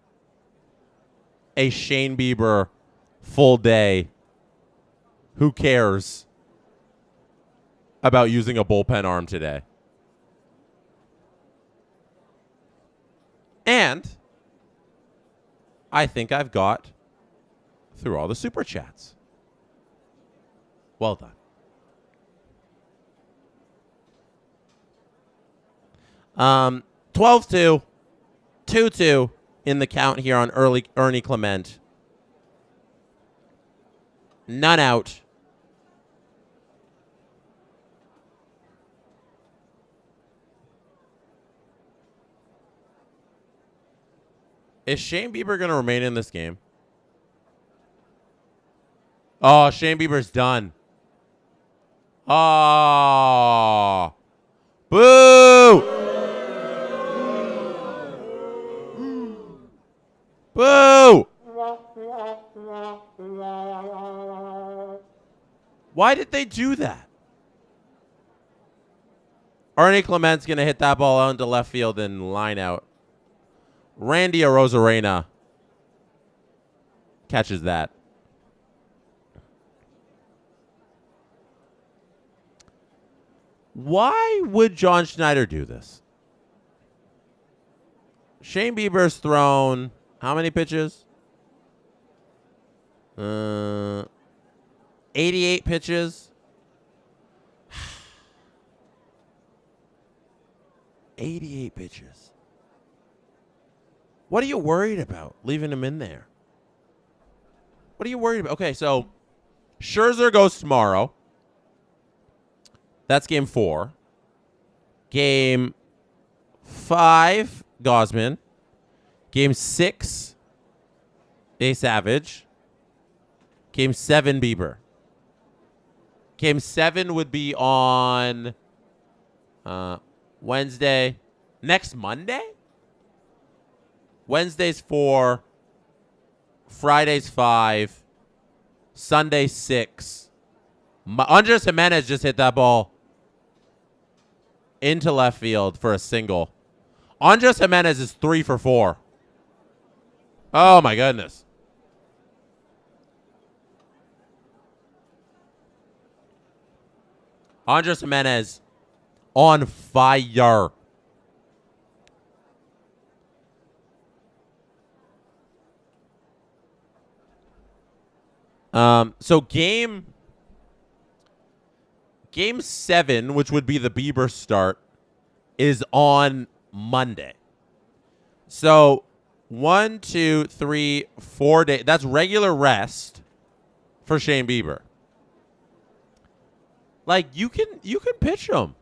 a Shane Bieber full day. Who cares about using a bullpen arm today? And I think I've got through all the super chats. Well done. 12-2, 2-2 in the count here on Ernie Clement. None out. Is Shane Bieber going to remain in this game? Oh, Shane Bieber's done. Oh. Boo! Boo! Why did they do that? Ernie Clement's going to hit that ball out into left field and line out. Randy Arozarena catches that. Why would John Schneider do this? Shane Bieber's thrown how many pitches? 88 pitches. 88 pitches. What are you worried about leaving him in there? What are you worried about? Okay, so Scherzer goes tomorrow. That's game 4. Game 5, Gosman. Game 6, A Savage. Game 7, Bieber. Game 7 would be on Wednesday. Next Monday? Wednesday's 4. Friday's 5. Sunday 6. Andres Jimenez just hit that ball into left field for a single. Andres Jimenez is 3 for 4. Oh, my goodness. Andres Jimenez on fire. So game 7, which would be the Bieber start, is on Monday. So 1, 2, 3, 4 days. That's regular rest for Shane Bieber. Like, you can pitch him.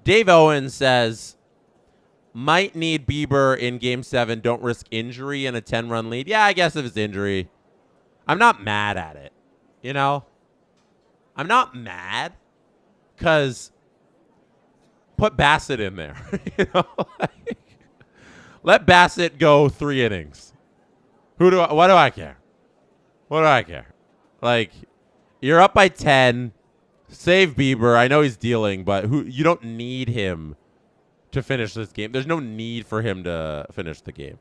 Dave Owens says, might need Bieber in Game 7. Don't risk injury in a 10-run lead. Yeah, I guess if it's injury. I'm not mad at it. You know? I'm not mad because put Bassett in there. You know? Let Bassett go 3 innings. What do I care? What do I care? Like, you're up by 10. Save Bieber. I know he's dealing, but you don't need him to finish this game. There's no need for him to finish the game.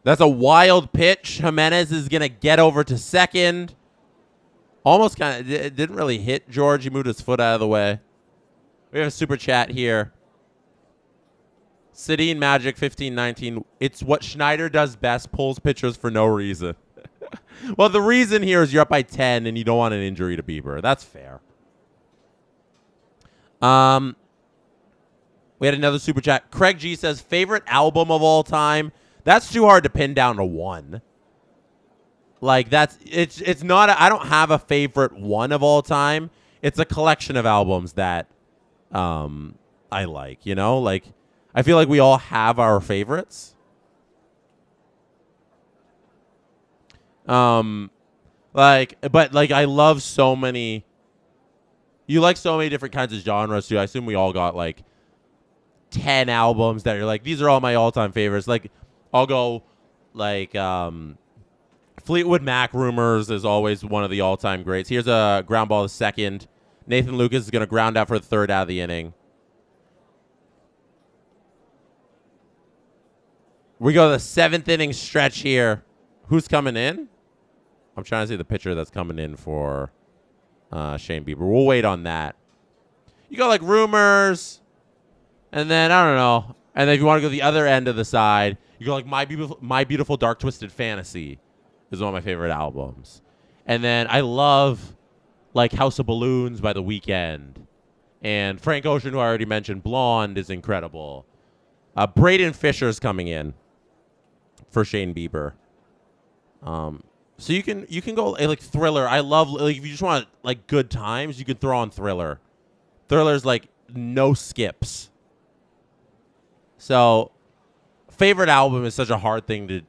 That's a wild pitch. Jimenez is going to get over to second. Almost kind of didn't really hit George. He moved his foot out of the way. We have a super chat here. Sedin Magic 1519. It's what Schneider does best, pulls pitchers for no reason. Well, the reason here is you're up by 10 and you don't want an injury to Bieber. That's fair. We had another super chat. Craig G says, favorite album of all time. That's too hard to pin down to one. Like, it's not, I don't have a favorite one of all time. It's a collection of albums that I like, you know? Like, I feel like we all have our favorites. But I love so many. You like so many different kinds of genres too. I assume we all got like 10 albums that are like, these are all my all-time favorites. Like, I'll go like Fleetwood Mac Rumors is always one of the all-time greats. Here's a ground ball to second. Nathan Lucas is going to ground out for the third out of the inning. We go to the 7th inning stretch here. Who's coming in? I'm trying to see the pitcher that's coming in for Shane Bieber. We'll wait on that. You go like Rumors, and then, I don't know. And then if you want to go to the other end of the side, you go like My Beautiful Dark Twisted Fantasy is one of my favorite albums. And then I love like House of Balloons by The Weeknd. And Frank Ocean, who I already mentioned, Blonde is incredible. Braden Fisher's coming in for Shane Bieber. So you can go like Thriller. I love, like, if you just want like good times, you can throw on Thriller. Thriller's like no skips. So favorite album is such a hard thing to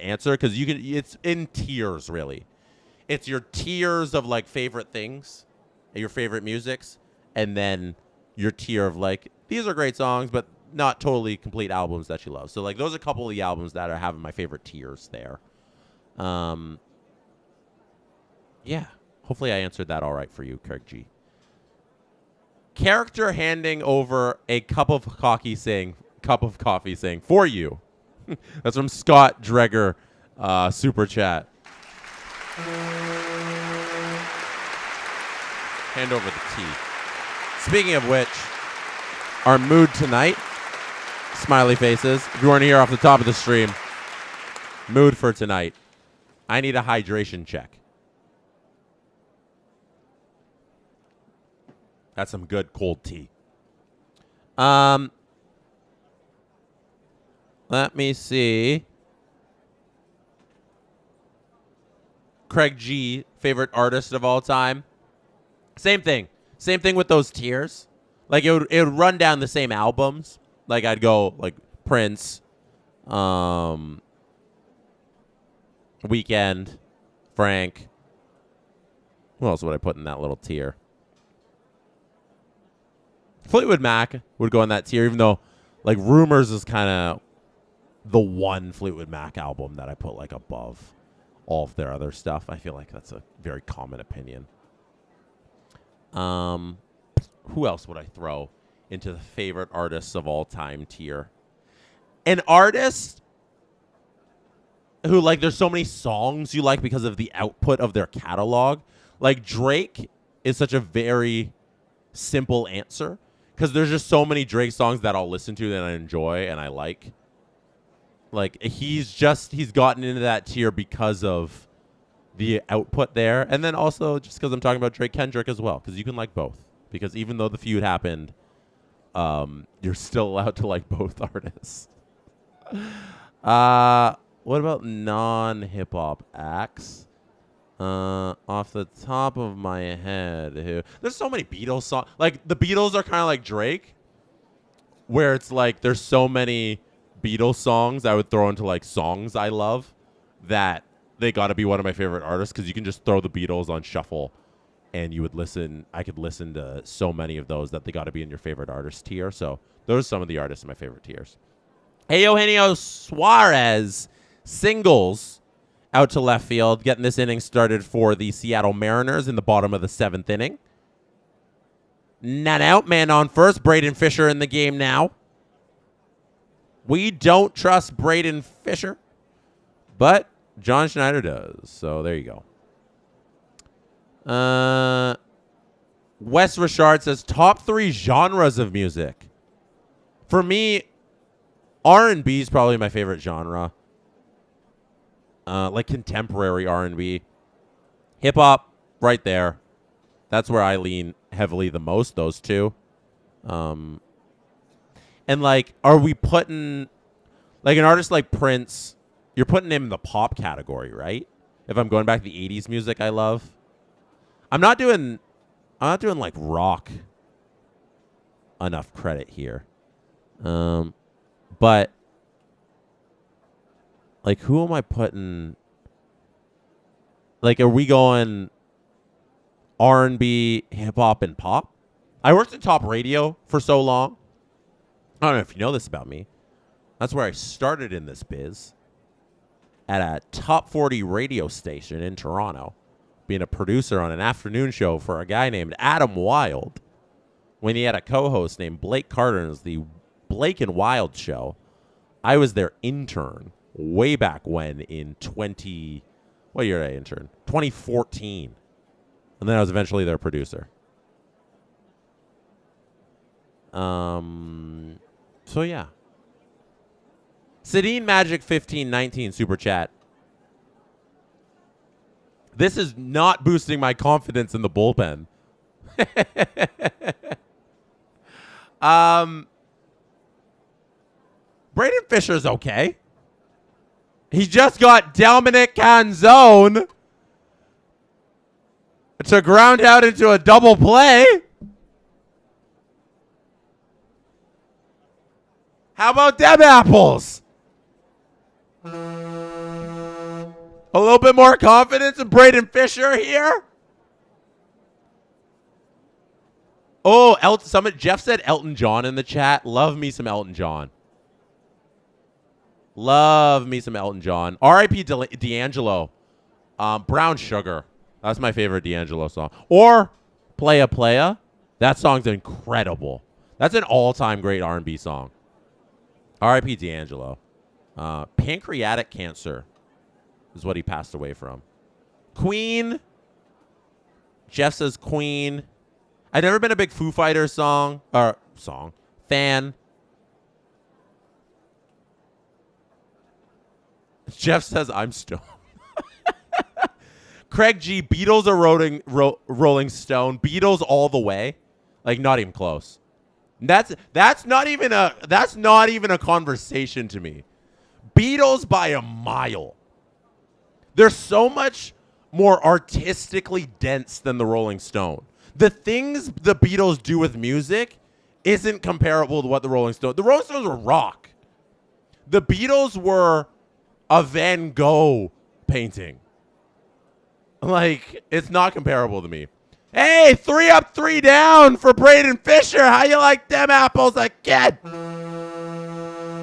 answer because it's in tiers, really. It's your tiers of like favorite things, your favorite musics, and then your tier of like, these are great songs, but not totally complete albums that you love. So like those are a couple of the albums that are having my favorite tiers there. Yeah. Hopefully I answered that all right for you, Craig G. Character handing over a cup of coffee saying, for you. That's from Scott Dreger, super chat. Hand over the tea. Speaking of which, our mood tonight, smiley faces. If you weren't here off the top of the stream, mood for tonight. I need a hydration check. That's some good cold tea. Let me see. Craig G, favorite artist of all time. Same thing. Same thing with those tiers. Like it would run down the same albums. Like I'd go like Prince, Weekend, Frank. Who else would I put in that little tier? Fleetwood Mac would go in that tier, even though like Rumors is kind of the one Fleetwood Mac album that I put like above all of their other stuff. I feel like that's a very common opinion. Who else would I throw into the favorite artists of all time tier? An artist who, like, there's so many songs you like because of the output of their catalog. Like, Drake is such a very simple answer because there's just so many Drake songs that I'll listen to that I enjoy and I like. Like, he's gotten into that tier because of the output there. And then also just because I'm talking about Drake Kendrick as well, because you can like both. Because even though the feud happened, you're still allowed to like both artists. What about non-hip-hop acts? Off the top of my head, there's so many Beatles songs. Like, the Beatles are kind of like Drake, where it's like there's so many Beatles songs I would throw into like songs I love that they got to be one of my favorite artists because you can just throw the Beatles on shuffle and you would listen. I could listen to so many of those that they got to be in your favorite artist tier. So those are some of the artists in my favorite tiers. Hey, Eugenio Suarez, singles out to left field, getting this inning started for the Seattle Mariners in the bottom of the 7th inning. Not out, man on first. Braden Fisher in the game now. We don't trust Braden Fisher, but John Schneider does. So there you go. Wes Richard says top 3 genres of music. For me, R&B is probably my favorite genre. Like contemporary R&B. Hip-hop, right there. That's where I lean heavily the most, those two. And, like, are we putting... Like, an artist like Prince, you're putting him in the pop category, right? If I'm going back to the 80s music I love. I'm not doing, like, rock enough credit here. But, like, who am I putting... Like, are we going R&B, hip-hop, and pop? I worked in top radio for so long. I don't know if you know this about me. That's where I started in this biz. At a top 40 radio station in Toronto. Being a producer on an afternoon show for a guy named Adam Wilde. When he had a co-host named Blake Carter. And it was the Blake and Wilde show. I was their intern way back when in what year did I intern? 2014. And then I was eventually their producer. So yeah. Sedin Magic 1519 super chat. This is not boosting my confidence in the bullpen. Braden Fisher's okay. He just got Dominic Canzone to ground out into a double play. How about them apples? A little bit more confidence in Braden Fisher here. Oh, Jeff said Elton John in the chat. Love me some Elton John. Love me some Elton John. R.I.P. D'Angelo. Brown Sugar. That's my favorite D'Angelo song. Or Playa Playa. That song's incredible. That's an all-time great R&B song. R.I.P. D'Angelo. Pancreatic cancer is what he passed away from. Queen. Jeff says Queen. I've never been a big Foo Fighters fan. Jeff says I'm stoned. Craig G. Beatles are Rolling Stone. Beatles all the way. Like, not even close. That's not even a conversation to me. Beatles by a mile. They're so much more artistically dense than the Rolling Stone. The things the Beatles do with music isn't comparable to what the Rolling Stones. The Rolling Stones were rock. The Beatles were a Van Gogh painting. Like, it's not comparable to me. Hey, 3 up, 3 down for Braden Fisher. How you like them apples, kid?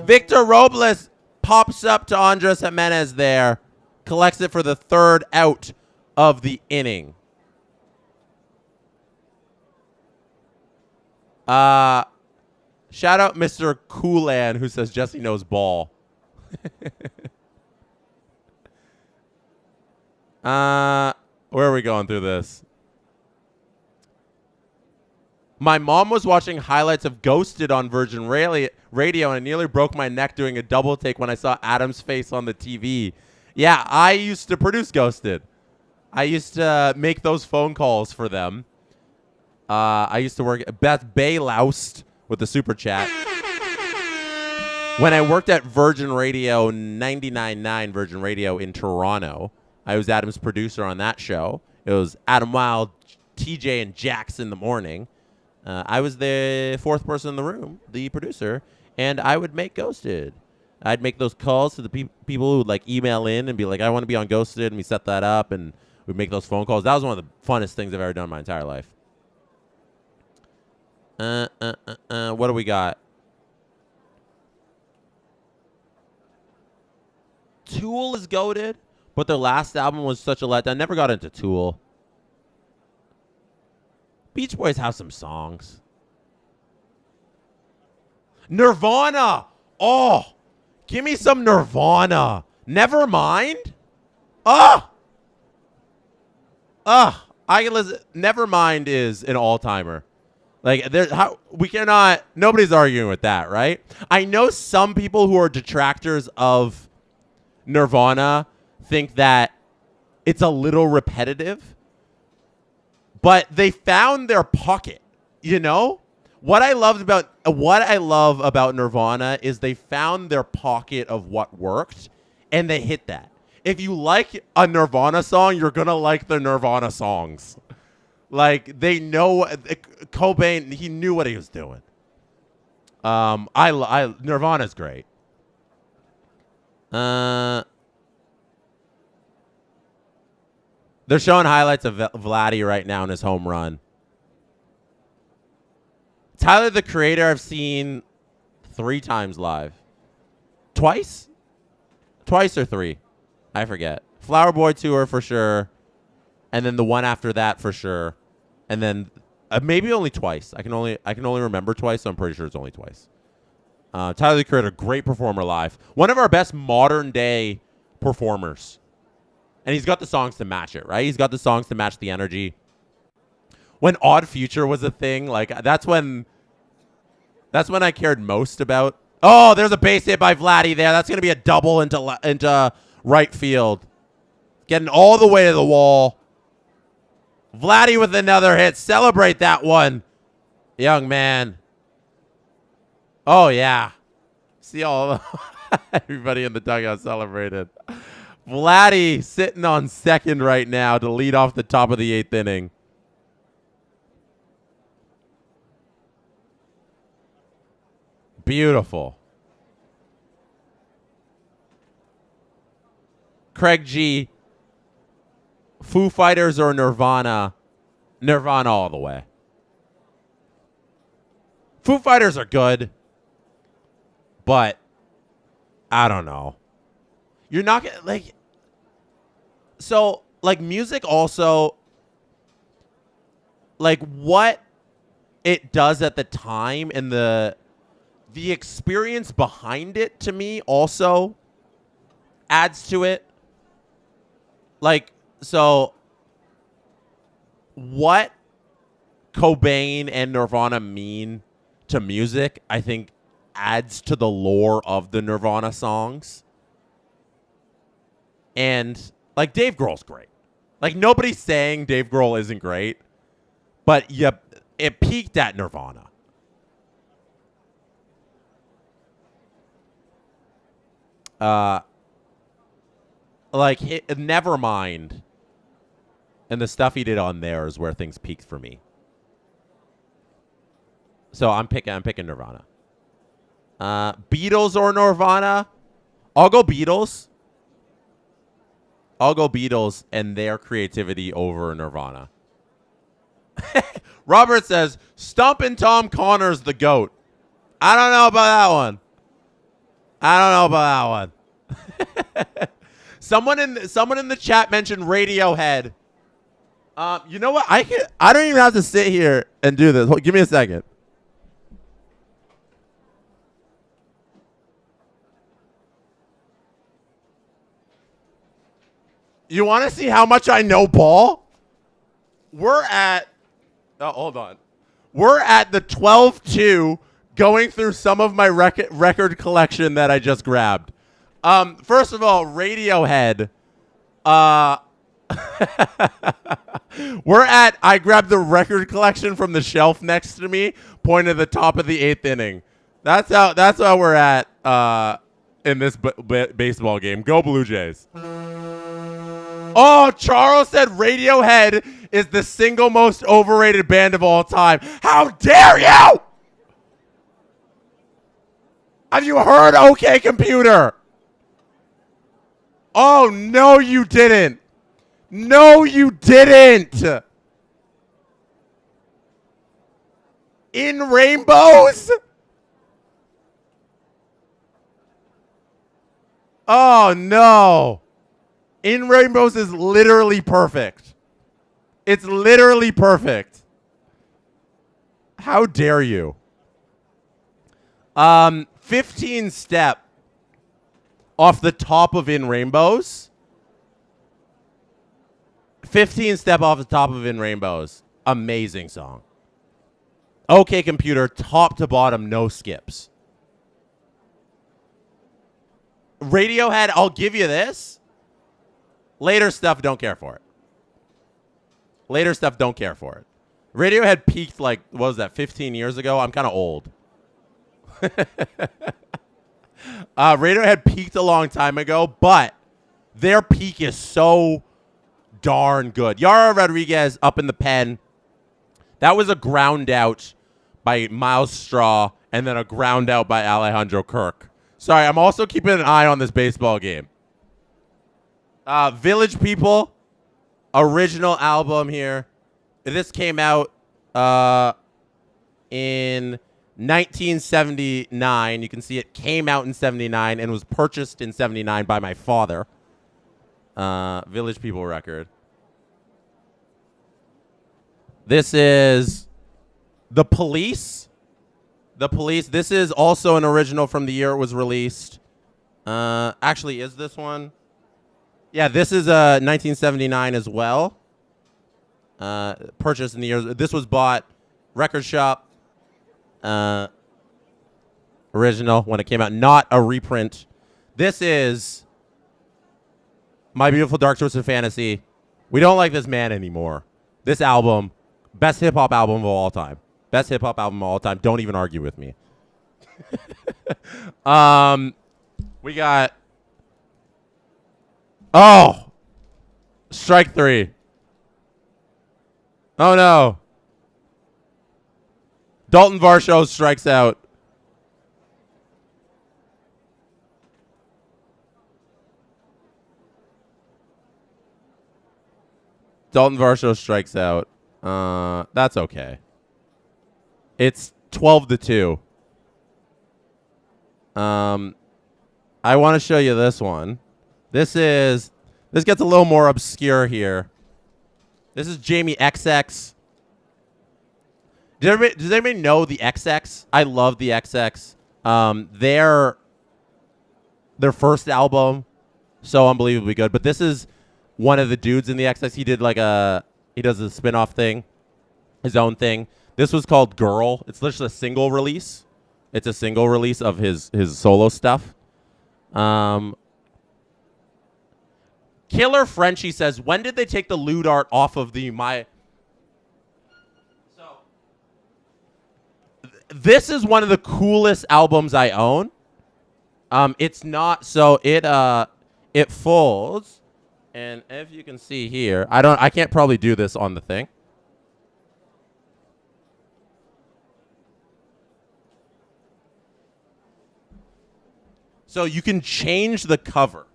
Victor Robles pops up to Andres Jimenez there. Collects it for the 3rd out of the inning. Shout out Mr. Coolan, who says Jesse knows ball. Where are we going through this? My mom was watching highlights of Ghosted on Virgin Radio, and I nearly broke my neck doing a double take when I saw Adam's face on the TV. Yeah, I used to produce Ghosted. I used to make those phone calls for them. I used to work at Beth Bayloust with the super chat. When I worked at Virgin Radio 99.9 Virgin Radio in Toronto, I was Adam's producer on that show. It was Adam Wild, TJ, and Jax in the morning. I was the 4th person in the room, the producer, and I would make Ghosted. I'd make those calls to the people who would like email in and be like, I want to be on Ghosted, and we set that up, and we'd make those phone calls. That was one of the funnest things I've ever done in my entire life. What do we got? Tool is goated, but their last album was such a letdown. Never got into Tool. Beach Boys have some songs. Nirvana. Oh, give me some Nirvana. Nevermind. I can listen. Nevermind is an all-timer. Like, nobody's arguing with that, right? I know some people who are detractors of Nirvana think that it's a little repetitive, but they found their pocket, you know? What I love about Nirvana is they found their pocket of what worked, and they hit that. If you like a Nirvana song, you're going to like the Nirvana songs. Like, they know Cobain, he knew what he was doing. Nirvana's great. They're showing highlights of Vladdy right now in his home run. Tyler, the Creator, I've seen 3 times live. Twice or 3? I forget. Flower Boy Tour for sure. And then the one after that for sure. And then maybe only twice. I can only remember twice, so I'm pretty sure it's only twice. Tyler, the Creator, great performer live. One of our best modern day performers. And he's got the songs to match it, right? He's got the songs to match the energy. When Odd Future was a thing, like that's when I cared most about. Oh, there's a base hit by Vladdy there. That's going to be a double into right field. Getting all the way to the wall. Vladdy with another hit. Celebrate that one, young man. Oh, yeah. See all everybody in the dugout celebrated. Vladdy sitting on second right now to lead off the top of the 8th inning. Beautiful. Craig G. Foo Fighters or Nirvana? Nirvana all the way. Foo Fighters are good, but I don't know. You're not gonna like. So like music also, like what it does at the time and the experience behind it to me also adds to it. Like, so what Cobain and Nirvana mean to music, I think adds to the lore of the Nirvana songs. And like Dave Grohl's great. Like nobody's saying Dave Grohl isn't great, but yep, it peaked at Nirvana. Like Nevermind, and the stuff he did on there is where things peaked for me. So I'm picking Nirvana. Beatles or Nirvana? I'll go Beatles. I'll go Beatles and their creativity over Nirvana. Robert says, Stumpin' Tom Connor's the GOAT. I don't know about that one. Someone in the chat mentioned Radiohead. You know what? I don't even have to sit here and do this. Give me a second. You want to see how much I know ball? We're at hold on. We're at the 12-2 going through some of my record collection that I just grabbed. First of all, Radiohead. I grabbed the record collection from the shelf next to me, pointed at the top of the 8th inning. That's how we're at in this baseball game. Go Blue Jays. Oh, Charles said Radiohead is the single most overrated band of all time. How dare you? Have you heard OK Computer? Oh, no, you didn't. No, you didn't. In Rainbows? Oh, no. In Rainbows is literally perfect. It's literally perfect. How dare you? 15 Step off the top of In Rainbows. 15 Step off the top of In Rainbows. Amazing song. OK Computer, top to bottom, no skips. Radiohead, I'll give you this. Later stuff, don't care for it. Radiohead peaked like, what was that, 15 years ago? I'm kind of old. Radiohead peaked a long time ago, but their peak is so darn good. Yara Rodriguez up in the pen. That was a ground out by Miles Straw and then a ground out by Alejandro Kirk. Sorry, I'm also keeping an eye on this baseball game. Village People, original album here. This came out in 1979. You can see it came out in 79 and was purchased in 79 by my father. Village People record. This is The Police. The Police. This is also an original from the year it was released. Actually, is this one? Yeah, this is 1979 as well. Purchased in the year. This was bought record shop. Original when it came out, not a reprint. This is My Beautiful Dark Twisted Fantasy. We don't like this man anymore. This album, best hip hop album of all time. Best hip hop album of all time. Don't even argue with me. We got. Oh, strike three. Oh no. Dalton Varsho strikes out. Dalton Varsho strikes out. That's okay. It's 12-2. I want to show you this one. This gets a little more obscure here. This is Jamie XX. Does anybody know the XX? I love the XX. Their first album, so unbelievably good. But this is one of the dudes in the XX. He does a spin-off thing, his own thing. This was called Girl. It's literally a single release. It's a single release of his solo stuff. Killer Frenchie says, when did they take the lewd art off of the my... So, This is one of the coolest albums I own. It's not so it folds, and if you can see here, I can't probably do this on the thing. So you can change the cover.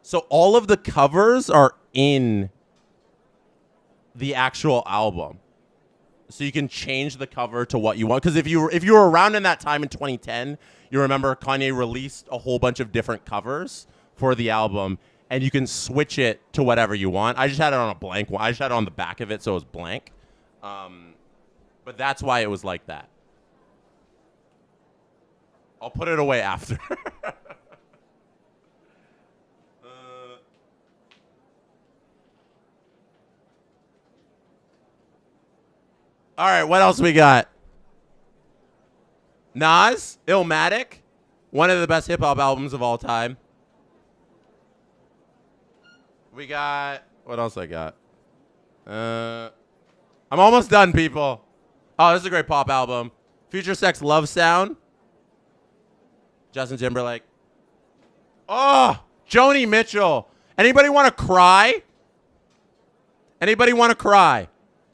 So all of the covers are in the actual album. So you can change the cover to what you want. Because if you were around in that time in 2010, you remember Kanye released a whole bunch of different covers for the album, and you can switch it to whatever you want. I just had it on a blank one. I just had it on the back of it, so it was blank. But that's why it was like that. I'll put it away after. All right, what else we got? Nas, Illmatic, one of the best hip-hop albums of all time. We got, what else I got? I'm almost done, people. Oh, this is a great pop album. Future Sex Love Sound. Justin Timberlake. Oh, Joni Mitchell. Anybody want to cry? Anybody want to cry?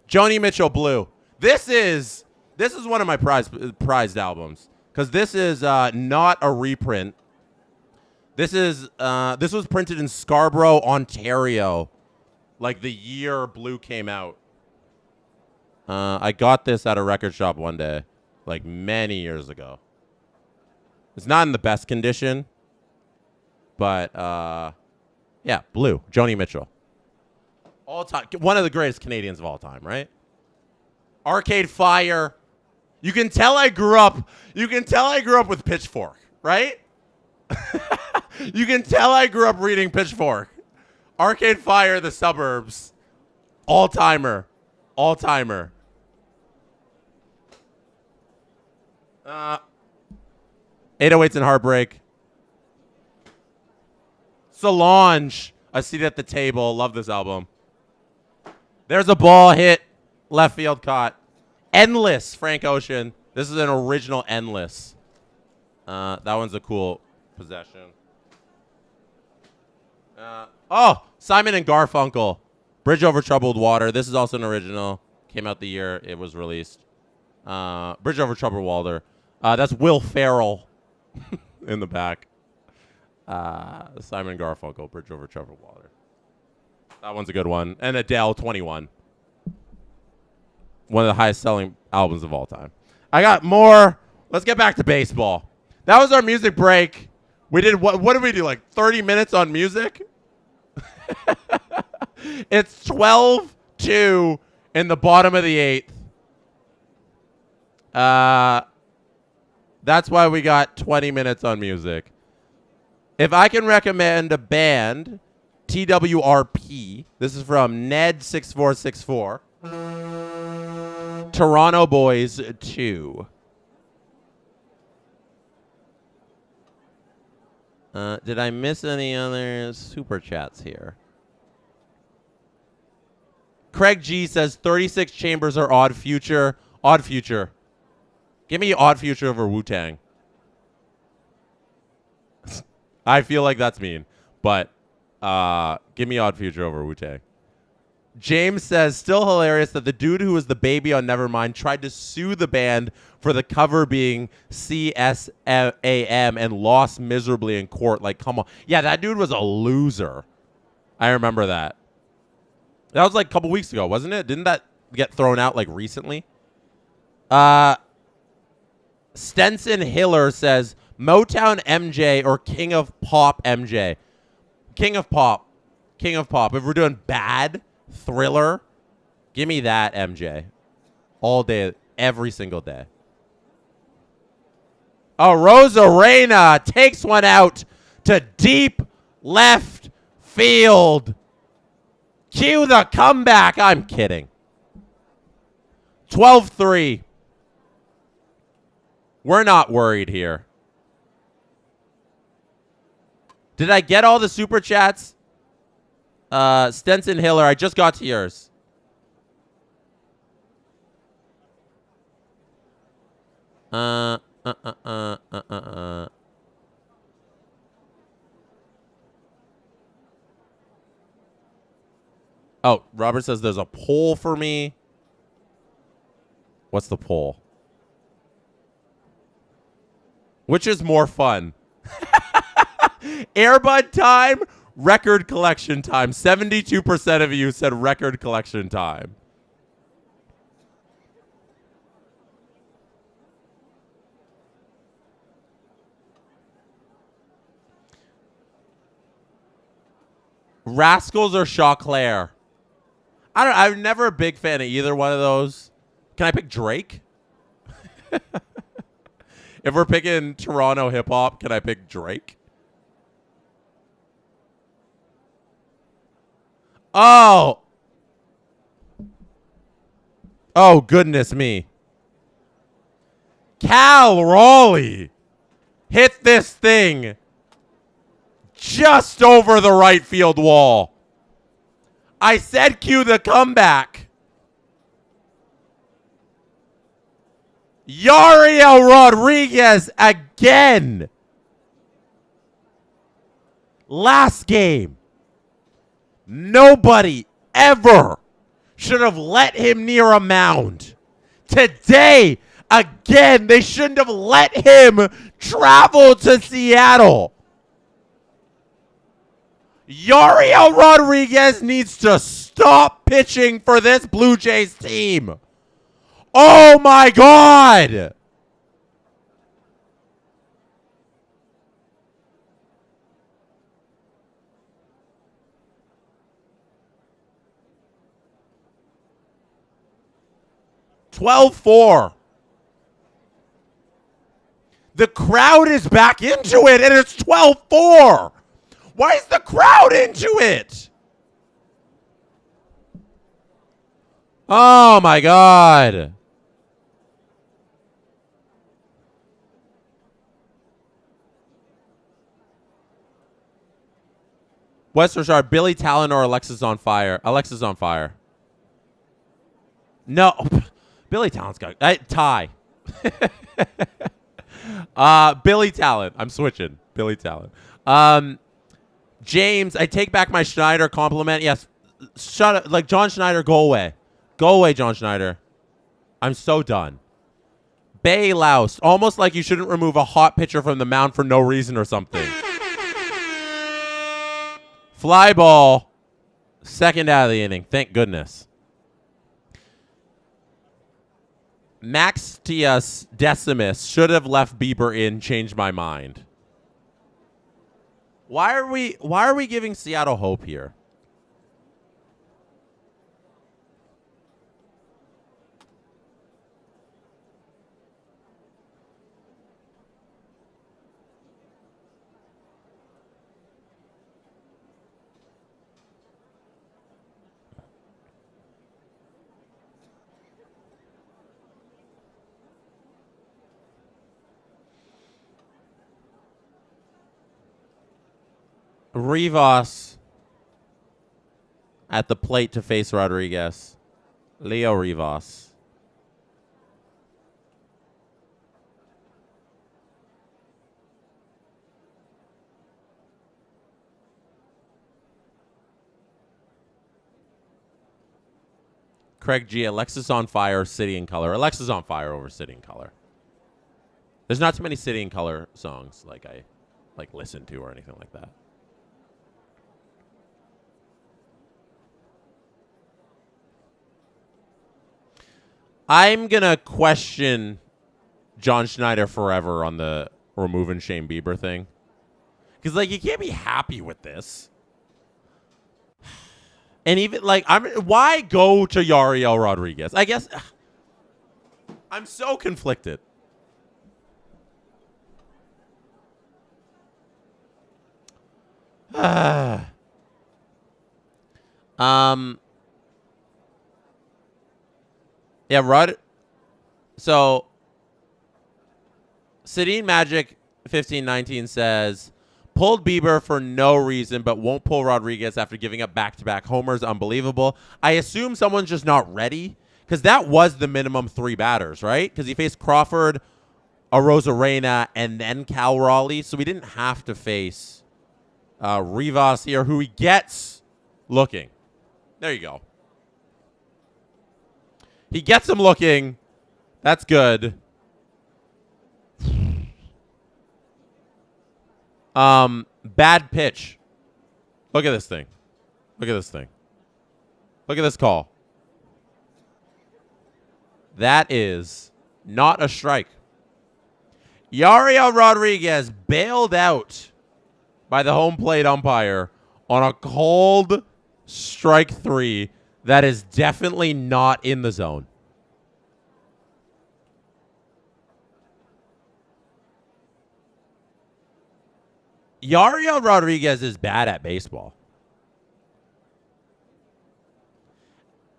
Joni Mitchell, Blue. This is one of my prized albums because this is not a reprint. This was printed in Scarborough, Ontario, like the year Blue came out. I got this at a record shop one day, like many years ago. It's not in the best condition, but yeah, Blue, Joni Mitchell. All time, one of the greatest Canadians of all time, right? Arcade Fire. You can tell I grew up with Pitchfork, right? You can tell I grew up reading Pitchfork. Arcade Fire, The Suburbs. All-timer. All-timer. 808s and Heartbreak. Solange, A Seat at the Table. Love this album. There's a Ball hit. Left field caught. Endless, Frank Ocean. This is an original Endless. That one's a cool possession. Oh, Simon and Garfunkel. Bridge Over Troubled Water. This is also an original. Came out the year it was released. Bridge Over Troubled Water. That's Will Ferrell in the back. Simon and Garfunkel. Bridge Over Troubled Water. That one's a good one. And Adele, 21. One of the highest selling albums of all time. I got more. Let's get back to baseball. That was our music break. We did what did we do? Like 30 minutes on music? It's 12-2 in the bottom of the eighth. That's why we got 20 minutes on music. If I can recommend a band, TWRP. This is from Ned6464. Toronto Boys 2. Did I miss any other super chats here? Craig G says 36 Chambers or Odd Future. Odd Future. Give me Odd Future over Wu-Tang. I feel like that's mean, but give me Odd Future over Wu-Tang. James says, still hilarious that the dude who was the baby on Nevermind tried to sue the band for the cover being CSAM and lost miserably in court. Like, come on. Yeah, that dude was a loser. I remember that. That was like a couple weeks ago, wasn't it? Didn't that get thrown out like recently? Stenson Hiller says, Motown MJ or King of Pop MJ? King of Pop. King of Pop. If we're doing bad Thriller, give me that MJ. All day, every single day. Oh, Rosarena takes one out to deep left field. Cue the comeback. I'm kidding. 12-3. We're not worried here. Did I get all the super chats? Stenson Hiller, I just got to yours. Uh, uh, uh, uh, uh, uh, uh. Oh, Robert says there's a poll for me. What's the poll? Which is more fun? Airbud time, record collection time. 72% of you said record collection time. Rascals or Chauclair? I'm never a big fan of either one of those. Can I pick Drake? If we're picking Toronto hip hop, can I pick Drake? Oh. Oh, goodness me. Cal Raleigh hit this thing just over the right field wall. I said cue the comeback. Yariel Rodriguez again. Last game. Nobody ever should have let him near a mound. Today, again, they shouldn't have let him travel to Seattle. Yariel Rodriguez needs to stop pitching for this Blue Jays team. Oh, my God. $12-4. The crowd is back into it, and it's 12-4. Why is the crowd into it? Oh, my God. Western Star, Billy Talon or Alexis on fire? Alexis on fire. No. Billy Talon's got tie. Billy Talon. I'm switching. Billy Talon. James, I take back my Schneider compliment. Yes. Shut up. Like, John Schneider, go away. Go away, John Schneider. I'm so done. Bay Louse. Almost like you shouldn't remove a hot pitcher from the mound for no reason or something. Fly ball. Second out of the inning. Thank goodness. Max Tias Decimus should have left Bieber in. Changed my mind. Why are we giving Seattle hope here? Rivas at the plate to face Rodriguez. Leo Rivas. Craig G. Alexis on fire, City in Color. Alexis on fire over City in Color. There's not too many City in Color songs like I listen to or anything like that. I'm going to question John Schneider forever on the removing Shane Bieber thing. Because, like, you can't be happy with this. And even, like, why go to Yariel Rodriguez? I guess I'm so conflicted. Yeah, Rod. So, Sedin Magic 1519 says, pulled Bieber for no reason, but won't pull Rodriguez after giving up back-to-back homers. Unbelievable. I assume someone's just not ready, because that was the minimum 3 batters, right? Because he faced Crawford, Arozarena and then Cal Raleigh. So we didn't have to face Rivas here, who he gets looking. There you go. He gets him looking. That's good. Bad pitch. Look at this thing. Look at this thing. Look at this call. That is not a strike. Yariel Rodriguez bailed out by the home plate umpire on a called strike 3 that is definitely not in the zone. Yariel Rodriguez is bad at baseball.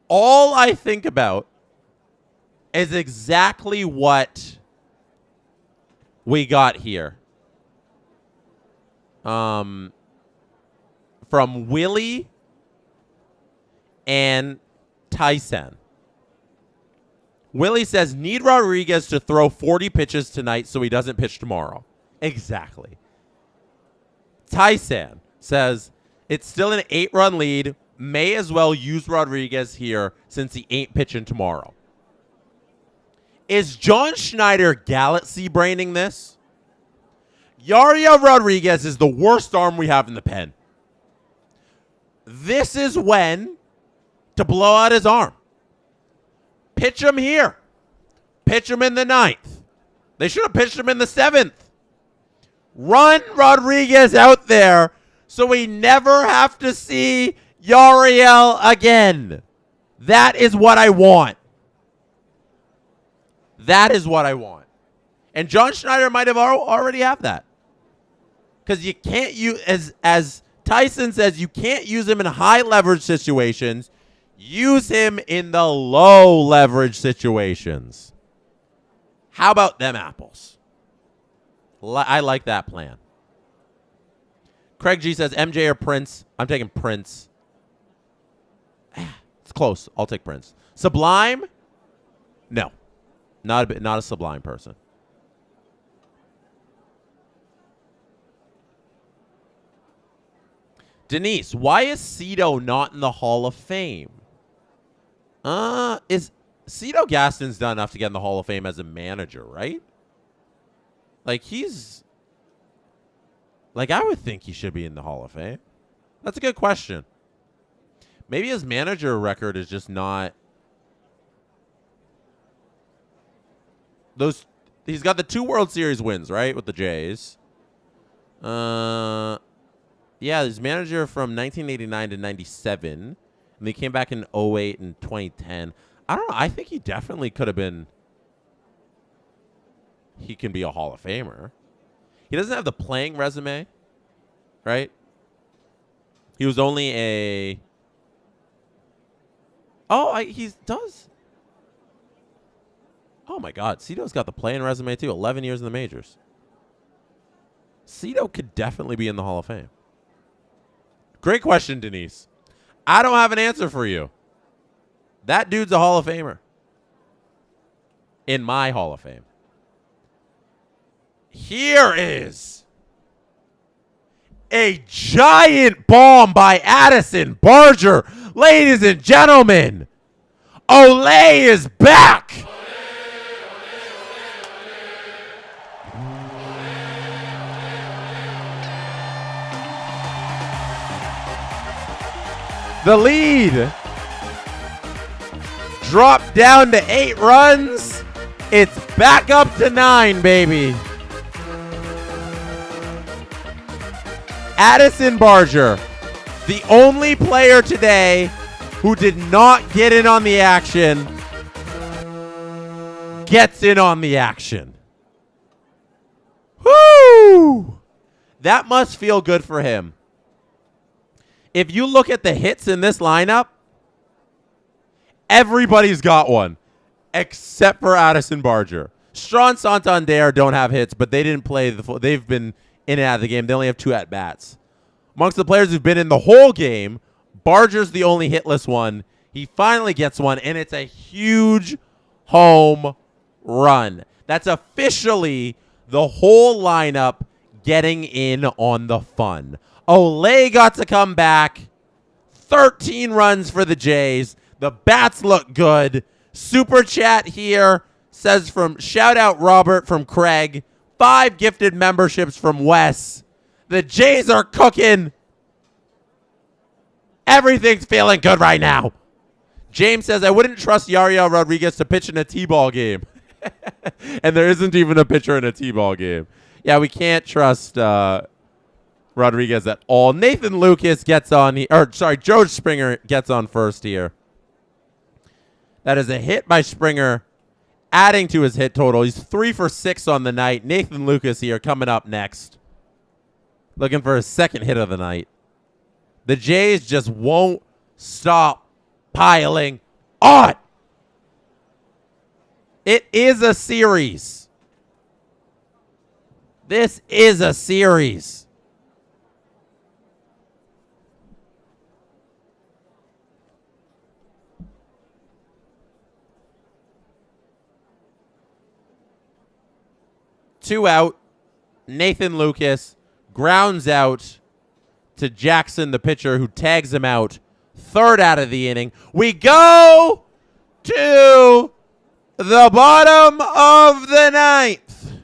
All I think about is exactly what we got here. From Willie and Tyson. Willie says, need Rodriguez to throw 40 pitches tonight so he doesn't pitch tomorrow. Exactly. Tyson says, it's still an 8-run lead. May as well use Rodriguez here since he ain't pitching tomorrow. Is John Schneider galaxy braining this? Yariel Rodriguez is the worst arm we have in the pen. This is when to blow out his arm. Pitch him here. Pitch him in the 9th. They should have pitched him in the 7th. Run Rodriguez out there so we never have to see Yariel again. That is what I want. That is what I want. And John Schneider might have already have that. Because you can't use, as Tyson says, you can't use him in high leverage situations. Use him in the low leverage situations. How about them apples? I like that plan. Craig G says MJ or Prince. I'm taking Prince. It's close. I'll take Prince. Sublime? No. Not a Sublime person. Denise, why is Cito not in the Hall of Fame? Is Cito Gaston's done enough to get in the Hall of Fame as a manager, right? Like, he's... Like, I would think he should be in the Hall of Fame. That's a good question. Maybe his manager record is just not... He's got the 2 World Series wins, right, with the Jays. Yeah, he's manager from 1989 to 97. And he came back in 08 and 2010. I don't know. I think he definitely could have been... He can be a Hall of Famer. He doesn't have the playing resume, right? He was only a... Oh, he does. Oh, my God. Cito's got the playing resume, too. 11 years in the majors. Cito could definitely be in the Hall of Fame. Great question, Denise. I don't have an answer for you. That dude's a Hall of Famer. In my Hall of Fame. Here is a giant bomb by Addison Barger. Ladies and gentlemen, Olay is back. The lead dropped down to 8 runs. It's back up to 9, baby. Addison Barger, the only player today who did not get in on the action, gets in on the action. Woo! That must feel good for him. If you look at the hits in this lineup, everybody's got one except for Addison Barger. Strawn Santander don't have hits, but they didn't play they've been in and out of the game. They only have 2 at-bats. Amongst the players who've been in the whole game, Barger's the only hitless one. He finally gets one, and it's a huge home run. That's officially the whole lineup getting in on the fun. Olay got to come back. 13 runs for the Jays. The bats look good. Super chat here says from shout out Robert from Craig. 5 gifted memberships from Wes. The Jays are cooking. Everything's feeling good right now. James says, I wouldn't trust Yariel Rodriguez to pitch in a T-ball game. And there isn't even a pitcher in a T-ball game. Yeah, we can't trust Rodriguez at all. Nathan Lucas gets on, George Springer gets on first here. That is a hit by Springer, adding to his hit total. He's 3 for 6 on the night. Nathan Lucas here coming up next. Looking for his second hit of the night. The Jays just won't stop piling on. It is a series. This is a series. Two out. Nathan Lucas grounds out to Jackson, the pitcher, who tags him out. Third out of the inning. We go to the bottom of the ninth.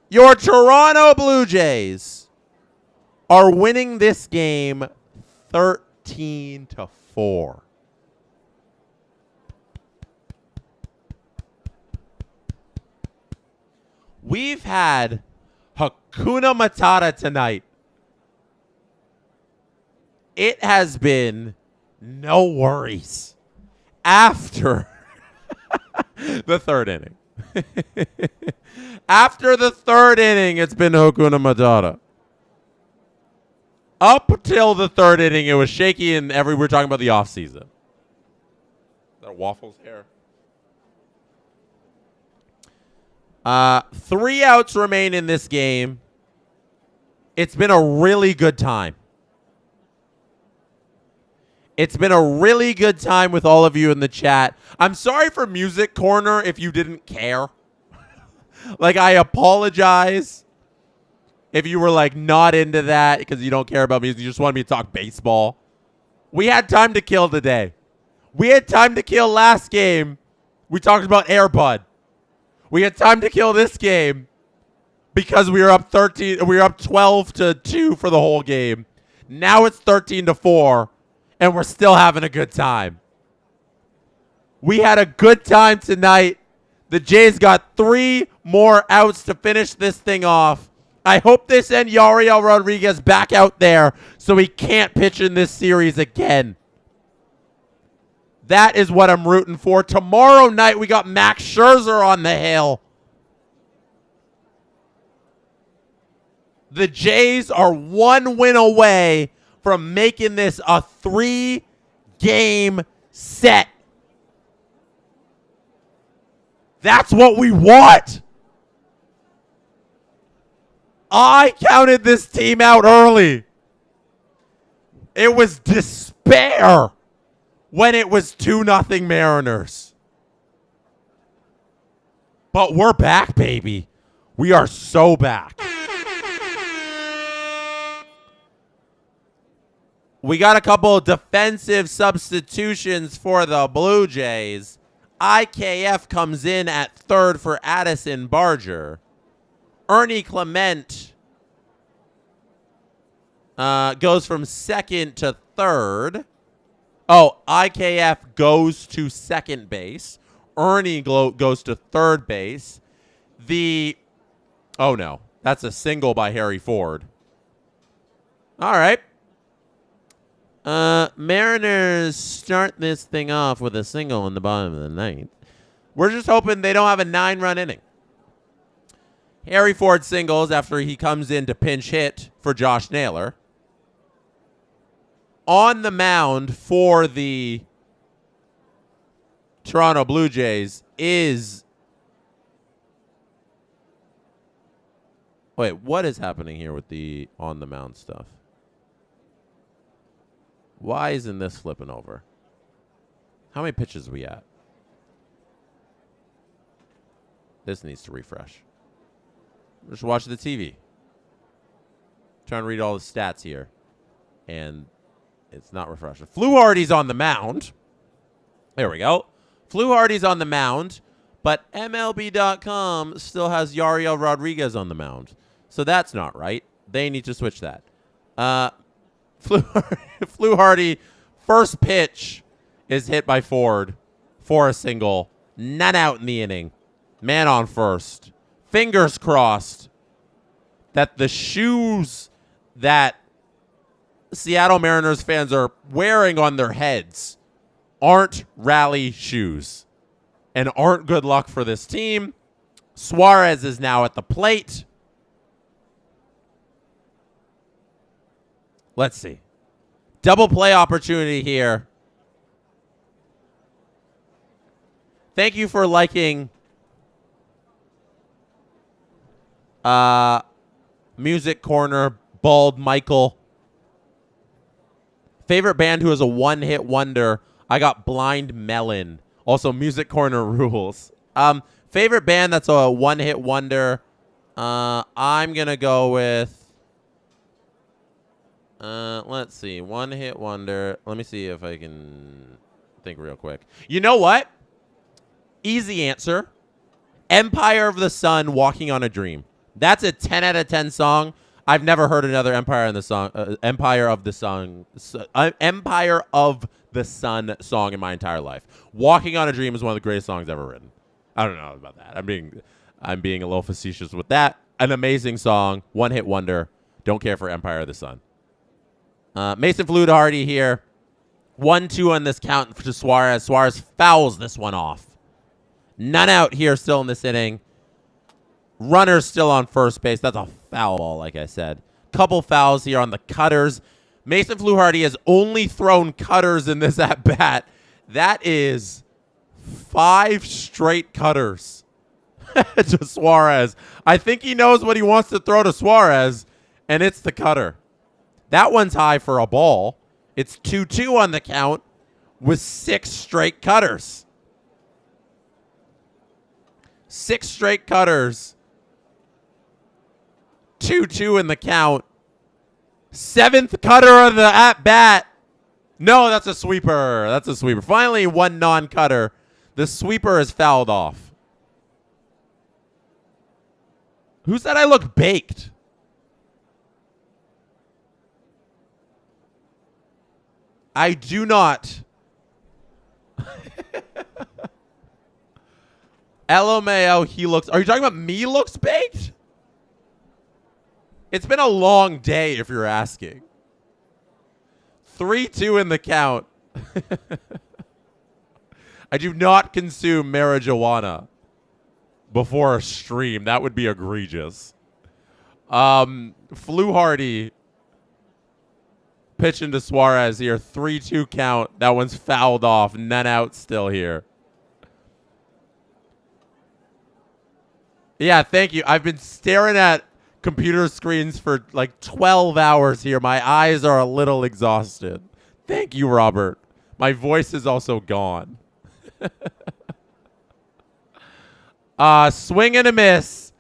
Your Toronto Blue Jays are winning this game 13-4. We've had Hakuna Matata tonight. It has been no worries after the third inning. After the third inning, it's been Hakuna Matata. Up till the third inning, it was shaky, and we were talking about the offseason. Is that Waffles hair? 3 outs remain in this game. It's been a really good time. It's been a really good time with all of you in the chat. I'm sorry for Music Corner if you didn't care. Like, I apologize if you were, like, not into that because you don't care about music. You just wanted me to talk baseball. We had time to kill today. We had time to kill last game. We talked about Air Bud. We had time to kill this game because we were up 12-2 for the whole game. Now it's 13-4. And we're still having a good time. We had a good time tonight. The Jays got 3 more outs to finish this thing off. I hope they send Yariel Rodriguez back out there so he can't pitch in this series again. That is what I'm rooting for. Tomorrow night, we got Max Scherzer on the hill. The Jays are 1 win away from making this a 3-game set. That's what we want. I counted this team out early. It was despair when it was 2-0 Mariners. But we're back, baby. We are so back. We got a couple of defensive substitutions for the Blue Jays. IKF comes in at third for Addison Barger. Ernie Clement goes from second to third. Oh, IKF goes to second base. Ernie goes to third base. Oh, no. That's a single by Harry Ford. All right. Mariners start this thing off with a single in the bottom of the ninth. We're just hoping they don't have a 9-run inning. Harry Ford singles after he comes in to pinch hit for Josh Naylor. On the mound for the Toronto Blue Jays is... Wait, what is happening here with the on-the-mound stuff? Why isn't this flipping over? How many pitches are we at? This needs to refresh. Just watch the TV. Trying to read all the stats here. And it's not refreshing. Fluharty's on the mound. There we go. Fluharty's on the mound. But MLB.com still has Yariel Rodriguez on the mound. So that's not right. They need to switch that. Fluharty, first pitch is hit by Ford for a single. None out in the inning. Man on first. Fingers crossed that the shoes that Seattle Mariners fans are wearing on their heads aren't rally shoes and aren't good luck for this team. Suarez is now at the plate. Let's see. Double play opportunity here. Thank you for liking Music Corner, Bald Michael. Favorite band who is a one-hit wonder. I got Blind Melon. Also, Music Corner rules. Favorite band that's a one-hit wonder. I'm going to go with... let's see. One-hit wonder. Let me see if I can think real quick. You know what? Easy answer. Empire of the Sun, Walking on a Dream. That's a 10 out of 10 song. I've never heard another Empire of the Sun song in my entire life. Walking on a Dream is one of the greatest songs ever written. I don't know about that. I'm being a little facetious with that. An amazing song, one-hit wonder. Don't care for Empire of the Sun. Mason Fluharty here. 1-2 on this count to Suarez. Suarez fouls this one off. None out here still in this inning. Runner's still on first base. That's a foul ball, like I said. Couple fouls here on the cutters. Mason Fluharty has only thrown cutters in this at-bat. That is 5 straight cutters to Suarez. I think he knows what he wants to throw to Suarez, and it's the cutter. That one's high for a ball. It's 2-2 on the count with 6 straight cutters. 6 straight cutters. 2-2 in the count. 7th cutter of the at-bat. No, that's a sweeper. That's a sweeper. Finally, one non-cutter. The sweeper is fouled off. Who said I look baked? I do not. LMAO, he looks... Are you talking about me looks baked? It's been a long day, if you're asking. 3-2 in the count. I do not consume marijuana before a stream. That would be egregious. Fluharty pitching to Suarez here. 3-2 count. That one's fouled off. None out still here. Yeah, thank you. I've been staring at computer screens for like 12 hours here. My eyes are a little exhausted. Thank you, Robert. My voice is also gone. Swing and a miss.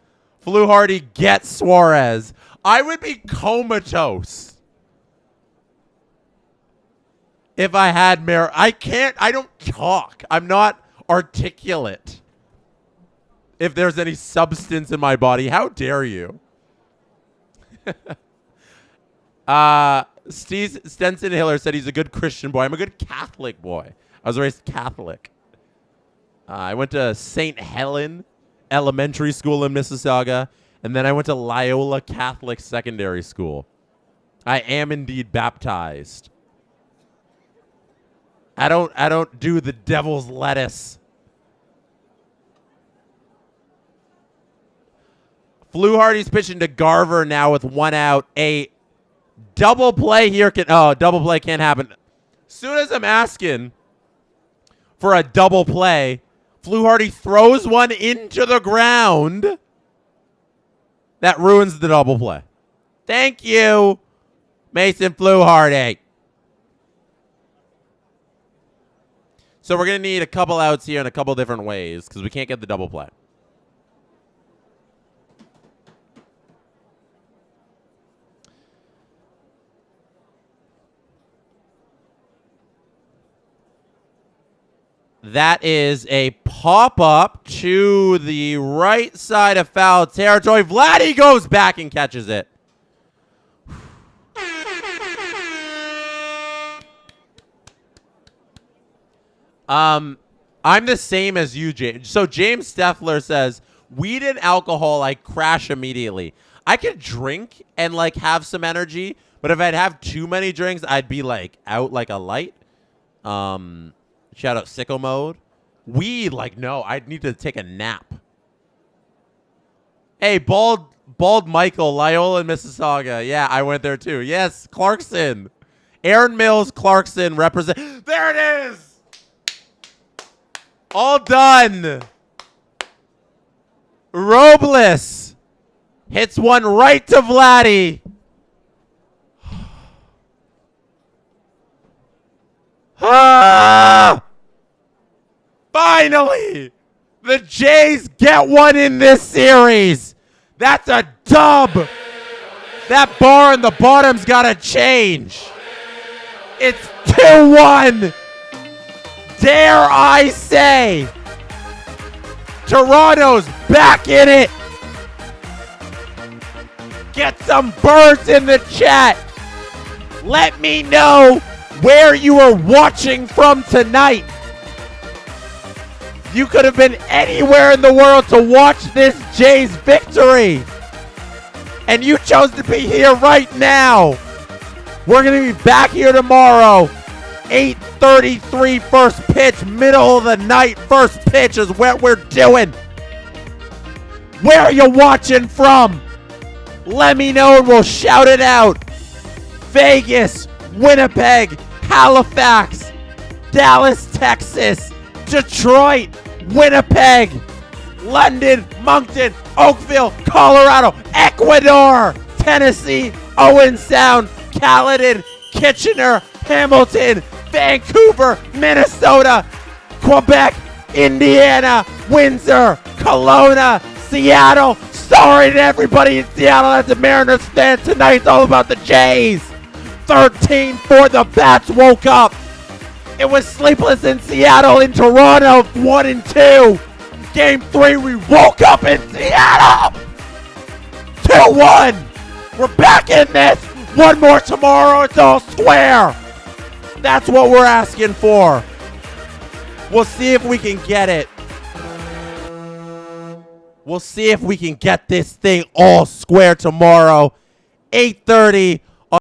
Fluharty gets Suarez. I would be comatose if I had I don't talk. I'm not articulate. If there's any substance in my body, how dare you? Steve Stenson Hiller said he's a good Christian boy. I'm a good Catholic boy. I was raised Catholic. I went to St. Helen Elementary School in Mississauga, and then I went to Loyola Catholic Secondary School. I am indeed baptized. I don't do the devil's lettuce. Fluharty's pitching to Garver now with 1 out. A double play here double play can't happen. As soon as I'm asking for a double play, Fluharty throws one into the ground. That ruins the double play. Thank you, Mason Fluharty. So we're going to need a couple outs here in a couple different ways because we can't get the double play. That is a pop-up to the right side of foul territory. Vladdy goes back and catches it. I'm the same as you, James. So James Steffler says, weed and alcohol, I crash immediately. I could drink and, like, have some energy, but if I'd have too many drinks, I'd be, like, out like a light. Shout out sicko mode. Weed, like, no, I'd need to take a nap. Hey, Bald Michael, Loyola, Mississauga. Yeah, I went there too. Yes, Clarkson. Aaron Mills, Clarkson represent. There it is. All done. Robles hits one right to Vladdy. Ah! Finally, the Jays get one in this series. That's a dub. That bar in the bottom's got to change. It's 2-1. Dare I say, Toronto's back in it. Get some birds in the chat. Let me know where you are watching from tonight. You could have been anywhere in the world to watch this Jays victory. And you chose to be here right now. We're going to be back here tomorrow. 8:33 first pitch, middle of the night first pitch is what we're doing. Where are you watching from? Let me know and we'll shout it out. Vegas, Winnipeg, Halifax, Dallas, Texas, Detroit, Winnipeg, London, Moncton, Oakville, Colorado, Ecuador, Tennessee, Owen Sound, Caledon, Kitchener, Hamilton, Vancouver, Minnesota, Quebec, Indiana, Windsor, Kelowna, Seattle. Sorry to everybody in Seattle that's a Mariners fan. Tonight's all about the Jays. 13 for the Bats woke up. It was sleepless in Seattle. In Toronto, 1-2. Game 3, we woke up in Seattle. 2-1. We're back in this. One more tomorrow. It's all square. That's what we're asking for. We'll see if we can get it. We'll see if we can get this thing all square tomorrow. 8:30